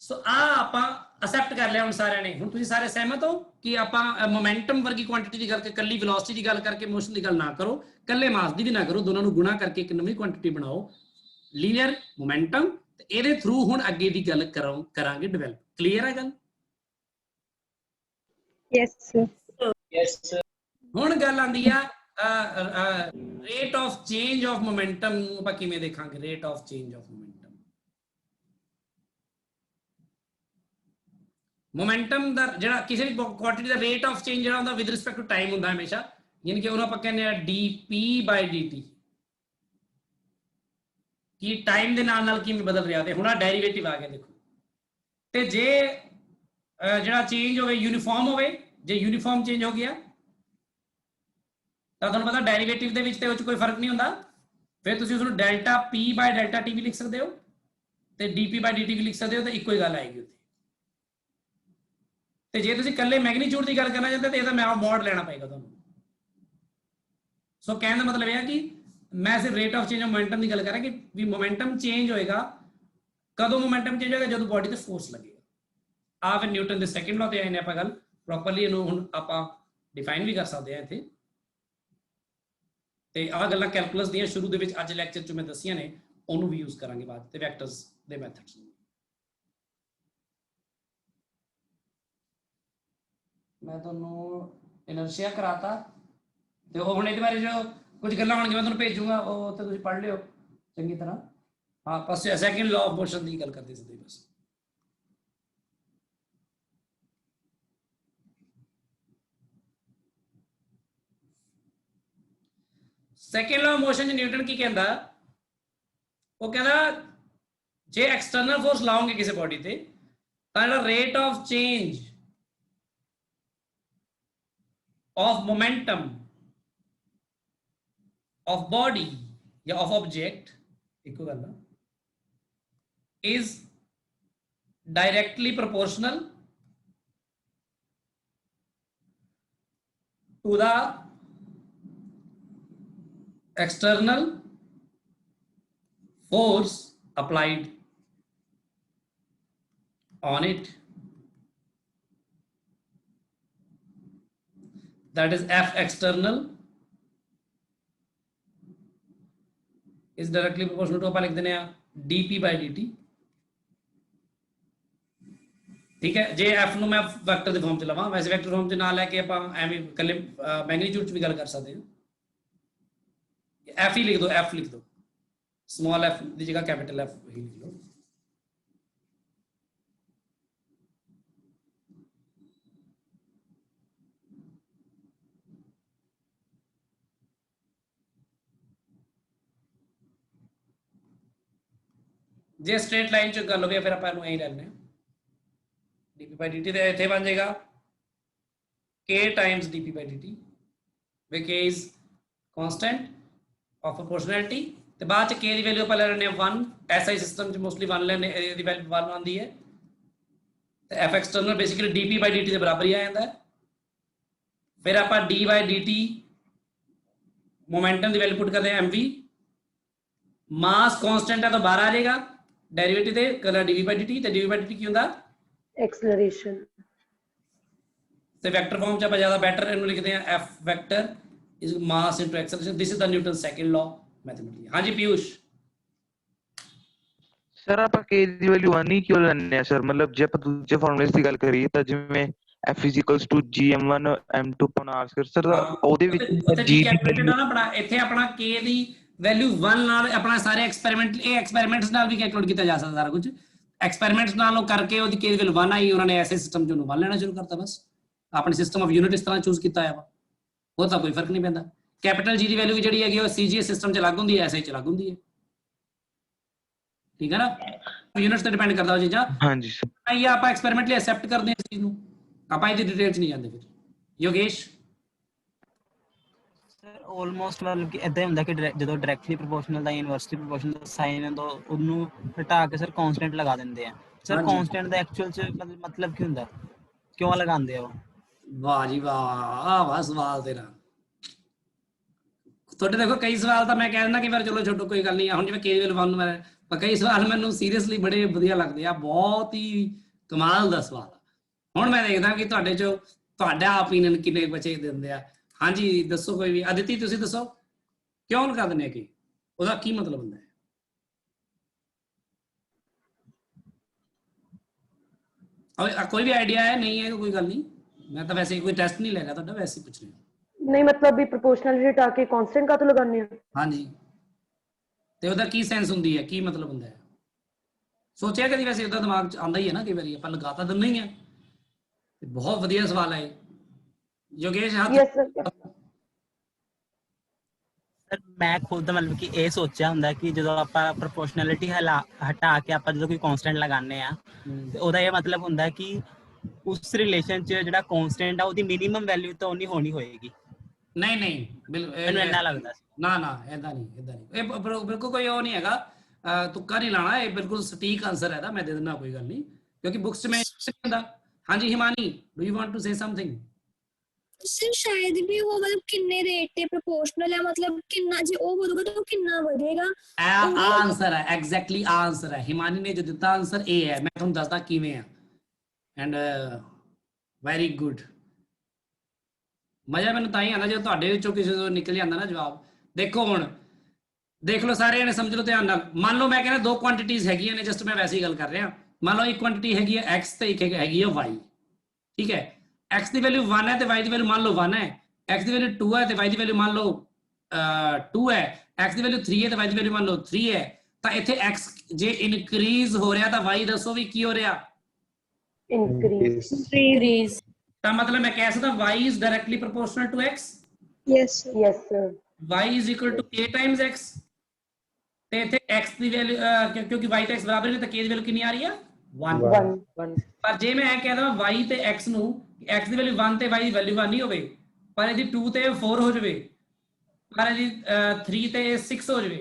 ਸੋ ਆ ਆਪਾਂ ਅਸੈਪਟ ਕਰ ਲਿਆ ਹੁਣ ਸਾਰਿਆਂ ਨੇ। ਹੁਣ ਤੁਸੀਂ ਸਾਰੇ ਸਹਿਮਤ ਹੋ ਕਿ ਆਪਾਂ ਮੋਮੈਂਟਮ ਵਰਗੀ ਕੁਆਂਟੀਟੀ ਦੀ ਗੱਲ ਕਰਕੇ, ਕੱਲੀ ਵੈਲੋਸਿਟੀ ਦੀ ਗੱਲ ਕਰਕੇ ਮੋਸ਼ਨ ਦੀ ਗੱਲ ਨਾ ਕਰੋ, ਕੱਲੇ ਮਾਸ ਦੀ ਵੀ ਨਾ ਕਰੋ, ਦੋਨਾਂ ਨੂੰ ਗੁਣਾ ਕਰਕੇ ਇੱਕ ਨਵੀਂ ਕੁਆਂਟੀਟੀ ਬਣਾਓ, ਲੀਨੀਅਰ ਮੋਮੈਂਟਮ, ਤੇ ਇਹਦੇ ਥਰੂ ਹੁਣ ਅੱਗੇ ਦੀ ਗੱਲ ਕਰਾਂਗੇ ਡਿਵੈਲਪ। ਕਲੀਅਰ ਹੈ ਗੱਲ? Yes, sir. ਹੁਣ ਗੱਲ ਆਉਂਦੀ ਆ rate of change of momentum ਨੂੰ ਆਪਾਂ ਕਿਵੇਂ ਦੇਖਾਂਗੇ? Rate of change of momentum, momentum ਦਾ ਜਿਹੜਾ ਕਿਸੇ ਵੀ ਕੁਆਂਟੀਟੀ ਦਾ ਰੇਟ ਆਫ ਚੇਂਜ ਜਿਹੜਾ ਹੁੰਦਾ ਵਿਦ ਰਿਸਪੈਕਟ ਟੂ ਟਾਈਮ ਹੁੰਦਾ ਹਮੇਸ਼ਾ, ਯਾਨੀ ਕਿ ਉਹਨੂੰ ਆਪਾਂ ਕਹਿੰਦੇ ਆ dp/dt, ਕਿ ਟਾਈਮ ਦੇ ਨਾਲ ਨਾਲ ਕਿਵੇਂ ਬਦਲ ਰਿਹਾ। ਤੇ ਹੁਣ ਆ ਡੈਰੀਵੇਟਿਵ ਆ ਗਿਆ ਦੇਖੋ, ਤੇ ਜੇ ਜਿਹੜਾ ਚੇਂਜ ਹੋਵੇ ਯੂਨੀਫਾਰਮ ਹੋਵੇ, ਜੇ ਯੂਨੀਫਾਰਮ ਚੇਂਜ ਹੋ ਗਿਆ ਤਾਂ ਤੁਹਾਨੂੰ ਪਤਾ ਡੈਰੀਵੇਟਿਵ ਦੇ ਵਿੱਚ ਤੇ ਉਹ 'ਚ ਕੋਈ ਫਰਕ ਨਹੀਂ ਹੁੰਦਾ, ਫਿਰ ਤੁਸੀਂ ਉਸਨੂੰ ΔP/ΔT ਵੀ ਲਿਖ ਸਕਦੇ ਹੋ ਤੇ dp/dt ਵੀ ਲਿਖ ਸਕਦੇ ਹੋ, ਤਾਂ ਇੱਕੋ ਹੀ ਗੱਲ ਆਏਗੀ ਉੱਥੇ। ਤੇ ਜੇ ਤੁਸੀਂ ਇਕੱਲੇ ਮੈਗਨੀਟਿਊਡ ਦੀ ਗੱਲ ਕਰਨਾ ਚਾਹੁੰਦੇ ਤਾਂ ਇਹਦਾ ਮੈਂ ਮੋਡ ਲੈਣਾ ਪਏਗਾ ਤੁਹਾਨੂੰ। ਸੋ ਕਹਿਣ ਦਾ ਮਤਲਬ ਇਹ ਹੈ ਕਿ ਮੈਂ ਸਿਰਫ rate of change of momentum ਦੀ ਗੱਲ ਕਰ ਰਿਹਾ ਕਿ ਵੀ ਮੋਮੈਂਟਮ ਚੇਂਜ ਹੋਏਗਾ। ਕਦੋਂ ਮੋਮੈਂਟਮ ਚੇਂਜ ਹੋਏਗਾ? ਜਦੋਂ ਬੋਡੀ ਤੇ ਫੋਰਸ ਲੱਗੇਗਾ। ਆ ਫਿਰ ਨਿਊਟਨ ਦੇ ਸੈਕੰਡ ਲਾਅ ਤੇ ਆਏ ਨੇ ਆਪਾਂ ਗੱਲ ਪ੍ਰੋਪਰਲੀ ਇਹਨੂੰ ਹੁਣ ਆਪਾਂ ਡਿਫਾਈਨ ਵੀ ਕਰ ਸਕਦੇ ਆ ਇੱਥੇ ਤੇ ਆਹ ਗੱਲਾਂ ਕੈਲਕੂਲਸ ਦੀਆਂ ਸ਼ੁਰੂ ਦੇ ਵਿੱਚ ਅੱਜ ਲੈਕਚਰ 'ਚ ਮੈਂ ਦੱਸੀਆਂ ਨੇ ਉਹਨੂੰ ਵੀ ਯੂਜ਼ ਕਰਾਂਗੇ ਬਾਅਦ ਤੇ ਵੈਕਟਰਸ ਦੇ ਮੈਥਡਸ ਮੈਂ ਤੁਹਾਨੂੰ ਇਨਰਸ਼ੀਆ ਕਰਾਤਾ ਤੇ ਉਹ ਹੁਣ ਇਹਦੇ ਬਾਰੇ ਜੋ ਕੁਝ ਗੱਲਾਂ ਹੋਣਗੀਆਂ ਮੈਂ ਤੁਹਾਨੂੰ ਭੇਜੂਗਾ ਉਹ ਉੱਥੇ ਤੁਸੀਂ ਪੜ੍ਹ ਲਿਓ ਚੰਗੀ ਤਰ੍ਹਾਂ ਹਾਂ ਬਸ ਸੈਕੰਡ ਲਾਅ ਆਫ ਮੋਸ਼ਨ ਦੀ ਗੱਲ ਕਰਦੇ ਸੀ ਬਸ ਸੈਕੰਡ ਲਾਅ ਆਫ ਮੋਸ਼ਨ ਚ ਨਿਊਟਨ ਕੀ ਕਹਿੰਦਾ ਉਹ ਕਹਿੰਦਾ ਜੇ ਐਕਸਟਰਨਲ ਫੋਰਸ ਲਾਉਂਗੇ ਕਿਸੇ ਬੋਡੀ ਤੇ ਤਾਂ ਜਿਹੜਾ rate of change of momentum of body या of object एको गल is directly proportional to the external force applied on it, that is F external is directly proportional to ਆਪਾਂ ਲਿਖ ਦਿੰਦੇ ਆ dp by dt ਠੀਕ ਹੈ ਜੇ f ਨੂੰ ਮੈਂ ਵੈਕਟਰ ਦੇ ਫਾਰਮ ਚ ਲਵਾਂ ਵੈਸੇ ਵੈਕਟਰ ਫਾਰਮ ਚ ਨਾ ਲੈ ਕੇ ਆਪਾਂ ਐਵੇਂ ਇਕੱਲੇ ਮੈਗਨੀਟਿਊਡ ਚ ਵੀ ਗੱਲ ਕਰ ਸਕਦੇ ਹਾਂ f ਹੀ ਲਿਖ ਦੋ f ਲਿਖ ਦੋ ਸਮਾਲ f ਦੀ ਜਗ੍ਹਾ ਕੈਪੀਟਲ f ਹੀ ਲਿਖ ਲਓ ਜੇ ਸਟ੍ਰੇਟ ਲਾਈਨ ਚ ਗੱਲ ਹੋਵੇ ਫਿਰ ਆਪਾਂ ਇਹਨੂੰ ਐਂ ਲੈ ਲੈਂਦੇ ਹਾਂ dp by dt ਤੇ ਇੱਥੇ ਬਣ ਜਾਏਗਾ k times dp by dt where k is constant of proportionality ਤੇ ਬਾਅਦ ਚ k ਦੀ ਵੈਲਿਊ ਆਪਾਂ ਲੈ ਲੈਂਦੇ ਹਾਂ 1 ਐਸਆਈ ਸਿਸਟਮ ਚ ਮੋਸਟਲੀ 1 ਲੈਣੇ ਇਹਦੀ ਵੈਲਿਊ 1 ਆਉਂਦੀ ਹੈ ਤੇ f external basically dp by dt ਦੇ ਬਰਾਬਰ ਹੀ ਆ ਜਾਂਦਾ ਹੈ ਫਿਰ ਆਪਾਂ d by dt momentum the value ਪੁੱਟ ਕਰਦੇ ਹਾਂ mv ਮਾਸ ਕਾਂਸਟੈਂਟ ਹੈ ਤਾਂ ਬਾਹਰ ਆ ਜਾਏਗਾ डेरिवेटिव दे करना dv by dt ਤੇ dv by dt ਕੀ ਹੁੰਦਾ एक्सेलरेशन ਤੇ ਵੈਕਟਰ ਫਾਰਮ ਚ ਆਪਾਂ ਜ਼ਿਆਦਾ ਬੈਟਰ ਇਹਨੂੰ ਲਿਖਦੇ ਆ f vector is mass into acceleration this is the Newton second law mathematically ਹਾਂਜੀ ਪੀਯੂਸ਼ ਸਰ ਆਪਾਂ k ਦੀ ਵੈਲਿਊ 1 ਹੀ ਕਿਉਂ ਲੈਣੇ ਆ ਸਰ ਮਤਲਬ ਜੇ ਆਪਾਂ ਦੂਜੇ ਫਾਰਮੂਲੇ ਦੀ ਗੱਲ ਕਰੀਏ ਤਾਂ ਜਿਵੇਂ f gm1 m2 r sir ਉਹਦੇ ਵਿੱਚ g ਕੈਲਕੂਲੇਟਡ ਆ ਨਾ ਆਪਣਾ ਇੱਥੇ ਆਪਣਾ k ਦੀ ਵੈਲਿਊ 1 ਨਾਲ ਆਪਣਾ ਸਾਰੇ ਐਕਸਪੈਰੀਮੈਂਟ ਇਹ ਐਕਸਪੈਰੀਮੈਂਟਸ ਨਾਲ ਵੀ ਕੈਲਕੂਲੇਟ ਕੀਤਾ ਜਾ ਸਕਦਾ ਸਾਰਾ ਕੁਝ ਐਕਸਪੈਰੀਮੈਂਟਸ ਨਾਲ ਉਹ ਕਰਕੇ ਉਹਦੀ k ਦੀ ਵੈਲਿਊ 1 ਆਈ ਉਹਨਾਂ ਨੇ ਐਸੇ ਸਿਸਟਮ ਚ ਉਹਨੂੰ 1 ਲੈਣਾ ਸ਼ੁਰੂ ਕਰਤਾ ਬਸ ਆਪਣੇ ਸਿਸਟਮ ਆਫ ਯੂਨਿਟ ਇਸ ਤਰ੍ਹਾਂ ਚੂਜ਼ ਕੀਤਾ ਹੈ ਉਹ ਤਾਂ ਕੋਈ ਫਰਕ ਨਹੀਂ ਪੈਂਦਾ ਕੈਪੀਟਲ G ਦੀ ਵੈਲਿਊ ਜਿਹੜੀ ਹੈਗੀ ਉਹ CGS ਸਿਸਟਮ ਚ ਲੱਗ ਹੁੰਦੀ ਹੈ ਐਸੇ ਚ ਲੱਗ ਹੁੰਦੀ ਹੈ ਠੀਕ ਹੈ ਨਾ ਯੂਨਿਟਸ ਤੇ ਡਿਪੈਂਡ ਕਰਦਾ ਉਹ ਚੀਜ਼ਾਂ ਹਾਂਜੀ ਸਰ ਇਹ ਆਪਾਂ ਐਕਸਪੈਰੀਮੈਂਟਲੀ ਐਕਸੈਪਟ ਕਰਦੇ ਹਾਂ ਇਸ ਚੀਜ਼ ਨੂੰ ਆਪਾਂ ਇਹਦੀ ਡਿਟੇਲ ਚ ਨਹੀਂ ਜਾਂਦੇ ਫਿਰ ਯੋਗੇਸ਼ ਸਰ ਆਲਮੋਸਟ ਮਤਲਬ ਕਿ ਇਦਾਂ ਹੀ ਹੁੰਦਾ ਕਿ ਜਦੋਂ ਡਾਇਰੈਕਟਲੀ ਪ੍ਰੋਪੋਰਸ਼ਨਲ ਦਾ ਇਨਵਰਸਲੀ ਪ੍ਰੋਪੋਰਸ਼ਨਲ ਦਾ ਸਾਈਨ ਹੁੰਦਾ ਉਹਨੂੰ ਹਟਾ ਕੇ ਸਰ ਕਾਂਸਟੈਂਟ ਲਗਾ ਦਿੰਦੇ ਆ ਸਰ ਕਾਂਸਟੈਂਟ ਦਾ ਐਕਚੁਅਲ ਚ ਮਤਲਬ ਕੀ ਹੁੰਦਾ ਕਿਉਂ ਲਗਾਉਂਦੇ ਆ ਉਹ ਵਾਹ ਜੀ ਵਾਹ ਆ ਵਾ ਸਵਾਲ ਤੇਰਾ ਤੁਹਾਡੇ ਦੇਖੋ ਕਈ ਸਵਾਲ ਤਾਂ ਮੈਂ ਕਹਿ ਦਿੰਦਾ ਕਿ ਫਿਰ ਚਲੋ ਛੱਡੋ ਕੋਈ ਗੱਲ ਨਹੀਂ ਹੁਣ ਜਿਵੇਂ ਕੇ ਵੈਲ 1 ਮੈਂ ਕਈ ਸਵਾਲ ਮੈਨੂੰ ਸੀਰੀਅਸਲੀ ਬੜੇ ਵਧੀਆ ਲੱਗਦੇ ਆ ਬਹੁਤ ਹੀ ਕਮਾਲ ਦਾ ਸਵਾਲ ਹੁਣ ਮੈਂ ਦੇਖਦਾ ਕਿ ਤੁਹਾਡੇ ਚੋਂ ਤੁਹਾਡਾ ਓਪੀਨੀਅਨ ਕਿੰਨੇ ਬੱਚੇ ਦਿੰਦੇ ਆ ਹਾਂਜੀ ਦੱਸੋ ਕੋਈ ਵੀ ਅਦਿਤੀ ਤੁਸੀਂ ਦੱਸੋ ਕਿਉਂ ਲਗਾ ਦਿੰਦੇ ਆ ਕਿ ਉਹਦਾ ਕੀ ਮਤਲਬ ਹੁੰਦਾ ਹੈ ਕੋਈ ਵੀ ਆਈਡੀਆ ਹੈ ਨਹੀਂ ਹੈ ਕੋਈ ਗੱਲ ਨਹੀਂ मैं तो वैसे कोई टेस्ट नहीं लेगा तो वैसे ही पूछ रही हूं नहीं मतलब भी प्रोपोर्शनलिटी हटा के कांस्टेंट का तो लगाने हैं हां जी ਤੇ ਉਹਦਾ ਕੀ ਸੈਂਸ ਹੁੰਦੀ ਹੈ ਕੀ ਮਤਲਬ ਹੁੰਦਾ ਹੈ ਸੋਚਿਆ ਕਦੀ ਵੈਸੇ ਉਹਦਾ ਦਿਮਾਗ ਚ ਆਉਂਦਾ ਹੀ ਹੈ ਨਾ ਕਈ ਵਾਰੀ ਆਪਾਂ ਲਗਾਤਾ ਦਿੰਦੇ ਹੀ ਆ ਤੇ ਬਹੁਤ ਵਧੀਆ ਸਵਾਲ ਹੈ ਯੋਗੇਸ਼ ਹੱਥ यस सर ਸਰ ਮੈਂ ਖੁਦ ਮਤਲਬ ਕਿ ਇਹ ਸੋਚਿਆ ਹੁੰਦਾ ਕਿ ਜਦੋਂ ਆਪਾਂ ਪ੍ਰੋਪੋਰਸ਼ਨੈਲਿਟੀ ਹਟਾ ਕੇ ਆਪਾਂ ਜਦੋਂ ਕੋਈ ਕਾਂਸਟੈਂਟ ਲਗਾਉਂਦੇ ਆ ਤੇ ਉਹਦਾ ਇਹ ਮਤਲਬ ਹੁੰਦਾ ਕਿ ਉਸ ਰਿਲੇਸ਼ਨ ਚ ਜਿਹੜਾ ਕਾਂਸਟੈਂਟ ਆ ਉਹਦੀ ਮਿਨੀਮਮ ਵੈਲਿਊ ਤਾਂ ਉਨੀ ਹੋਣੀ ਹੋਏਗੀ ਨਹੀਂ ਨਹੀਂ ਮੈਨੂੰ ਇੰਨਾ ਲੱਗਦਾ ਸੀ ਨਾ ਨਾ ਇਦਾਂ ਨਹੀਂ ਇਹ ਬਿਲਕੁਲ ਕੋਈ ਉਹ ਨਹੀਂ ਹੈਗਾ ਤੁੱਕਾ ਨਹੀਂ ਲਾਣਾ ਇਹ ਬਿਲਕੁਲ ਸਟੀਕ ਆਨਸਰ ਹੈ ਦਾ ਮੈਂ ਦੇ ਦਿੰਦਾ ਕੋਈ ਗੱਲ ਨਹੀਂ ਕਿਉਂਕਿ ਬੁੱਕਸ ਚ ਮੈਂ ਹੁੰਦਾ ਹਾਂਜੀ Himani do you want to say something sir ਸ਼ਾਇਦ ਵੀ ਉਹ ਮਤਲਬ ਕਿੰਨੇ ਰੇਟ ਤੇ ਪ੍ਰੋਪੋਰਸ਼ਨਲ ਹੈ ਮਤਲਬ ਕਿੰਨਾ ਜੇ ਉਹ ਵਧੂਗਾ ਤਾਂ ਉਹ ਕਿੰਨਾ ਵਧੇਗਾ ਆਨਸਰ ਹੈ ਐਗਜ਼ੈਕਟਲੀ ਆਨਸਰ ਹੈ ਹਿਮਾਨੀ ਨੇ ਜੋ ਦਿੱਤਾ ਆਨਸਰ ਇਹ ਹੈ ਮੈਂ ਤੁਹਾਨੂੰ ਦੱਸਦਾ ਕਿਵੇਂ ਆ ਐਂਡ ਵੈਰੀ ਗੁੱਡ। ਮਜ਼ਾ ਮੈਨੂੰ ਤਾਂ ਹੀ ਆਉਂਦਾ ਜਦੋਂ ਤੁਹਾਡੇ ਵਿੱਚੋਂ ਕਿਸੇ ਤੋਂ ਨਿਕਲ ਜਾਂਦਾ ਨਾ ਜਵਾਬ। ਦੇਖੋ ਹੁਣ ਦੇਖ ਲਓ ਸਾਰੇ ਜਣੇ, ਸਮਝ ਲਓ ਧਿਆਨ ਨਾਲ। ਮੰਨ ਲਓ ਮੈਂ ਕਹਿੰਦਾ ਦੋ ਕੁਆਂਟੀਟੀਜ਼ ਹੈਗੀਆਂ ਨੇ, ਜਸਟ ਮੈਂ ਵੈਸੇ ਹੀ ਗੱਲ ਕਰ ਰਿਹਾ। ਮੰਨ ਲਓ ਇੱਕ ਕੁਆਂਟੀਟੀ ਹੈਗੀ ਹੈ x ਤੇ ਇੱਕ ਹੈਗੀ ਹੈ y, ਠੀਕ ਹੈ। x ਦੀ ਵੈਲਿਊ 1 ਹੈ ਤੇ y ਦੀ ਵੈਲਿਊ ਮੰਨ ਲਓ 1 ਹੈ, x ਦੀ ਵੈਲਿਊ 2 ਹੈ ਤੇ y ਦੀ ਵੈਲਿਊ ਮੰਨ ਲਓ 2 ਹੈ, x ਦੀ ਵੈਲਿਊ 3 ਹੈ ਤੇ y ਦੀ ਵੈਲਿਊ ਮੰਨ ਲਓ 3 ਹੈ। ਤਾਂ ਇੱਥੇ x ਜੇ ਇਨਕਰੀਜ਼ ਹੋ ਰਿਹਾ ਤਾਂ y ਦੱਸੋ ਵੀ ਕੀ ਹੋ ਰਿਹਾ? increase, ਤਾਂ ਮਤਲਬ ਮੈਂ ਕਹਿ ਸਕਦਾ y is directly proportional to x, yes sir, yes sir, y is equal to k times x। ਤੇ ਇੱਥੇ x ਦੀ ਵੈਲਿਊ ਕਿਉਂਕਿ y ਤੇ x ਬਰਾਬਰ ਹੈ ਤਾਂ k ਦੀ ਵੈਲਿਊ ਕਿੰਨੀ ਆ ਰਹੀ ਆ? 1। 1, ਪਰ ਜੇ ਮੈਂ ਇਹ ਕਹਿ ਦਵਾਂ y ਤੇ x ਨੂੰ, x ਦੀ ਵੈਲਿਊ 1 ਤੇ y ਦੀ ਵੈਲਿਊ 1 ਨਹੀਂ ਹੋਵੇ, ਪਰ ਇਹਦੀ 2 ਤੇ 4 ਹੋ ਜਾਵੇ, ਪਰ ਇਹਦੀ 3 ਤੇ 6 ਹੋ ਜਾਵੇ,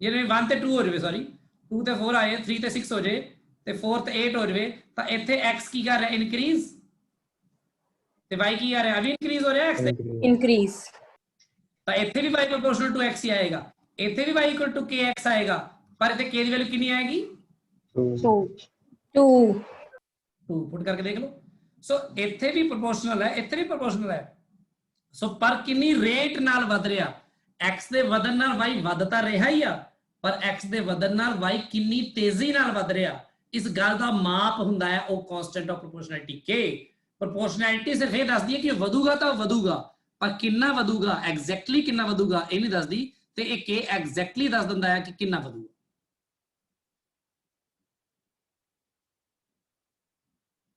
ਜਿਵੇਂ 1 ਤੇ 2 ਹੋ ਜਾਵੇ, ਸੌਰੀ 2 ਤੇ 4 ਆਏ, 3 ਤੇ 6 ਹੋ ਜਾਏ ਤੇ 4 ਤੇ 8 ਹੋ ਜਾਵੇ, ਤਾਂ ਇੱਥੇ x ਕੀ ਕਰ ਰਿਹਾ? ਇਨਕਰੀਜ਼। ਤੇ y ਕੀ ਆ ਰਿਹਾ? ਅਭੀ ਇਨਕਰੀਜ਼ ਹੋ ਰਿਹਾ x ਤੇ, increase, ਤਾਂ ਇੱਥੇ ਵੀ y ਪ੍ਰੋਪੋਰਸ਼ਨਲ ਟੂ x ਹੀ ਆਏਗਾ, ਇੱਥੇ ਵੀ y ਇਕੁਅਲ ਟੂ kx ਆਏਗਾ, ਪਰ ਇੱਥੇ k ਦੀ ਵੈਲਿਊ ਕਿੰਨੀ ਆਏਗੀ? 2, 2 ਪੁੱਟ ਕਰਕੇ ਦੇਖ ਲਓ। ਸੋ ਇੱਥੇ ਵੀ ਪ੍ਰੋਪੋਰਸ਼ਨਲ ਹੈ, ਇੱਥੇ ਵੀ ਪ੍ਰੋਪੋਰਸ਼ਨਲ ਹੈ। ਸੋ ਪਰ ਕਿੰਨੀ ਰੇਟ ਨਾਲ ਵਧ ਰਿਹਾ? x ਦੇ ਵਧਣ ਨਾਲ y ਵਧ ਤਾਂ ਰਿਹਾ ਹੀ ਆ, ਪਰ x ਦੇ ਵਧਣ ਨਾਲ y ਕਿੰਨੀ ਤੇਜ਼ੀ ਨਾਲ ਵਧ ਰਿਹਾ, ਇਸ ਗੱਲ ਦਾ ਮਾਪ ਹੁੰਦਾ ਹੈ ਉਹ ਕਾਂਸਟੈਂਟ ਆਫ ਪ੍ਰੋਪੋਰਸ਼ਨੈਲਿਟੀ k। ਪ੍ਰੋਪੋਰਸ਼ਨੈਲਿਟੀ ਸਿਰਫ ਇਹ ਦੱਸਦੀ ਹੈ ਕਿ ਵਧੂਗਾ ਤਾਂ ਵਧੂਗਾ, ਪਰ ਕਿੰਨਾ ਵਧੂਗਾ, ਐਗਜ਼ੈਕਟਲੀ ਕਿੰਨਾ ਵਧੂਗਾ ਇਹ ਨਹੀਂ ਦੱਸਦੀ, ਤੇ ਇਹ k ਐਗਜ਼ੈਕਟਲੀ ਦੱਸ ਦਿੰਦਾ ਹੈ ਕਿ ਕਿੰਨਾ ਵਧੂਗਾ।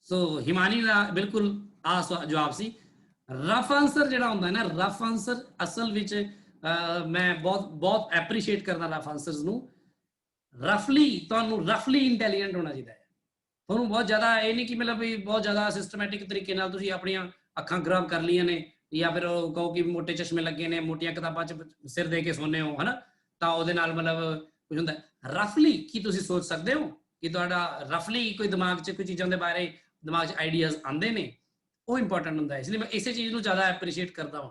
ਸੋ ਹਿਮਾਨੀ ਦਾ ਬਿਲਕੁਲ ਆ ਜਵਾਬ ਸੀ। ਰਫ ਆਨਸਰ ਜਿਹੜਾ ਹੁੰਦਾ ਹੈ ਨਾ, ਰਫ ਆਨਸਰ ਅਸਲ ਵਿੱਚ ਮੈਂ ਬਹੁਤ ਐਪਰੀਸ਼ੀਏਟ ਕਰਦਾ ਰਫ ਆਨਸਰਸ ਨੂੰ। ਰਫਲੀ ਤੁਹਾਨੂੰ ਰਫਲੀ ਇੰਟੈਲੀਜੈਂਟ ਹੋਣਾ ਚਾਹੀਦਾ ਹੈ। ਤੁਹਾਨੂੰ ਬਹੁਤ ਜ਼ਿਆਦਾ ਇਹ ਨਹੀਂ ਕਿ ਮਤਲਬ ਵੀ ਬਹੁਤ ਜ਼ਿਆਦਾ ਸਿਸਟਮੈਟਿਕ ਤਰੀਕੇ ਨਾਲ ਤੁਸੀਂ ਆਪਣੀਆਂ ਅੱਖਾਂ ਖਰਾਬ ਕਰ ਲਈਆਂ ਨੇ, ਜਾਂ ਫਿਰ ਉਹ ਕਹੋ ਕਿ ਮੋਟੇ ਚਸ਼ਮੇ ਲੱਗੇ ਨੇ, ਮੋਟੀਆਂ ਕਿਤਾਬਾਂ 'ਚ ਸਿਰ ਦੇ ਕੇ ਸੋਨੇ ਹੋ, ਹਨਾ, ਤਾਂ ਉਹਦੇ ਨਾਲ ਮਤਲਬ ਕੁਝ ਹੁੰਦਾ। ਰਫਲੀ ਕੀ ਤੁਸੀਂ ਸੋਚ ਸਕਦੇ ਹੋ ਕਿ ਤੁਹਾਡਾ ਰਫਲੀ ਕੋਈ ਦਿਮਾਗ 'ਚ ਕੋਈ ਚੀਜ਼ਾਂ ਦੇ ਬਾਰੇ ਦਿਮਾਗ 'ਚ ਆਈਡੀਆਜ਼ ਆਉਂਦੇ ਨੇ, ਉਹ ਇੰਪੋਰਟੈਂਟ ਹੁੰਦਾ ਹੈ। ਇਸ ਲਈ ਮੈਂ ਇਸੇ ਚੀਜ਼ ਨੂੰ ਜ਼ਿਆਦਾ ਐਪਰੀਸ਼ੀਏਟ ਕਰਦਾ ਹਾਂ,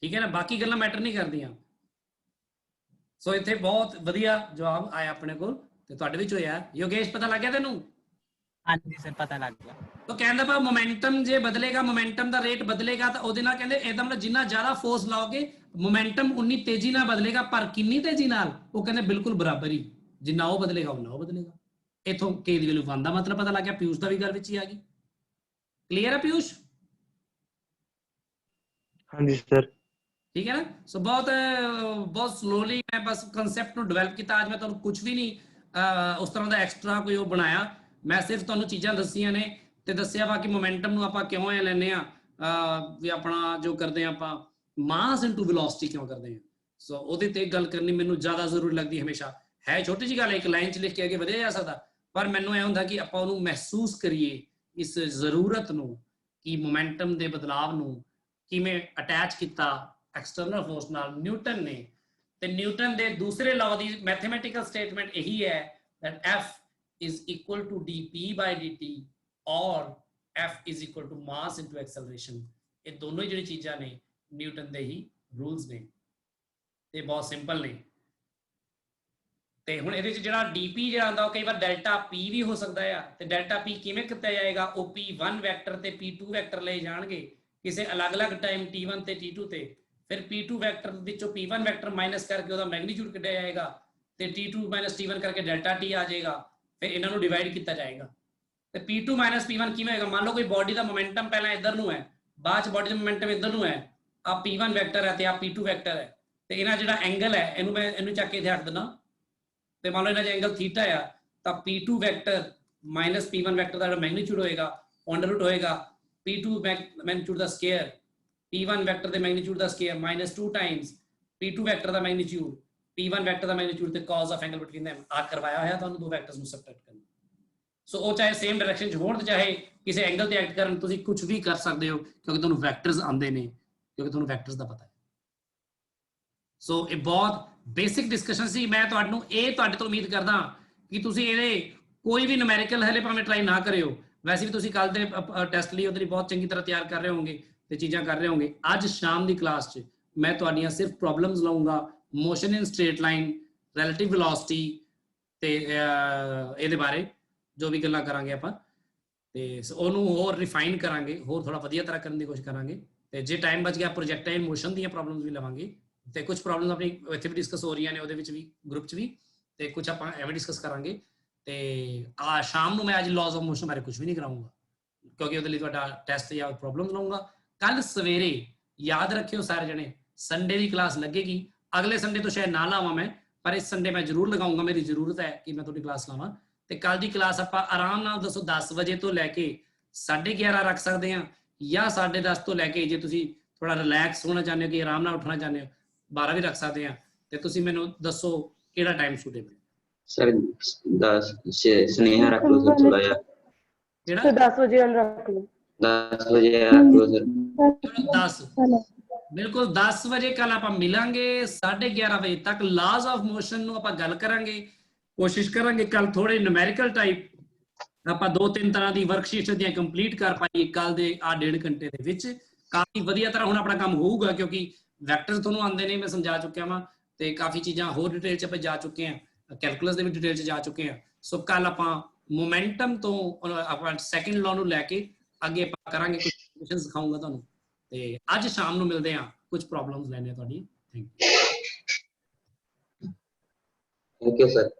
ਠੀਕ ਹੈ ਨਾ, ਬਾਕੀ ਗੱਲਾਂ ਮੈਟਰ ਨਹੀਂ ਕਰਦੀਆਂ। ਸੋ ਇੱਥੇ ਬਹੁਤ ਵਧੀਆ ਜਵਾਬ ਆਇਆ ਆਪਣੇ ਕੋਲ, ਤੇ ਤੁਹਾਡੇ ਵਿੱਚ ਹੋਇਆ। ਯੋਗੇਸ਼ ਪਤਾ ਲੱਗ ਗਿਆ ਤੈਨੂੰ? ਹਾਂਜੀ ਸਰ ਪਤਾ ਲੱਗ ਗਿਆ। ਤਾਂ ਕਹਿੰਦਾ ਪਾ ਮੋਮੈਂਟਮ ਜੇ ਬਦਲੇਗਾ, ਮੋਮੈਂਟਮ ਦਾ ਰੇਟ ਬਦਲੇਗਾ, ਤਾਂ ਉਹਦੇ ਨਾਲ ਕਹਿੰਦੇ ਇਹਦਾ ਮਤਲਬ ਜਿੰਨਾ ਜ਼ਿਆਦਾ ਫੋਰਸ ਲਾਓਗੇ ਮੋਮੈਂਟਮ ਉਨੀ ਤੇਜ਼ੀ ਨਾਲ ਬਦਲੇਗਾ, ਪਰ ਕਿੰਨੀ ਤੇਜ਼ੀ ਨਾਲ? ਉਹ ਕਹਿੰਦੇ ਬਿਲਕੁਲ ਬਰਾਬਰ ਹੀ, ਜਿੰਨਾ ਉਹ ਬਦਲੇਗਾ ਉਨਾ ਉਹ ਬਦਲੇਗਾ। ਇਥੋਂ k ਦੀ ਵੈਲਿਊ 1 ਦਾ ਮਤਲਬ ਪਤਾ ਲੱਗ ਗਿਆ। ਪਿਊਸ਼ ਦਾ ਵੀ ਗੱਲ ਵਿੱਚ ਹੀ ਆ ਗਈ। ਕਲੀਅਰ ਹੈ ਪਿਊਸ਼? ਹਾਂਜੀ ਸਰ। ਠੀਕ ਹੈ ਨਾ। ਸੋ ਬਹੁਤ ਸਲੋਲੀ ਮੈਂ ਬਸ ਕਨਸੈਪਟ ਨੂੰ ਡਿਵੈਲਪ ਕੀਤਾ। ਅੱਜ ਮੈਂ ਤੁਹਾਨੂੰ ਕੁਝ ਵੀ ਨਹੀਂ ਉਸ ਤਰ੍ਹਾਂ ਦਾ ਐਕਸਟਰਾ ਕੋਈ ਉਹ ਬਣਾਇਆ, ਮੈਂ ਸਿਰਫ ਤੁਹਾਨੂੰ ਚੀਜ਼ਾਂ ਦੱਸੀਆਂ ਨੇ ਤੇ ਦੱਸਿਆ ਵਾ ਕਿ ਮੋਮੈਂਟਮ ਨੂੰ ਆਪਾਂ ਕਿਉਂ ਇਹ ਲੈਂਦੇ ਆ, ਵੀ ਆਪਣਾ ਜੋ ਕਰਦੇ ਆ ਆਪਾਂ ਮਾਸ ਇਨਟੂ ਵੈਲੋਸਿਟੀ ਕਿਉਂ ਕਰਦੇ ਆ। ਸੋ ਉਹਦੇ ਤੇ ਗੱਲ ਕਰਨੀ ਮੈਨੂੰ ਜ਼ਿਆਦਾ ਜ਼ਰੂਰੀ ਲੱਗਦੀ ਹਮੇਸ਼ਾ। ਹੈ ਛੋਟੀ ਜਿਹੀ ਗੱਲ, ਇੱਕ ਲਾਈਨ 'ਚ ਲਿਖ ਕੇ ਅੱਗੇ ਵਧਿਆ ਜਾ ਸਕਦਾ, ਪਰ ਮੈਨੂੰ ਇਹ ਹੁੰਦਾ ਕਿ ਆਪਾਂ ਉਹਨੂੰ ਮਹਿਸੂਸ ਕਰੀਏ, ਇਸ ਜ਼ਰੂਰਤ ਨੂੰ ਕਿ ਮੋਮੈਂਟਮ ਦੇ ਬਦਲਾਵ ਨੂੰ ਕਿਵੇਂ ਅਟੈਚ ਕੀਤਾ ਐਕਸਟਰਨਲ ਫੋਰਸ ਨਾਲ ਨਿਊਟਨ ਨੇ। ਤੇ ਨਿਊਟਨ ਦੇ ਦੂਸਰੇ ਲਾਅ ਦੀ ਮੈਥਮੈਟੀਕਲ ਸਟੇਟਮੈਂਟ ਇਹੀ ਹੈ that F is equal to dp by dt or F is equal to mass into acceleration। ਇਹ ਦੋਨੋਂ ਹੀ ਜਿਹੜੀ ਚੀਜ਼ਾਂ ਨੇ ਨਿਊਟਨ ਦੇ ਹੀ ਰੂਲਸ ਨੇ ਤੇ ਬਹੁਤ ਸਿੰਪਲ ਨੇ। ਤੇ ਹੁਣ ਇਹਦੇ 'ਚ ਜਿਹੜਾ dp ਜਿਹੜਾ ਆਉਂਦਾ ਉਹ ਕਈ ਵਾਰ ਡੈਲਟਾ p ਵੀ ਹੋ ਸਕਦਾ ਆ, ਤੇ ਡੈਲਟਾ p ਕਿਵੇਂ ਕੀਤਾ ਜਾਏਗਾ? ਉਹ p1 ਵੈਕਟਰ ਤੇ p2 ਵੈਕਟਰ ਲਏ ਜਾਣਗੇ ਕਿਸੇ ਅਲੱਗ-ਅਲੱਗ ਟਾਈਮ t1 ਤੇ t2 ਤੇ, ਫਿਰ p2 ਵੈਕਟਰ ਵਿੱਚੋਂ p1 ਵੈਕਟਰ ਮਾਈਨਸ ਕਰਕੇ ਉਹਦਾ ਮੈਗਨੀਟਿਊਡ ਕੱਢਿਆ ਜਾਏਗਾ, ਤੇ t2 ਮਾਈਨਸ t1 ਕਰਕੇ ਡੈਲਟਾ t ਆ ਜਾਏਗਾ। ਫਿਰ ਇਹਨਾਂ ਨੂੰ ਡਿਵਾਈਡ ਕੀਤਾ ਜਾਏਗਾ। ਤੇ p2 ਮਾਈਨਸ p1 ਕਿਵੇਂ ਹੋਏਗਾ? ਮੰਨ ਲਓ ਕੋਈ ਬਾਡੀ ਦਾ ਮੋਮੈਂਟਮ ਪਹਿਲਾਂ ਇੱਧਰ ਨੂੰ ਹੈ, ਬਾਅਦ 'ਚ ਬਾਡੀ ਦਾ ਮੋਮੈਂਟਮ ਇੱਧਰ ਨੂੰ ਹੈ, ਆ p1 ਵੈਕਟਰ ਹੈ ਤੇ ਆ p2 ਵੈਕਟਰ ਹੈ, ਤੇ ਇਹਨਾਂ ਜਿਹੜਾ ਐਂਗਲ ਹੈ ਇਹਨੂੰ ਮੈਂ ਇਹਨੂੰ ਚੱਕ ਕੇ ਇੱਥੇ ਰੱਖ ਦਿੰਦਾ, ਤੇ ਮੰਨ ਲਓ ਇਹਨਾਂ ਦਾ ਐਂਗਲ ਥੀਟਾ ਆ, ਤਾਂ p2 vector minus p1 vector ਦਾ ਜਿਹੜਾ ਮੈਗਨੀਟਿਊਡ ਹੋਏਗਾ ਅੰਡਰ ਰੂਟ ਹੋਏਗਾ p2 ਮੈਗਨੀਟਿਊਡ ਦਾ ਸਕੁਅਰ p1 ਵੈਕਟਰ ਦੇ ਮੈਗਨੀਟਿਊਡ ਦਾ square minus 2 times p2 vector ਦਾ ਮੈਗਨੀਟਿਊਡ p1 ਵੈਕਟਰ ਦਾ ਮੈਗਨੀਟਿਊਡ ਤੇ cos of angle between them ਆ ਕਰਵਾਇਆ ਹੋਇਆ ਤੁਹਾਨੂੰ ਦੋ ਵੈਕਟਰਸ ਨੂੰ ਸਬਟ੍ਰੈਕਟ ਕਰਨਾ। ਸੋ ਉਹ ਚਾਹੇ ਸੇਮ ਡਾਇਰੈਕਸ਼ਨ 'ਚ ਹੋਣ ਤੇ ਚਾਹੇ ਕਿਸੇ ਐਂਗਲ ਤੇ ਐਕਟ ਕਰਨ, ਤੁਸੀਂ ਕੁਝ ਵੀ ਕਰ ਸਕਦੇ ਹੋ ਕਿਉਂਕਿ ਤੁਹਾਨੂੰ ਵੈਕਟਰਸ ਆਉਂਦੇ ਨੇ, ਕਿਉਂਕਿ ਤੁਹਾਨੂੰ ਵੈਕਟਰਸ ਦਾ ਪਤਾ ਹੈ। ਸੋ ਇਹ ਬਹੁਤ ਬੇਸਿਕ ਡਿਸਕਸ਼ਨ ਸੀ। ਮੈਂ ਤੁਹਾਨੂੰ ਤੁਹਾਡੇ ਤੋਂ ਉਮੀਦ ਕਰਦਾ ਕਿ ਤੁਸੀਂ ਇਹਦੇ ਕੋਈ ਵੀ ਨੂਮੈਰੀਕਲ ਹਲੇ ਭਾਵੇਂ ਟਰਾਈ ਨਾ ਕਰਿਓ, ਵੈਸੇ ਵੀ ਤੁਸੀਂ ਕੱਲ ਦੇ ਟੈਸਟ ਲਈ ਉਹਦੇ ਲਈ ਬਹੁਤ ਚੰਗੀ ਤਰ੍ਹਾਂ ਤਿਆਰ ਕਰ ਰਹੇ ਹੋਵੋਗੇ ਤੇ ਚੀਜ਼ਾਂ ਕਰ ਰਹੇ ਹੋਵੋਗੇ। ਅੱਜ ਸ਼ਾਮ ਦੀ ਕਲਾਸ 'ਚ ਮੈਂ ਤੁਹਾਡੀਆਂ ਸਿਰਫ ਪ੍ਰੋਬਲਮਸ ਲਾਉਂਗਾ, ਮੋਸ਼ਨ ਇਨ ਸਟ੍ਰੇਟ ਲਾਈਨ, ਰਿਲੇਟਿਵ ਵੈਲੋਸਿਟੀ ਤੇ ਇਹਦੇ ਬਾਰੇ, ਜੋ ਵੀ ਗੱਲਾਂ ਕਰਾਂਗੇ ਆਪਾਂ ਤੇ ਉਹਨੂੰ ਹੋਰ ਰਿਫਾਈਨ ਕਰਾਂਗੇ, ਹੋਰ ਥੋੜਾ ਵਧੀਆ ਤਰ੍ਹਾਂ ਕਰਨ ਦੀ ਕੋਸ਼ਿਸ਼ ਕਰਾਂਗੇ। ਤੇ ਜੇ ਟਾਈਮ ਬਚ ਗਿਆ ਪ੍ਰੋਜੈਕਟਾਈਲ ਮੋਸ਼ਨ ਦੀਆਂ ਪ੍ਰੋਬਲਮਸ ਵੀ ਲਵਾਂਗੇ ਤੇ ਕੁਝ ਪ੍ਰੋਬਲਮਸ ਆਪਣੀ ਇੱਥੇ ਵੀ ਡਿਸਕਸ ਹੋ ਰਹੀਆਂ ਨੇ ਉਹਦੇ ਵਿੱਚ ਵੀ, ਗਰੁੱਪ 'ਚ ਵੀ, ਤੇ ਕੁਝ ਆਪਾਂ ਐਵੇਂ ਡਿਸਕਸ ਕਰਾਂਗੇ। ਤੇ ਸ਼ਾਮ ਨੂੰ ਮੈਂ ਅੱਜ ਲਾਜ਼ ਆਫ ਮੋਸ਼ਨ ਬਾਰੇ ਕੁਝ ਵੀ ਨਹੀਂ ਕਰਾਉਂਗਾ ਕਿਉਂਕਿ ਉਹਦੇ ਲਈ ਤੁਹਾਡਾ ਟੈਸਟ ਜਾਂ ਪ੍ਰੋਬਲਮ ਲਵਾਂਗਾ। ਕੱਲ ਸਵੇਰੇ ਯਾਦ ਰੱਖਿਓ ਸਾਰੇ ਜਣੇ, ਸੰਡੇ ਦੀ ਕਲਾਸ ਲੱਗੇਗੀ। ਅਗਲੇ ਸੰਡੇ ਤੋਂ ਸ਼ਾਇਦ ਨਾ ਲਾਵਾਂ ਮੈਂ, ਪਰ ਇਸ ਸੰਡੇ ਮੈਂ ਜ਼ਰੂਰ ਲਗਾਉਂਗਾ, ਮੇਰੀ ਜ਼ਰੂਰਤ ਹੈ ਕਿ ਮੈਂ ਤੁਹਾਡੀ ਕਲਾਸ ਲਾਵਾਂ। ਤੇ ਕੱਲ ਦੀ ਕਲਾਸ ਆਪਾਂ ਆਰਾਮ ਨਾਲ ਦੱਸੋ 10 ਵਜੇ ਤੋਂ ਲੈ ਕੇ 11:30 ਰੱਖ ਸਕਦੇ ਹਾਂ, ਜਾਂ 10:30 ਤੋਂ ਲੈ ਕੇ ਜੇ ਤੁਸੀਂ ਥੋੜਾ ਰਿਲੈਕਸ ਹੋਣਾ ਚਾਹੁੰਦੇ ਹੋ ਕਿ ਆਰਾਮ ਨਾਲ ਉੱਠਣਾ ਚਾਹੁੰਦੇ ਹੋ 12 ਵੀ ਰੱਖ ਸਕਦੇ ਹਾਂ। ਤੇ ਤੁਸੀਂ ਮੈਨੂੰ ਦੱਸੋ ਕਿਹੜਾ ਟਾਈਮ ਸੂਟੇਬਲ ਸਰ 10 ਸੁਨੇਹਾ ਰੱਖ ਲਓ ਸਰ, ਥੋੜਾ ਜਿਹਾ ਕਿਹੜਾ? तो 10 बजे वाला रख लो। 10 ਵਜੇ ਰੱਖ ਲਓ ਸਰ। 10 ਬਿਲਕੁਲ 10 ਵਜੇ ਕੱਲ ਆਪਾਂ ਮਿਲਾਂਗੇ। 11:30 ਵਜੇ ਤੱਕ ਲਾਜ਼ ਆਫ ਮੋਸ਼ਨ ਨੂੰ ਆਪਾਂ ਗੱਲ ਕਰਾਂਗੇ। ਕੋਸ਼ਿਸ਼ ਕਰਾਂਗੇ ਕੱਲ ਥੋੜੇ ਨਿਊਮੈਰੀਕਲ ਟਾਈਪ ਆਪਾਂ 2-3 ਤਰ੍ਹਾਂ ਦੀ ਵਰਕਸ਼ੀਟ ਦੀਆਂ ਕੰਪਲੀਟ ਕਰ ਪਾਈਏ ਕੱਲ ਦੇ ਆ 1.5 ਘੰਟੇ ਦੇ ਵਿੱਚ। ਕਾਫੀ ਵਧੀਆ ਤਰ੍ਹਾਂ ਹੁਣ ਆਪਣਾ ਕੰਮ ਹੋਊਗਾ ਕਿਉਂਕਿ ਵੈਕਟਰਸ ਤੁਹਾਨੂੰ ਆਉਂਦੇ ਨੇ, ਮੈਂ ਸਮਝਾ ਚੁੱਕਿਆ ਵਾਂ ਤੇ ਕਾਫੀ ਚੀਜ਼ਾਂ ਹੋਰ ਡਿਟੇਲ 'ਚ ਆਪਾਂ ਜਾ ਚੁੱਕੇ ਹਾਂ, ਕੈਲਕੂਲਸ ਦੇ ਵੀ ਡਿਟੇਲ 'ਚ ਜਾ ਚੁੱਕੇ ਹਾਂ। ਸੋ ਕੱਲ ਆਪਾਂ ਮੋਮੈਂਟਮ ਤੋਂ ਆਪਾਂ ਸੈਕਿੰਡ ਲਾਅ ਨੂੰ ਲੈ ਕੇ ਅੱਗੇ ਆਪਾਂ ਕਰਾਂਗੇ, ਕੁਝ ਕੁਐਸਚਨ ਸਿਖਾਊਂਗਾ ਤੁਹਾਨੂੰ। ਤੇ ਅੱਜ ਸ਼ਾਮ ਨੂੰ ਮਿਲਦੇ ਹਾਂ, ਕੁਝ ਪ੍ਰੋਬਲਮਸ ਲੈਣੇ ਆ ਤੁਹਾਡੀ। Thank you thank you sir.